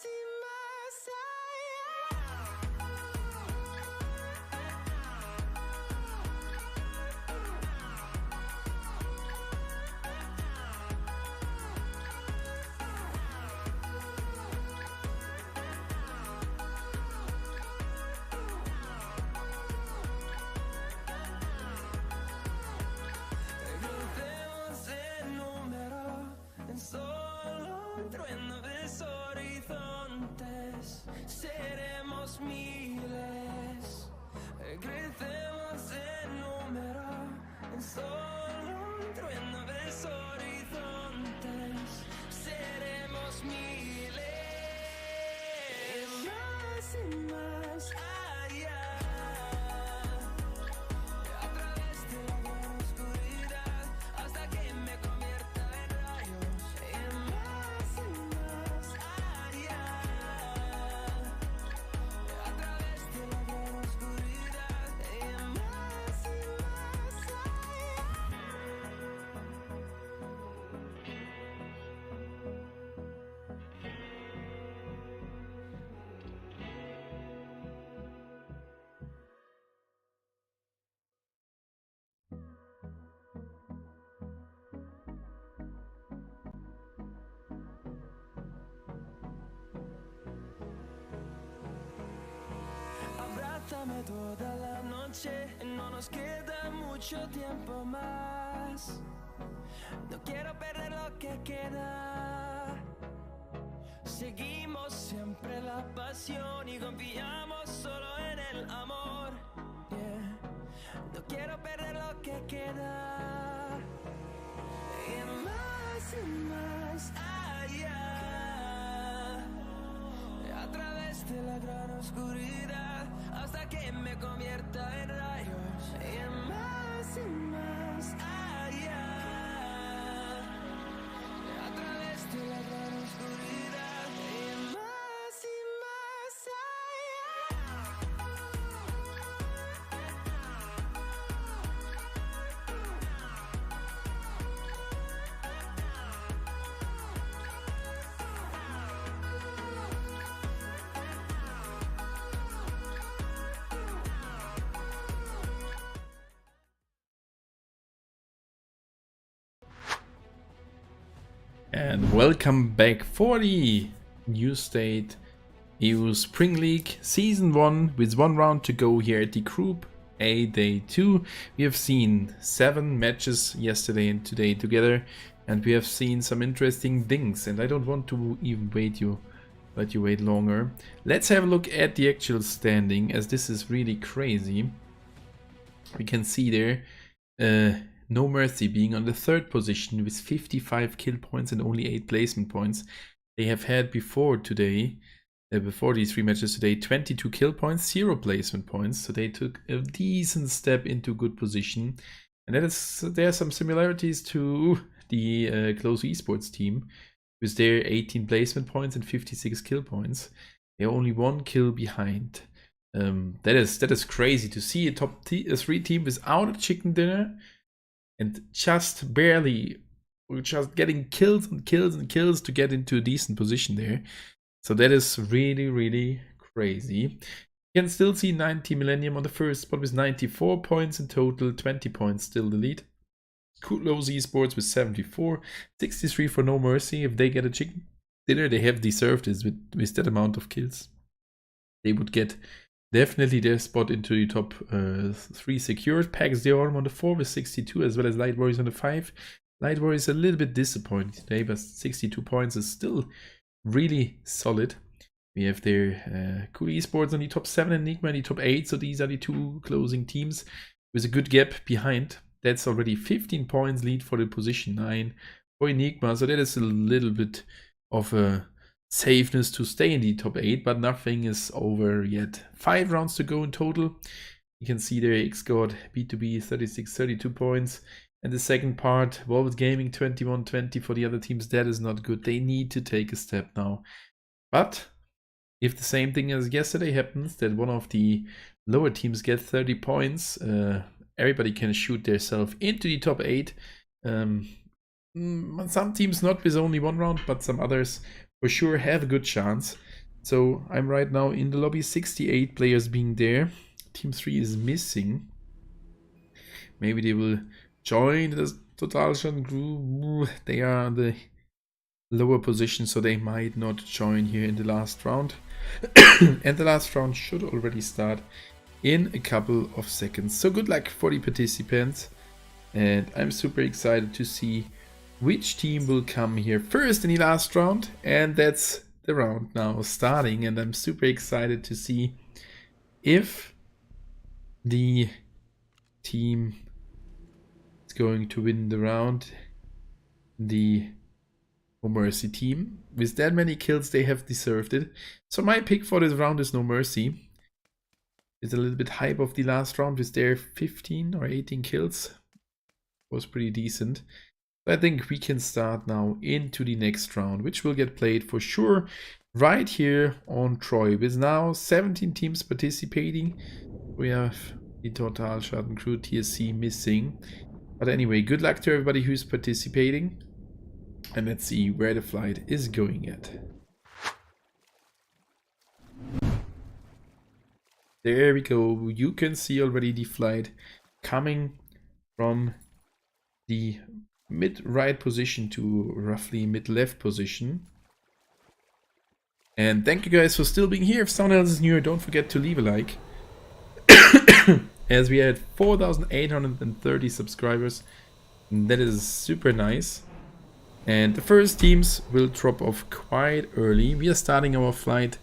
crecemos en número, en solo un trueno de horizontes, seremos miles. Crecemos en número, en solo un trueno de horizontes, seremos miles. Y más allá. A través de la gran oscuridad hasta que me convierta en rayos y más allá. A través de la gran oscuridad y más allá. Abrázame toda la noche, no nos queda mucho tiempo más. No quiero perder lo que queda. Seguimos siempre la pasión y confiamos solo en el amor. Yeah. No quiero perder lo que queda. Y más allá. A través de la gran oscuridad hasta que me convierta en rayos y más allá. A través de la gran oscuridad y más
And welcome back for the New State EU Spring League Season 1 with one round to go here at the Group A Day 2. We have seen 7 matches yesterday and today together, and we have seen some interesting things, and I don't want to even let you wait longer. Let's have a look at the actual standing, as this is really crazy. We can see there No Mercy being on the 3rd position with 55 kill points and only 8 placement points. They have had before today, before these 3 matches today, 22 kill points, 0 placement points. So they took a decent step into good position. And there are some similarities to the Close Esports team with their 18 placement points and 56 kill points. They're only 1 kill behind. That is crazy to see a top 3 team without a chicken dinner. And just barely, just getting kills and kills and kills to get into a decent position there. So that is really, really crazy. You can still see 90 Millennium on the first spot with 94 points in total, 20 points still the lead. Close Esports with 74, 63 for No Mercy. If they get a chicken dinner, they have deserved this with that amount of kills. They would get definitely their spot into the top 3 secured. Pax the Arm on the 4 with 62, as well as Light Warriors on the 5. Light Warriors a little bit disappointed today, but 62 points is still really solid. We have their Cool Esports on the top 7, Enigma on the top 8. So these are the 2 closing teams with a good gap behind. That's already 15 points lead for the position 9 for Enigma. So that is a little bit of a safeness to stay in the top 8, but nothing is over yet. 5 rounds to go in total. You can see there Xgod, B2B 36, 32 points. And the second part, Volvet Gaming 21, 20 for the other teams. That is not good. They need to take a step now. But if the same thing as yesterday happens, that one of the lower teams gets 30 points, everybody can shoot themselves into the top 8. Some teams not with only one round, but some others for sure have a good chance. So I'm right now in the lobby, 68 players being there. Team 3 is missing. Maybe they will join the Totalschaden group. They are the lower position, so they might not join here in the last round. And the last round should already start in a couple of seconds. So good luck for the participants. And I'm super excited to see which team will come here first in the last round. And that's the round now starting. And I'm super excited to see if the team is going to win the round. The No Mercy team. With that many kills, they have deserved it. So my pick for this round is No Mercy. It's a little bit hype of the last round with their 15 or 18 kills. Was pretty decent. I think we can start now into the next round, which will get played for sure right here on Troy. With now 17 teams participating, we have the Totalschaden crew TSC missing. But anyway, good luck to everybody who's participating. And let's see where the flight is going at. There we go. You can see already the flight coming from the mid-right position to roughly mid-left position. And thank you guys for still being here. If someone else is new, don't forget to leave a like. As we had 4,830 subscribers. That is super nice. And the first teams will drop off quite early. We are starting our flight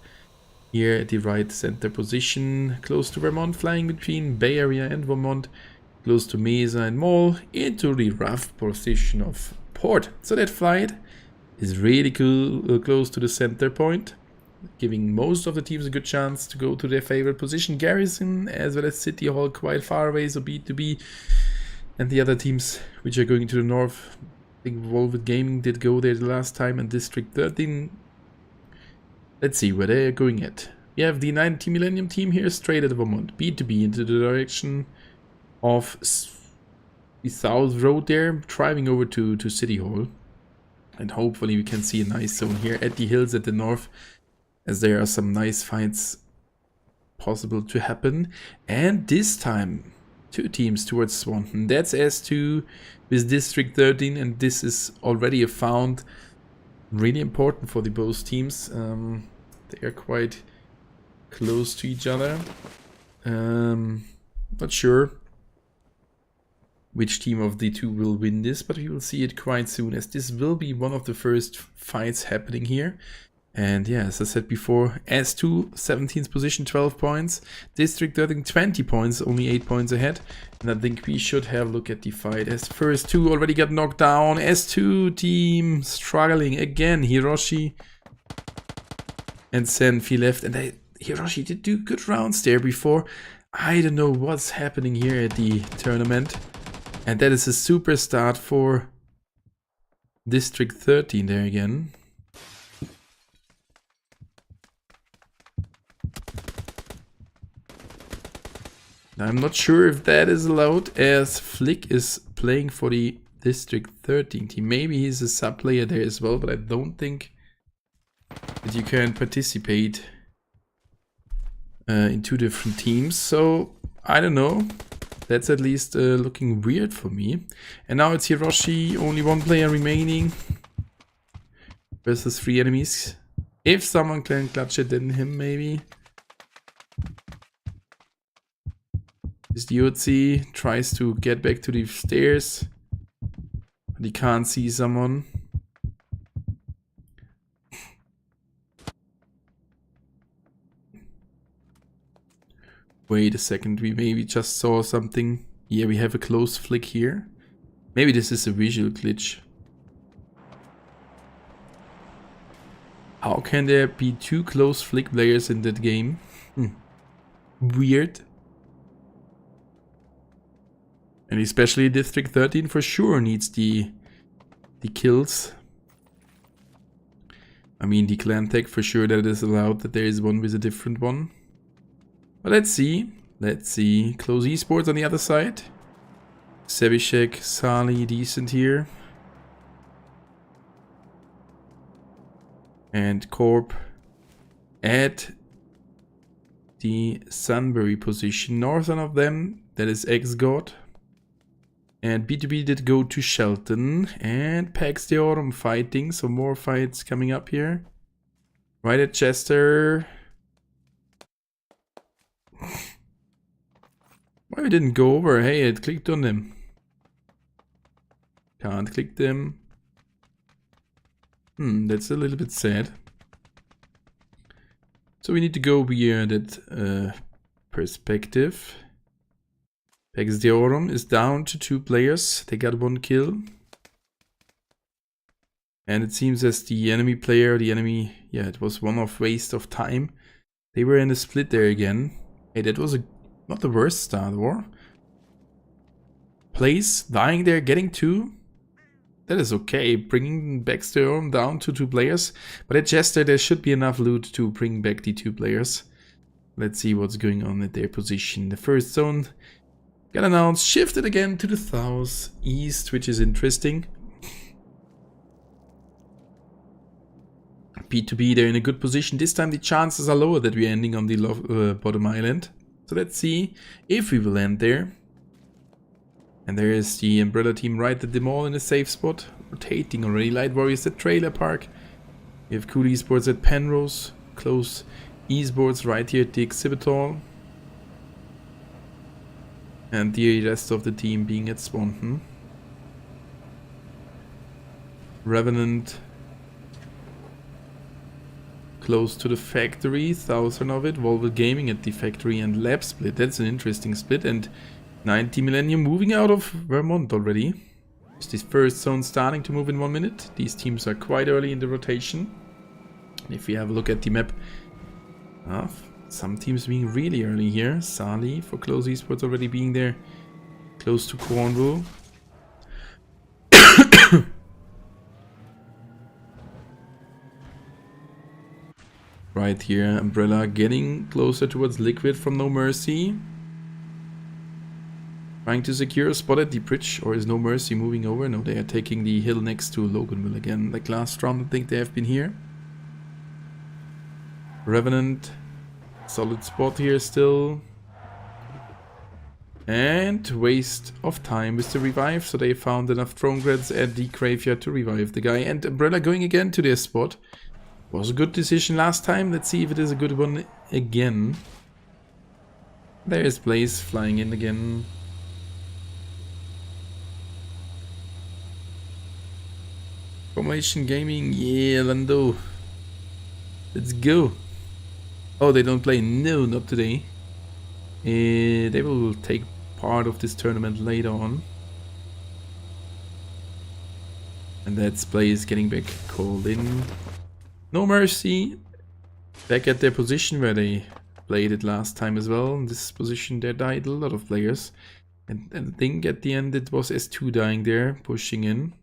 here at the right center position, close to Vermont, flying between Bay Area and Vermont, close to Mesa and Mall, into the rough position of Port. So that flight is really cool, close to the center point, giving most of the teams a good chance to go to their favorite position. Garrison as well as City Hall quite far away, so B2B. And the other teams which are going to the north, I think Volvid Gaming did go there the last time, and District 13. Let's see where they are going at. We have the 90 Millennium team here straight at Vermont. B2B into the direction of the South Road there, driving over to City Hall. And hopefully we can see a nice zone here at the hills at the north, as there are some nice fights possible to happen. And this time, 2 teams towards Swanton. That's S2 with District 13, and this is already a found. Really important for the both teams. They are quite close to each other. Not sure which team of the 2 will win this, but we will see it quite soon, as this will be one of the first fights happening here. And yeah, as I said before, S2, 17th position, 12 points. District 13, 20 points, only 8 points ahead. And I think we should have a look at the fight, as first 2 already got knocked down. S2 team struggling again. Hiroshi and Senfi left. And Hiroshi did do good rounds there before. I don't know what's happening here at the tournament. And that is a super start for District 13 there again. I'm not sure if that is allowed, as Flick is playing for the District 13 team. Maybe he's a sub player there as well, but I don't think that you can participate in 2 different teams. So I don't know. That's at least looking weird for me. And now it's Hiroshi, only 1 player remaining versus 3 enemies. If someone can clutch it, then him maybe. This Diotzi tries to get back to the stairs, but he can't see someone. Wait a second, we maybe just saw something. Yeah, we have a close flick here. Maybe this is a visual glitch. How can there be 2 close flick players in that game? Weird. And especially District 13 for sure needs the kills. I mean, the clan tag for sure that is allowed, that there is one with a different one. But let's see. Let's see. Close Esports on the other side. Sevishek, Sali, decent here. And Corp at the Sunbury position. Northern of them, that is X-God. And B2B did go to Shelton. And Pax the Autumn fighting. So more fights coming up here. Right at Chester. Why we didn't go over? Hey, it clicked on them. Can't click them. That's a little bit sad. So we need to go via that perspective. Pax Deorum is down to 2 players. They got 1 kill. And it seems as the enemy player, yeah, it was one of waste of time. They were in a split there again. Hey, that was not the worst start war. Place, dying there, getting 2. That is okay, bringing Baxter down to 2 players. But at Chester there should be enough loot to bring back the 2 players. Let's see what's going on at their position. The first zone got announced, shifted again to the southeast, which is interesting. B2B, they're in a good position. This time the chances are lower that we're ending on the bottom island. So let's see if we will end there. And there is the Umbrella team right at the mall in a safe spot. Rotating already. Light Warriors at Trailer Park. We have Cool Esports at Penrose. Close Esports right here at the Exhibit Hall. And the rest of the team being at Swanton. Revenant close to the factory, 1,000 of it. Volvo Gaming at the factory and lab split. That's an interesting split. And 90 Millennium moving out of Vermont already. Is this first zone starting to move in 1 minute? These teams are quite early in the rotation. If we have a look at the map, some teams being really early here. Sali for Close Esports already being there. Close to Cornwall. Right here, Umbrella getting closer towards Liquid from No Mercy. Trying to secure a spot at the bridge, or is No Mercy moving over? No, they are taking the hill next to Loganville again. Like last round, I think they have been here. Revenant, solid spot here still. And waste of time with the revive, so they found enough Throne Grats at the graveyard to revive the guy. And Umbrella going again to their spot. Was a good decision last time. Let's see if it is a good one again. There is Blaze flying in again. Formation Gaming, yeah, Lando. Let's go. Oh, they don't play? No, not today. They will take part of this tournament later on. And that's Blaze getting back called in. No Mercy. Back at their position where they played it last time as well. In this position there died a lot of players. And I think at the end it was S2 dying there, pushing in.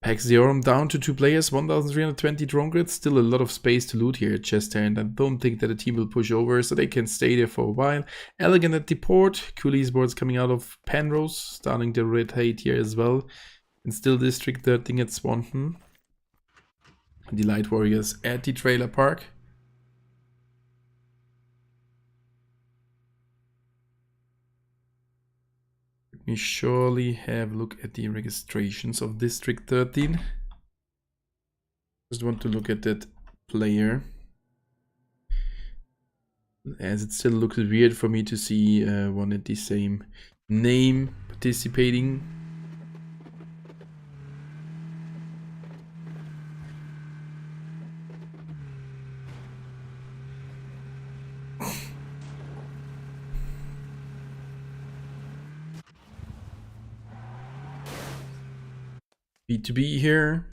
Pax Zero down to 2 players, 1,320 drone grids. Still a lot of space to loot here at Chester, and I don't think that a team will push over, so they can stay there for a while. Elegant at the port. Cool Esports coming out of Penrose, starting to rotate here as well. And still District 13 at Swanton. The Light Warriors at the Trailer Park. Let me surely have a look at the registrations of District 13. Just want to look at that player, as it still looks weird for me to see one at the same name participating. B2B here,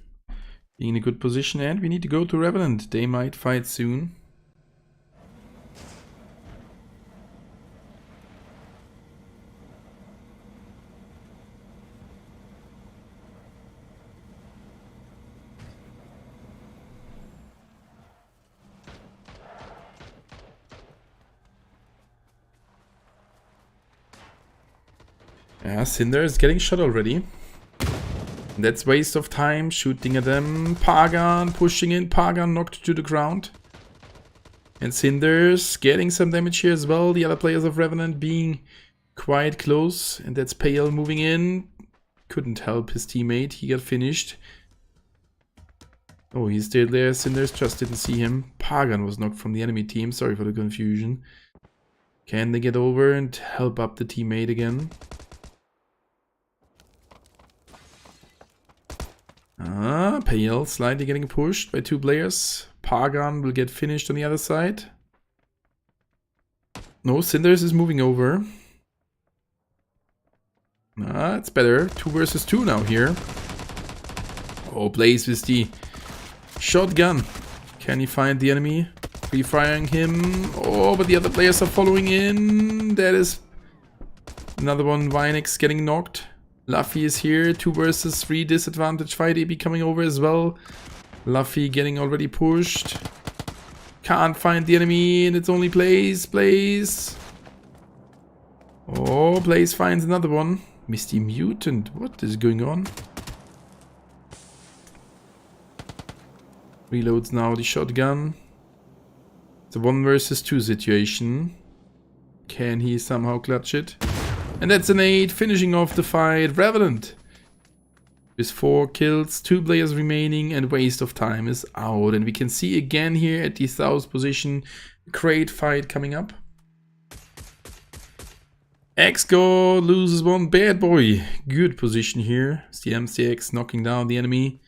being in a good position, and we need to go to Revenant. They might fight soon. Yeah, Cinder is getting shot already. That's waste of time, shooting at them. Pagan pushing in. Pagan knocked to the ground. And Cinder's getting some damage here as well. The other players of Revenant being quite close. And that's Pale moving in. Couldn't help his teammate. He got finished. Oh, he's still there. Cinder's just didn't see him. Pagan was knocked from the enemy team. Sorry for the confusion. Can they get over and help up the teammate again? Pale slightly getting pushed by two players. Pagan will get finished on the other side. No, Cinders is moving over. It's better. 2 versus 2 now here. Oh, Blaze with the shotgun. Can he find the enemy? Pre-firing him. Oh, but the other players are following in. That is another one. Vinex getting knocked. Luffy is here. 2 versus 3 disadvantage fight. AB coming over as well. Luffy getting already pushed. Can't find the enemy, and it's only Blaze. Blaze. Oh, Blaze finds another one. Misty Mutant. What is going on? Reloads now the shotgun. It's a 1 versus 2 situation. Can he somehow clutch it? And that's an 8, finishing off the fight. Revenant with 4 kills, 2 players remaining, and waste of time is out. And we can see again here at the south position, great fight coming up. X-God loses 1. Bad Boy, good position here. It's the MCX knocking down the enemy.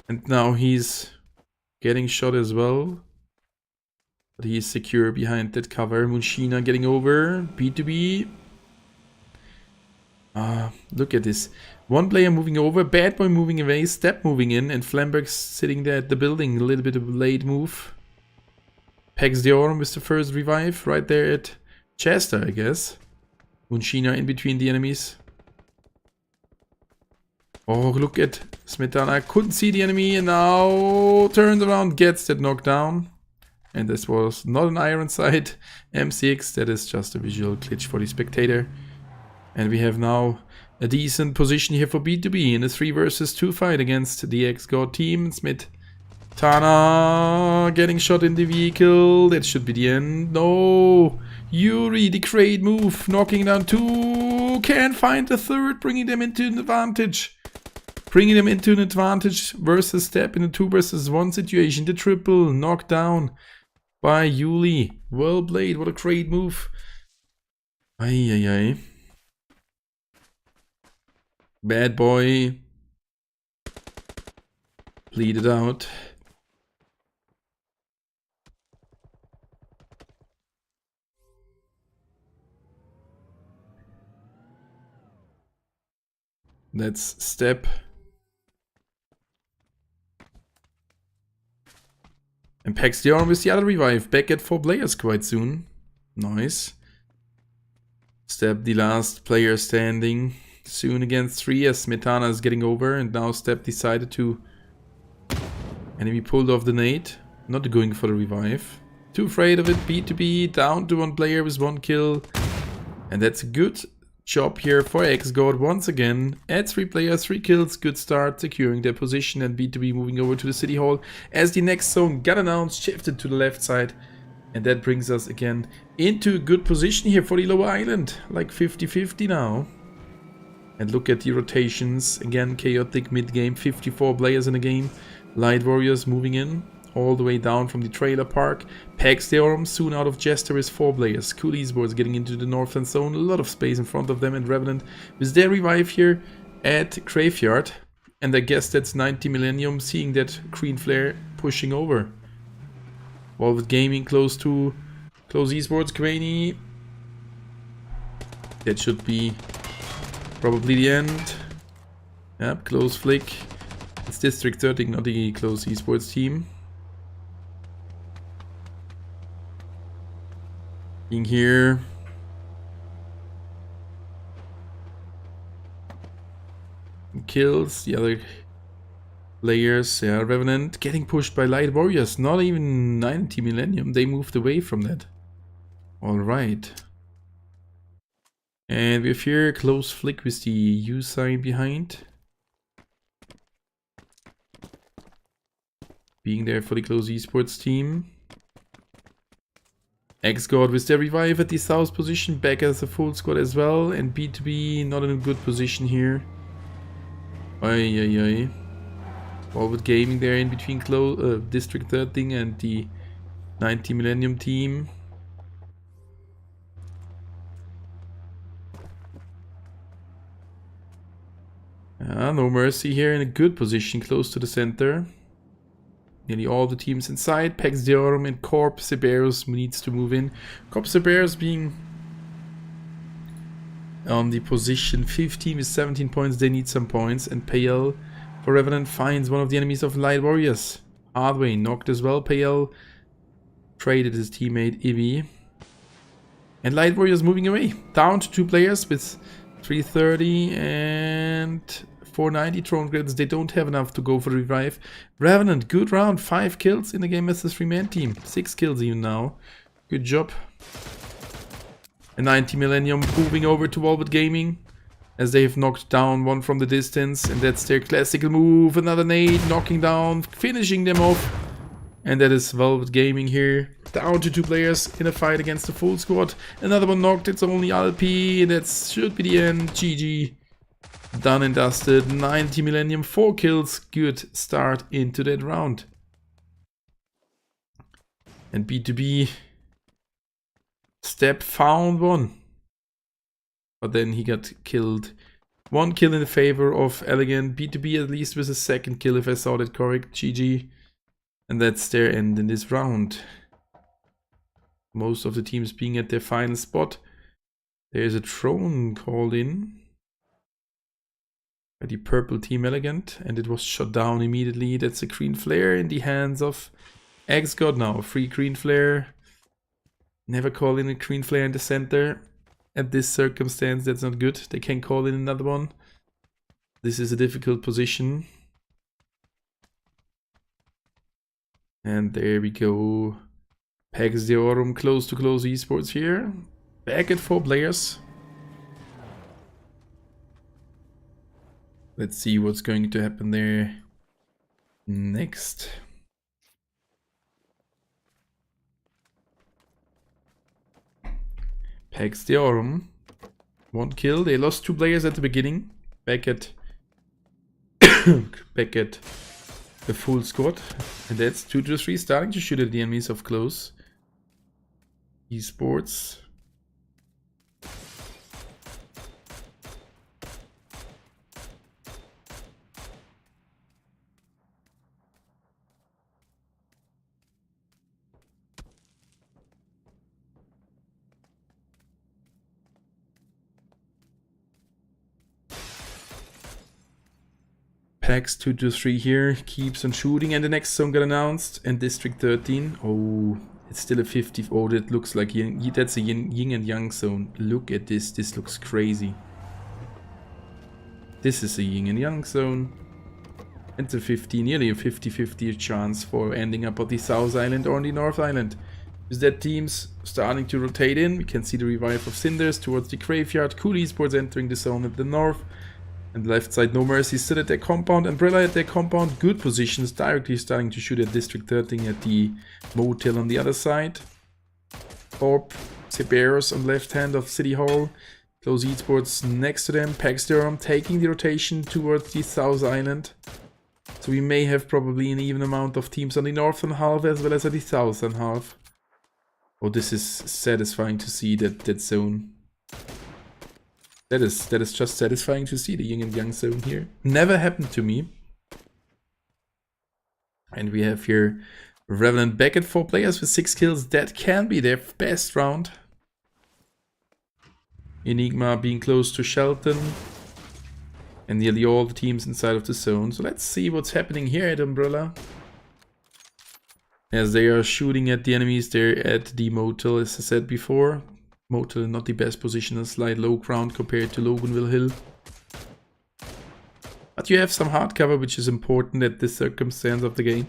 And now he's getting shot as well. But he's secure behind that cover. Munshina getting over. B2B. Look at this. 1 player moving over, Bad Boy moving away, Step moving in, and Flamberg's sitting there at the building. A little bit of a late move. Pegs the Orm with the first revive right there at Chester, I guess. Munshina in between the enemies. Oh, look at Smetana. Couldn't see the enemy, and now turns around, gets that knockdown. And this was not an iron sight M6, that is just a visual glitch for the spectator. And we have now a decent position here for B2B in a 3 versus 2 fight against the X-God team. Smith Tana getting shot in the vehicle. That should be the end. No! Yuri, the great move, knocking down 2. Can't find the 3rd, bringing them into an advantage. Bringing them into an advantage versus Step in a 2 versus 1 situation. The triple knocked down by Yuli. Well played, what a great move. Ay, ay, ay. Bad Boy bleeded out. That's Step. And Pax the Arm with the other revive. Back at 4 players quite soon. Nice. Step the last player standing. Soon against 3 as Smetana is getting over, and now Step decided to... Enemy pulled off the nade. Not going for the revive. Too afraid of it. B2B down to 1 player with 1 kill. And that's a good job here for X-God once again. At 3 players, 3 kills. Good start, securing their position, and B2B moving over to the City Hall as the next zone got announced, shifted to the left side. And that brings us again into a good position here for the lower island. Like 50-50 now. And look at the rotations. Again, chaotic mid-game. 54 players in the game. Light Warriors moving in. All the way down from the trailer park. Pax Theorem soon out of Jester with 4 players. Cool Esports getting into the northern zone. A lot of space in front of them. And Revenant with their revive here at Graveyard. And I guess that's 90 Millennium seeing that green flare pushing over. Volvet Gaming close to Close Esports. Granny. That should be... probably the end. Yep, close flick. It's District 13, not the Close Esports team. Being here. Kills the other players. Yeah, Revenant getting pushed by Light Warriors. Not even 90 Millennium. They moved away from that. Alright. And we have here a close flick with the U sign behind. Being there for the close esports team. X-God with their revive at the south position, back as a full squad as well, and B2B not in a good position here. Ay. Forward Gaming there in between District 13 and the 90 Millennium team. No Mercy here in a good position, close to the center. Nearly all the teams inside. Pax Deorum and Corp Cerberus needs to move in. Corp Cerberus being on the position 15 with 17 points. They need some points. And Payel for Revenant finds one of the enemies of Light Warriors. Hardway knocked as well. Payel traded his teammate Ivy. And Light Warriors moving away. Down to 2 players with 330 and 490 drone grids. They don't have enough to go for the revive. Revenant, good round. 5 kills in the game as a 3-man team. 6 kills even now. Good job. And 90 Millennium moving over to Velvet Gaming as they have knocked down one from the distance. And that's their classical move. Another nade, knocking down, finishing them off. And that is Velvet Gaming here. Down to 2 players in a fight against the full squad. Another one knocked. It's only Alpi. That should be the end. GG. Done and dusted. 90 Millennium, 4 kills. Good start into that round. And B2B Step found one. But then he got killed. 1 kill in favor of Elegant. B2B at least with a 2nd kill if I saw that correct. GG. And that's their end in this round. Most of the teams being at their final spot. There's a drone called in by the purple team Elegant, and it was shot down immediately. That's a green flare in the hands of X-God now. Free green flare. Never call in a green flare in the center. At this circumstance, that's not good. They can call in another one. This is a difficult position. And there we go. Pax Deorum close to close esports here. Back at 4 players. Let's see what's going to happen there next. Pax Deorum. 1 kill. They lost 2 players at the beginning. Back at back at the full squad. And that's 2 to 3 starting to shoot at the enemies of close esports. Pax 2 to 3 here, keeps on shooting, and the next zone got announced, and District 13. Oh, it's still a 50. Oh, that looks like that's a yin and yang zone. Look at this, this looks crazy. This is a yin and yang zone. And it's a 50, nearly a 50-50 chance for ending up on the South Island or on the North Island. With that teams starting to rotate in, we can see the revive of Cinders towards the graveyard. Cool Esports entering the zone at the north. And left side, No Mercy still at their compound. Umbrella at their compound. Good positions. Directly starting to shoot at District 13 at the motel on the other side. Corp, Cerberus on left hand of City Hall. Close Esports next to them. Pax Deorum taking the rotation towards the South Island. So we may have probably an even amount of teams on the northern half as well as on the southern half. Oh, this is satisfying to see that zone. That is just satisfying to see the yin and yang zone here. Never happened to me. And we have here Revenant back at 4 players with 6 kills. That can be their best round. Enigma being close to Shelton. And nearly all the teams inside of the zone. So let's see what's happening here at Umbrella. As they are shooting at the enemies there at the motel, as I said before. Motel not the best position, a slight low ground compared to Loganville Hill. But you have some hard cover, which is important at this circumstance of the game.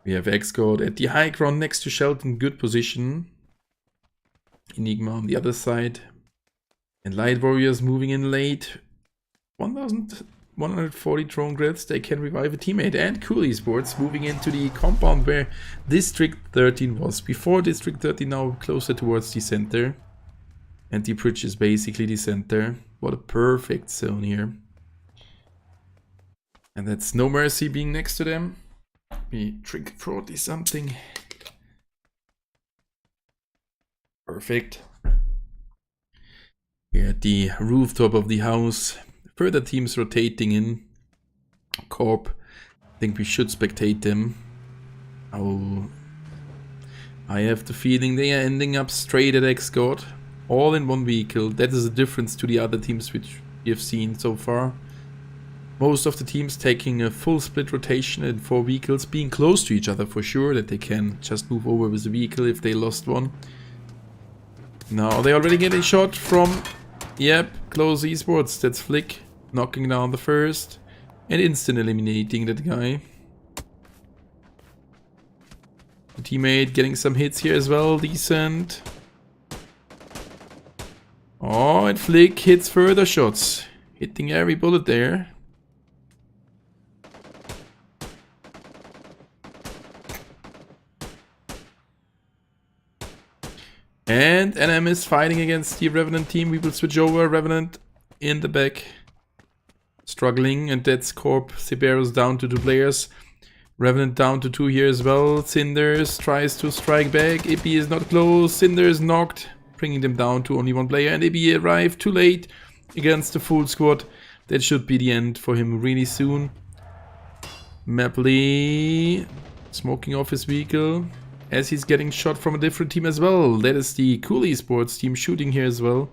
We have X-God at the high ground next to Shelton, good position. Enigma on the other side. And Light Warriors moving in late. 1,140 drone grids. They can revive a teammate. And Cool Esports moving into the compound where District 13 was. Before District 13, now closer towards the center. And the bridge is basically the center. What a perfect zone here. And that's No Mercy being next to them. Me trick 40 something. Perfect. Here at the rooftop of the house. Further teams rotating in. Corp. I think we should spectate them. Oh. I have the feeling they are ending up straight at X-God. All in one vehicle. That is a difference to the other teams which we have seen so far. Most of the teams taking a full split rotation and 4 vehicles, being close to each other for sure, that they can just move over with the vehicle if they lost one. Now they already get a shot from, yep, Close Esports. That's Flick knocking down the first and instant eliminating that guy. The teammate getting some hits here as well, decent. Oh, and Flick hits further shots, hitting every bullet there. And NM is fighting against the Revenant team. We will switch over. Revenant in the back. Struggling. And that's Corp. Siberos down to 2 players. Revenant down to 2 here as well. Cinders tries to strike back. Ippy is not close. Cinders knocked. Bringing them down to only 1 player. And Ippy arrived too late against the full squad. That should be the end for him really soon. Mapley smoking off his vehicle. As he's getting shot from a different team as well. That is the Cool Esports team shooting here as well.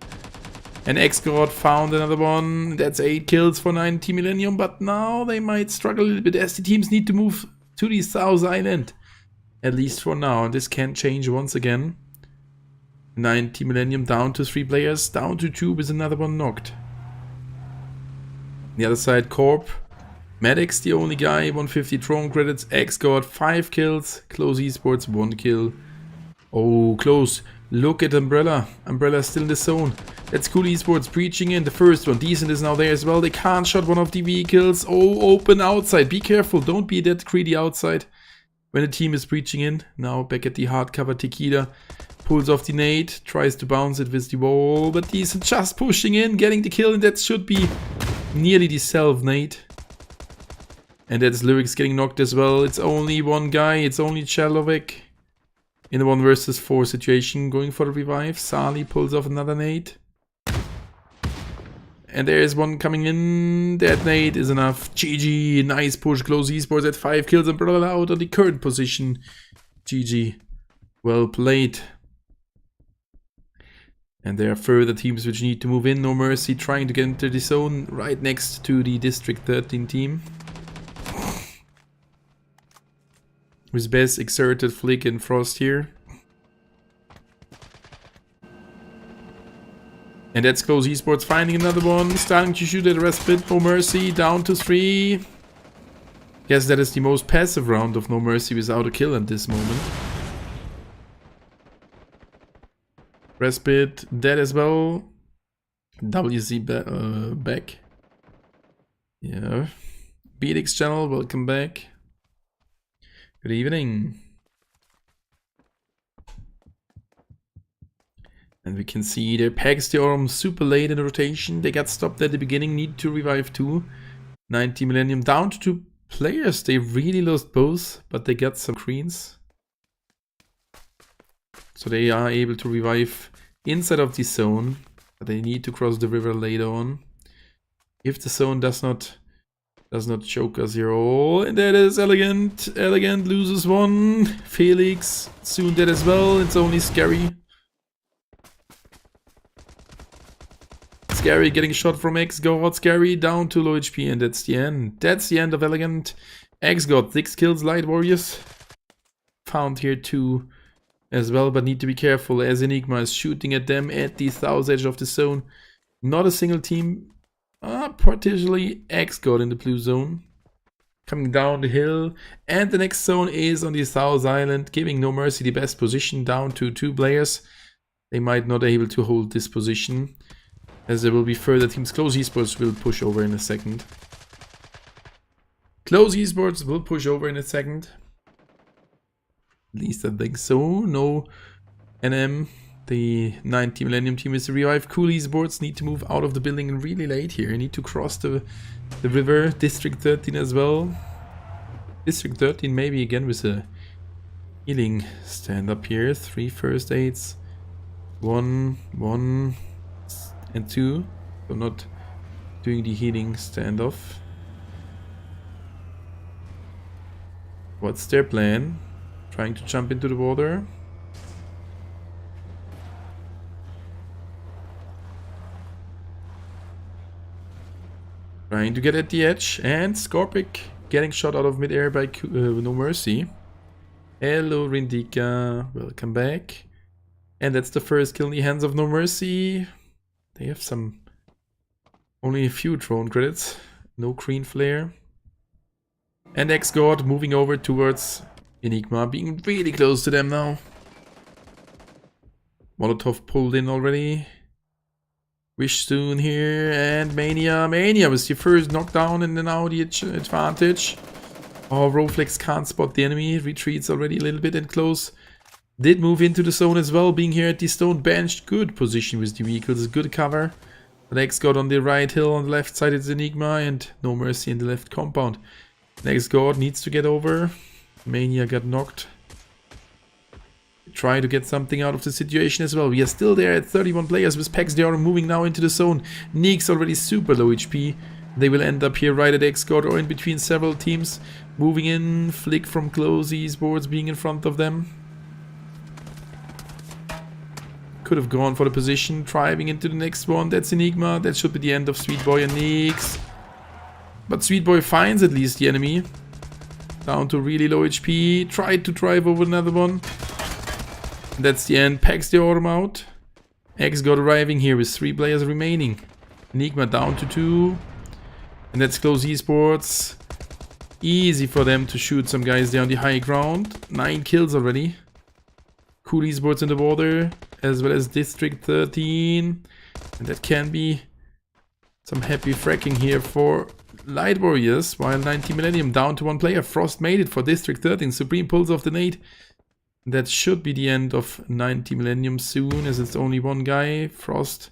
And X-God found another one. That's 8 kills for 90 Millennium. But now they might struggle a little bit as the teams need to move to the South Island. At least for now. And this can change once again. 90 Millennium down to 3 players. Down to 2 with another one knocked. The other side, Corp. Maddox, the only guy, 150 drone credits. X-God, 5 kills. Close Esports, 1 kill. Oh, close. Look at Umbrella. Umbrella still in the zone. That's Cool Esports breaching in. The first one. Decent is now there as well. They can't shot one of the vehicles. Oh, open outside. Be careful. Don't be that greedy outside when the team is breaching in. Now back at the hardcover. Tequila pulls off the nade. Tries to bounce it with the wall. But Decent just pushing in. Getting the kill. And that should be nearly the self-nade. And that's Lyrics getting knocked as well. It's only one guy. It's only Chelovek in the 1 versus 4 situation going for the revive. Sali pulls off another nade. And there's one coming in. That nade is enough. GG. Nice push. Close Esports at 5 kills and Brother out on the current position. GG. Well played. And there are further teams which need to move in. No Mercy trying to get into the zone right next to the District 13 team. With best exerted Flick and Frost here. And that's Close Esports finding another one. Starting to shoot at Respite. No Mercy down to 3. Yes, that is the most passive round of No Mercy without a kill at this moment. Respite dead as well. WC back. Yeah. BDX channel, welcome back. Good evening. And we can see their Pags the Orm super late in the rotation. They got stopped at the beginning, need to revive 2. 90 Millennium down to 2 players. They really lost both, but they got some greens. So they are able to revive inside of the zone. But they need to cross the river later on. If the zone does not choke us here. Oh, and that is Elegant. Elegant loses 1. Felix soon dead as well. It's only Scary. Scary getting shot from X-God. Scary down to low HP, and that's the end. That's the end of Elegant. X-God, 6 kills, Light Warriors. Found here 2 as well, but need to be careful as Enigma is shooting at them at the south edge of the zone. Not a single team. Partially X-God in the blue zone. Coming down the hill. And the next zone is on the South Island, giving No Mercy the best position down to 2 players. They might not be able to hold this position. as there will be further teams. Close Esports will push over in a second. Close Esports will push over in a second. At least I think so. No NM. The 90 Millennium team is to revive. Cool Esports need to move out of the building really late here. Need to cross the river. District 13 as well. District 13 maybe again with a healing stand up here. 3 first aids. 1, and 2. So not doing the healing standoff. What's their plan? Trying to jump into the water. Trying to get at the edge, and Scorpic getting shot out of midair by No Mercy. Hello Rindika, welcome back. And that's the first kill in the hands of No Mercy. They have only a few drone credits, no green flare. And X-God moving over towards Enigma, being really close to them now. Molotov pulled in already. Wish soon here, and Mania. Mania was the first knockdown, and then now the advantage. Oh, Roflex can't spot the enemy. Retreats already a little bit and close. Did move into the zone as well, being here at the stone bench. Good position with the vehicles, good cover. Next God on the right hill, on the left side it's Enigma, and No Mercy in the left compound. Next God needs to get over. Mania got knocked. Try to get something out of the situation as well. We are still there at 31 players with Pax. They are moving now into the zone. Neek's already super low HP. They will end up here right at X-God or in between several teams. Moving in. Flick from close Esports being in front of them. Could have gone for the position. Driving into the next one. That's Enigma. That should be the end of Sweet Boy and Neeks. But Sweet Boy finds at least the enemy. Down to really low HP. Tried to drive over another one. That's the end. Packs the Autumn out. X-God arriving here with 3 players remaining. Enigma down to 2. And that's close Esports. Easy for them to shoot some guys there on the high ground. 9 kills already. Cool Esports in the water, as well as District 13. And that can be some happy fracking here for Light Warriors. While 90 Millennium down to 1 player. Frost made it for District 13. Supreme pulls off the nade. That should be the end of 90 Millennium soon, as it's only 1 guy. Frost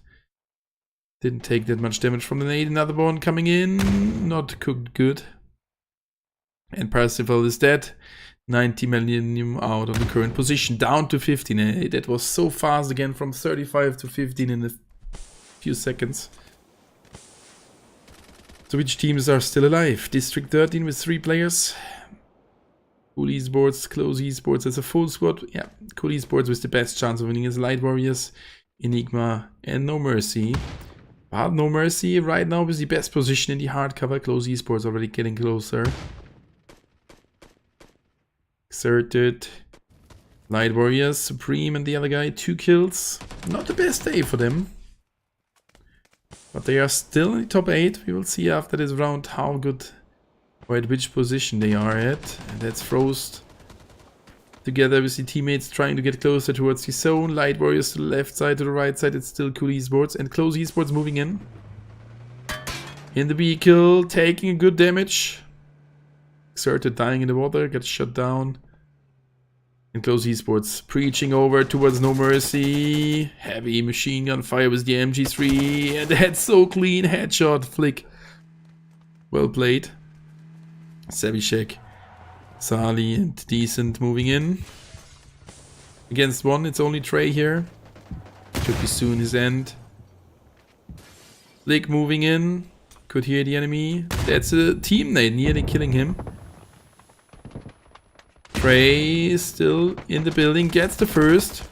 didn't take that much damage from the nade. Another one coming in. Not cooked good. And Parsifal is dead. 90 Millennium out of the current position. Down to 15. That was so fast again, from 35 to 15 in a few seconds. So which teams are still alive? District 13 with 3 players. Cool Esports, Close Esports as a full squad. Yeah, Cool Esports with the best chance of winning as Light Warriors, Enigma, and No Mercy. But No Mercy right now with the best position in the hardcover. Close Esports already getting closer. Exerted. Light Warriors, Supreme, and the other guy, 2 kills. Not the best day for them. But they are still in the top 8. We will see after this round how good or at which position they are at. And that's Frost together with the teammates trying to get closer towards the zone. Light Warriors to the left side, to the right side, it's still Cool Esports. And Close Esports moving in. In the vehicle, taking a good damage. Exerted dying in the water, gets shut down. And Close Esports preaching over towards No Mercy. Heavy machine gun fire with the MG3. And that's so clean, headshot flick. Well played. Savishek, Sali, and Decent moving in. Against 1, it's only Trey here. Should be soon his end. Flick moving in. Could hear the enemy. That's a team nade, nearly killing him. Trey is still in the building, gets the first.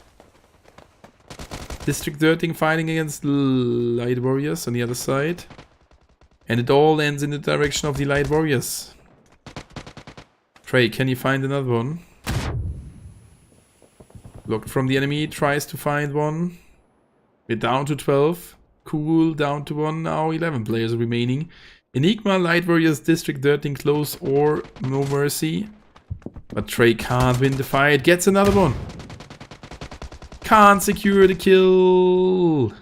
District 13 fighting against Light Warriors on the other side. And it all ends in the direction of the Light Warriors. Trey, can you find another one? Blocked from the enemy, tries to find one. We're down to 12. Cool, down to 1 now, 11 players remaining. Enigma, Light Warriors, District 13 close or No Mercy. But Trey can't win the fight, gets another one. Can't secure the kill.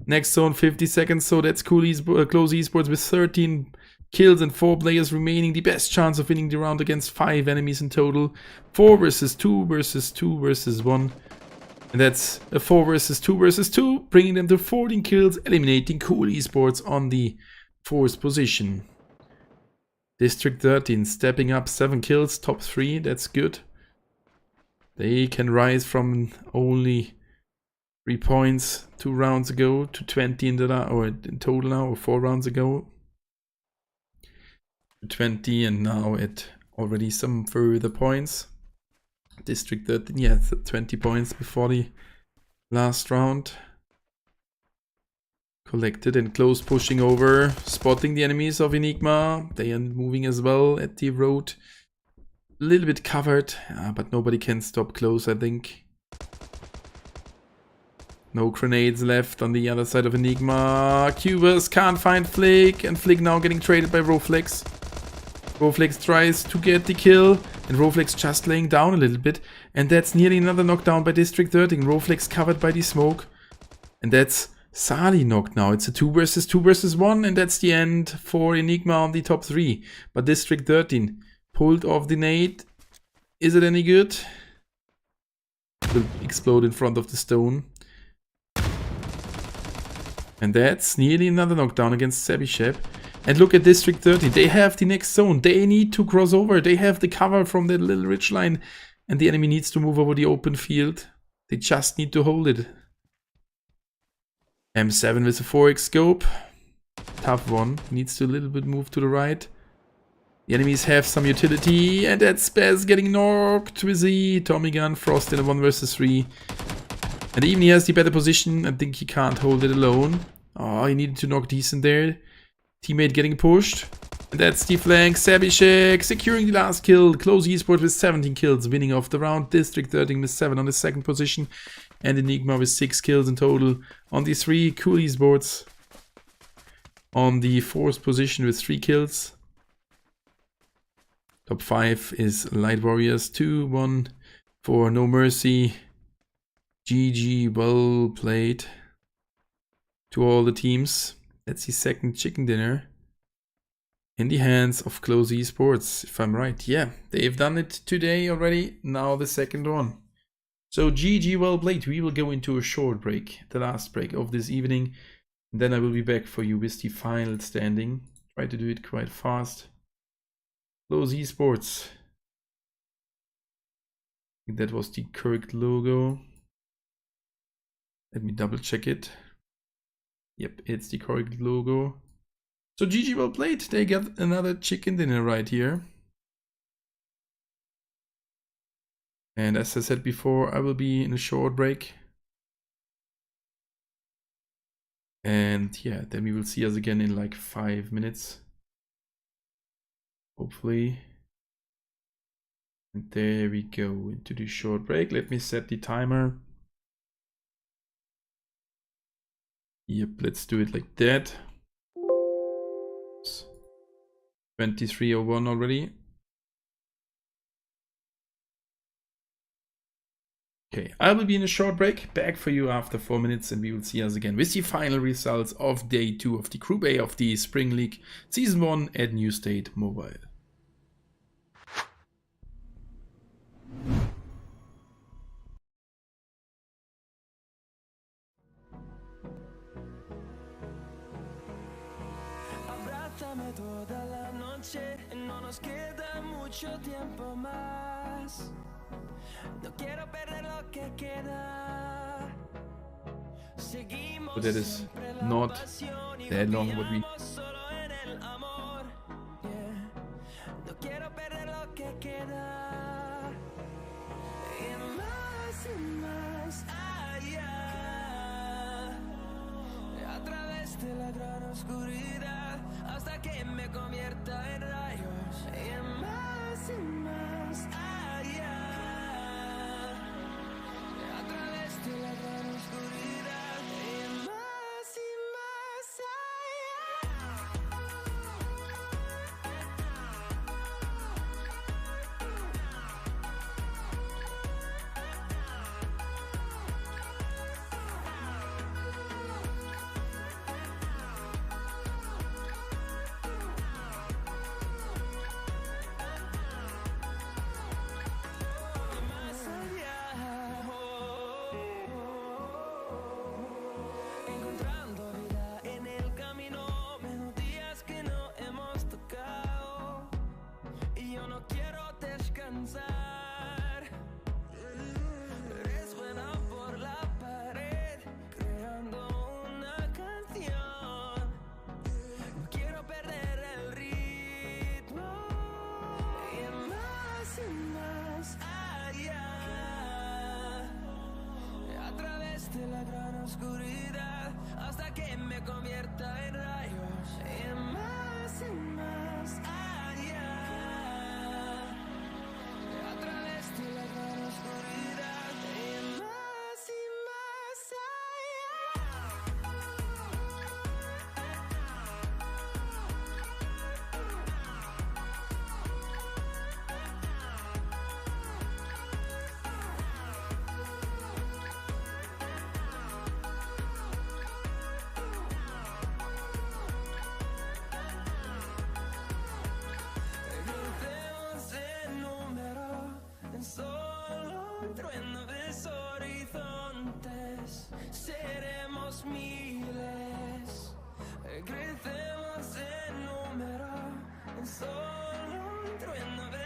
Next zone, 50 seconds. So that's cool. Close Esports with 13 kills and 4 players remaining. The best chance of winning the round against 5 enemies in total. 4 versus 2 versus 2 versus 1. And that's a 4 versus 2 versus 2, bringing them to 14 kills, eliminating Cool Esports on the 4th position. District 13 stepping up, 7 kills, top 3, that's good. They can rise from only 3 points 2 rounds ago to 20 in total now, or 4 rounds ago. 20 and now at already some further points. District 13, yeah, 20 points before the last round. Collected and close, pushing over, spotting the enemies of Enigma. They are moving as well at the road. A little bit covered, but nobody can stop close, I think. No grenades left on the other side of Enigma. Cubers can't find Flick, and Flick now getting traded by Roflex. Roflex tries to get the kill, and Roflex just laying down a little bit. And that's nearly another knockdown by District 13. Roflex covered by the smoke. And that's Sali knocked now. It's a 2 versus 2 versus 1, and that's the end for Enigma on the top 3. But District 13 pulled off the nade. Is it any good? Will explode in front of the stone. And that's nearly another knockdown against Sebishep. And look at District 13. They have the next zone. They need to cross over. They have the cover from the little ridge line. And the enemy needs to move over the open field. They just need to hold it. M7 with a 4x scope. Tough one. Needs to a little bit move to the right. The enemies have some utility. And that's Spaz getting knocked with the Tommy gun. Frost in a 1 versus 3. And even he has the better position. I think he can't hold it alone. Oh, he needed to knock decent there. Teammate getting pushed. And that's the flank. Sabishek securing the last kill. Close Esports with 17 kills, winning off the round. District 13 with 7 on the 2nd position. And Enigma with 6 kills in total on the 3. Cool Esports on the 4th position with 3 kills. Top 5 is Light Warriors 2, 1 for No Mercy. GG, well played to all the teams. That's the 2nd chicken dinner in the hands of Close Esports, if I'm right. Yeah, they've done it today already. Now the 2nd one. So GG, well played. We will go into a short break, the last break of this evening. And then I will be back for you with the final standing. Try to do it quite fast. Close Esports. I think that was the correct logo. Let me double check it. Yep, it's the correct logo. So GG, well played. They got another chicken dinner right here. And as I said before, I will be in a short break. And yeah, then we will see us again in like 5 minutes. Hopefully. And there we go into the short break. Let me set the timer. Yep, let's do it like that. 23:01 already. Okay, I will be in a short break, back for you after 4 minutes, and we will see us again with the final results of Day 2 of the Group A of the Spring League Season 1 at New State Mobile.
Abrázame toda la noche, no nos queda mucho tiempo más. No quiero perder lo que queda. Seguimos
So that is not that long what we...
solo en el amor. Yeah. No quiero perder lo que queda. Y más allá. A través de la gran oscuridad hasta que me convierta en rayos. Y más allá. A través de la gran oscuridad y más allá. descansar. Resuena por la pared, creando una canción. No quiero perder el ritmo. Y más allá. A través de la gran oscuridad, hasta que me convierta en rayos. Y más allá. A través de la gran oscuridad, y más Crucemos el número en solo un trueno de horizontes. Seremos miles. Crecemos en número en solo un trueno de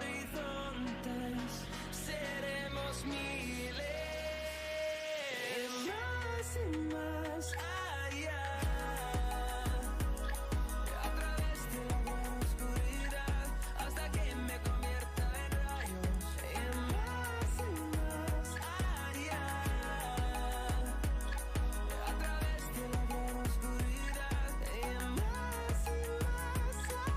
horizontes. Seremos miles. Más allá. A través de la gran oscuridad, hasta que me convierta en rayos. Y más allá. A través de la gran oscuridad, y más allá.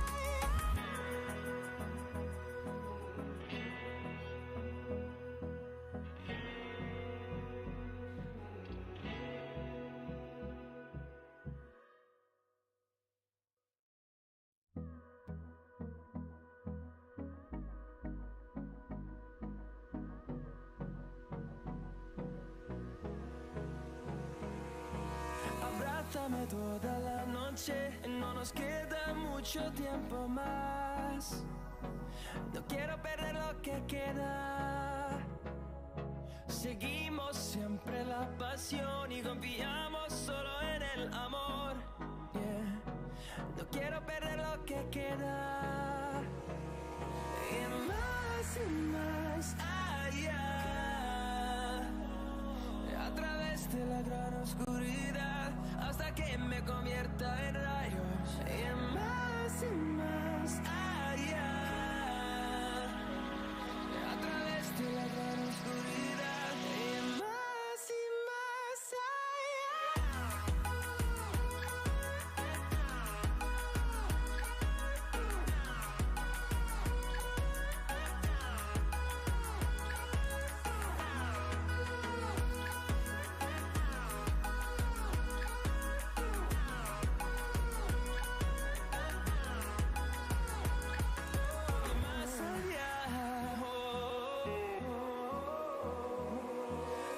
Abrázame toda la noche, no nos queda mucho tiempo más. No quiero perder lo que queda. Seguimos siempre la pasión y confiamos solo en el amor. Yeah. No quiero perder lo que queda. Y más allá. A través de la gran oscuridad, hasta que me convierta en rayos. Y más allá. A través de la gran oscuridad, y más allá.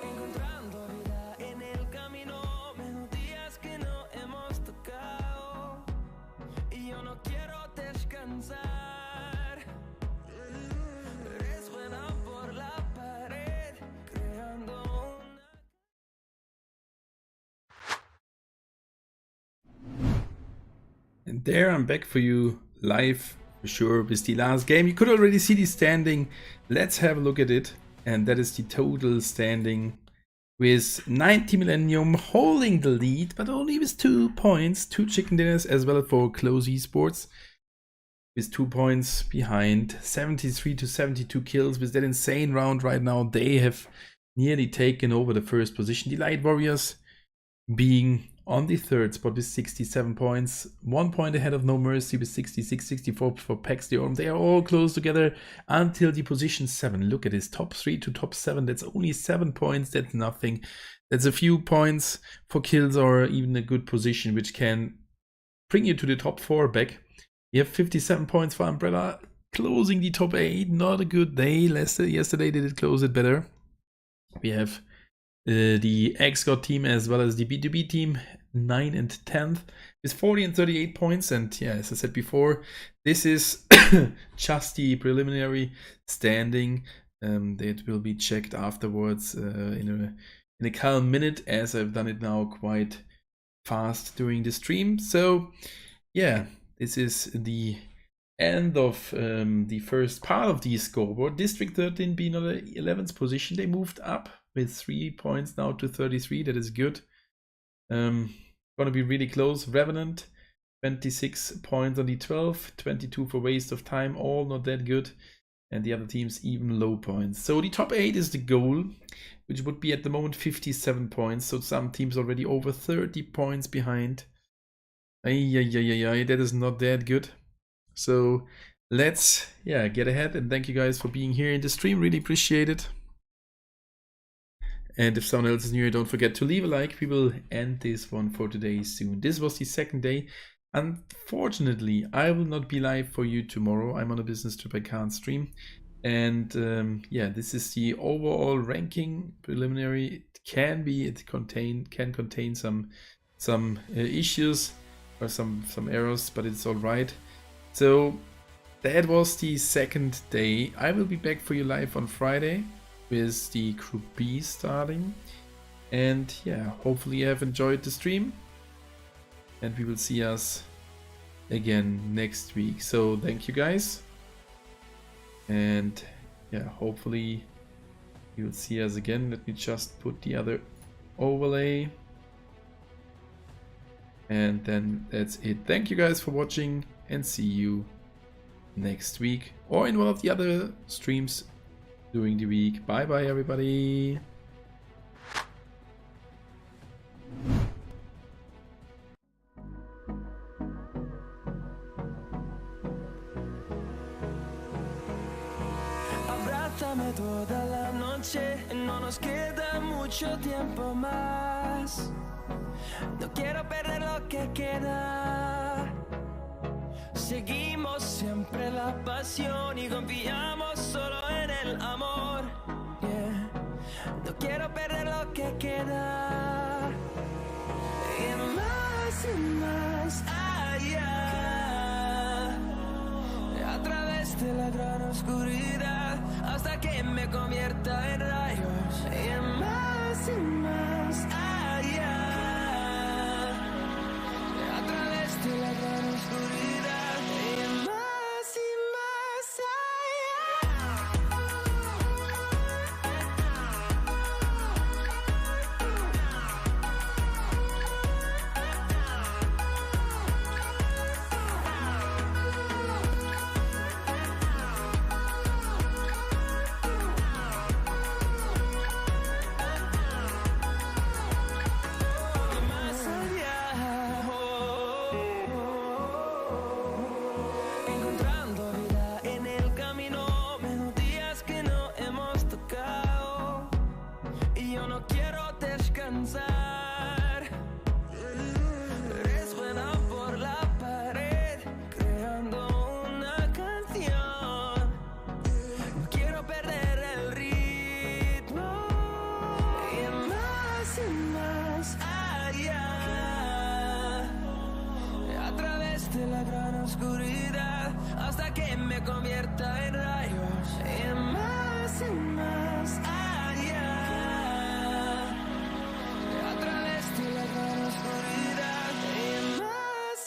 Encontrando vida en el camino, melodías que no hemos tocado. Y yo no quiero descansar. Resuena por la pared, creando una.
And there I'm back for you live for sure with the last game. You could already see the standing. Let's have a look at it. And that is the total standing with 90 Millennium holding the lead, but only with 2 points. 2 chicken dinners as well for Close Esports with 2 points behind. 73 to 72 kills with that insane round right now. They have nearly taken over the first position. The Light Warriors being on the third spot with 67 points, 1 point ahead of No Mercy with 66, 64 for Pax the Orm. They are all close together until the position 7. Look at this, top 3 to top 7. That's only 7 points. That's nothing. That's a few points for kills or even a good position, which can bring you to the top 4 back. You have 57 points for Umbrella, closing the top 8. Not a good day. Yesterday they did close it better. We have the XGOT team as well as the B2B team 9 and 10th with 40 and 38 points. And yeah, as I said before, this is just the preliminary standing. That will be checked afterwards in a calm minute, as I've done it now quite fast during the stream. So yeah, this is the end of the first part of the scoreboard. District 13 being on the 11th position. They moved up with 3 points now to 33. That is good. Gonna be really close. Revenant, 26 points on the 12th, 22 for waste of time. All not that good. And the other teams even low points. So the top 8 is the goal, which would be at the moment 57 points. So some teams already over 30 points behind. That is not that good. So let's get ahead, and thank you guys for being here in the stream. Really appreciate it. And if someone else is new here, don't forget to leave a like. We will end this one for today soon. This was the second day. Unfortunately, I will not be live for you tomorrow. I'm on a business trip. I can't stream. And this is the overall ranking preliminary. It can contain some issues or some errors, but it's all right. So that was the second day. I will be back for you live on Friday with the Group B starting. And hopefully you have enjoyed the stream. And we will see us again next week. So thank you guys. And hopefully you will see us again. Let me just put the other overlay. And then that's it. Thank you guys for watching, and see you next week or in one of the other streams during the week. Bye bye everybody.
Abrázame toda la noche, no nos queda mucho tiempo más. No quiero perder lo que queda. Seguimos siempre la pasión y confiamos solo en el amor. No quiero perder lo que queda. Y más allá, a través de la gran oscuridad, hasta que me convierta en rayos. Y más allá, a través de la gran oscuridad. Y más hasta que me convierta en rayos. Y más allá, a través de la gran oscuridad. Y más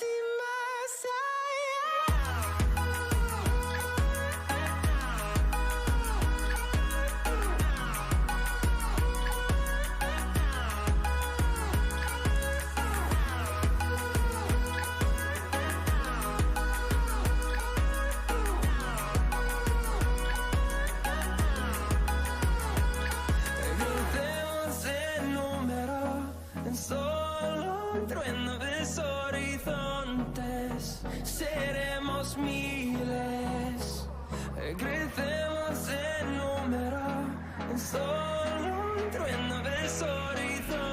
seremos miles, crecemos en número, en solo un trueno de horizonte.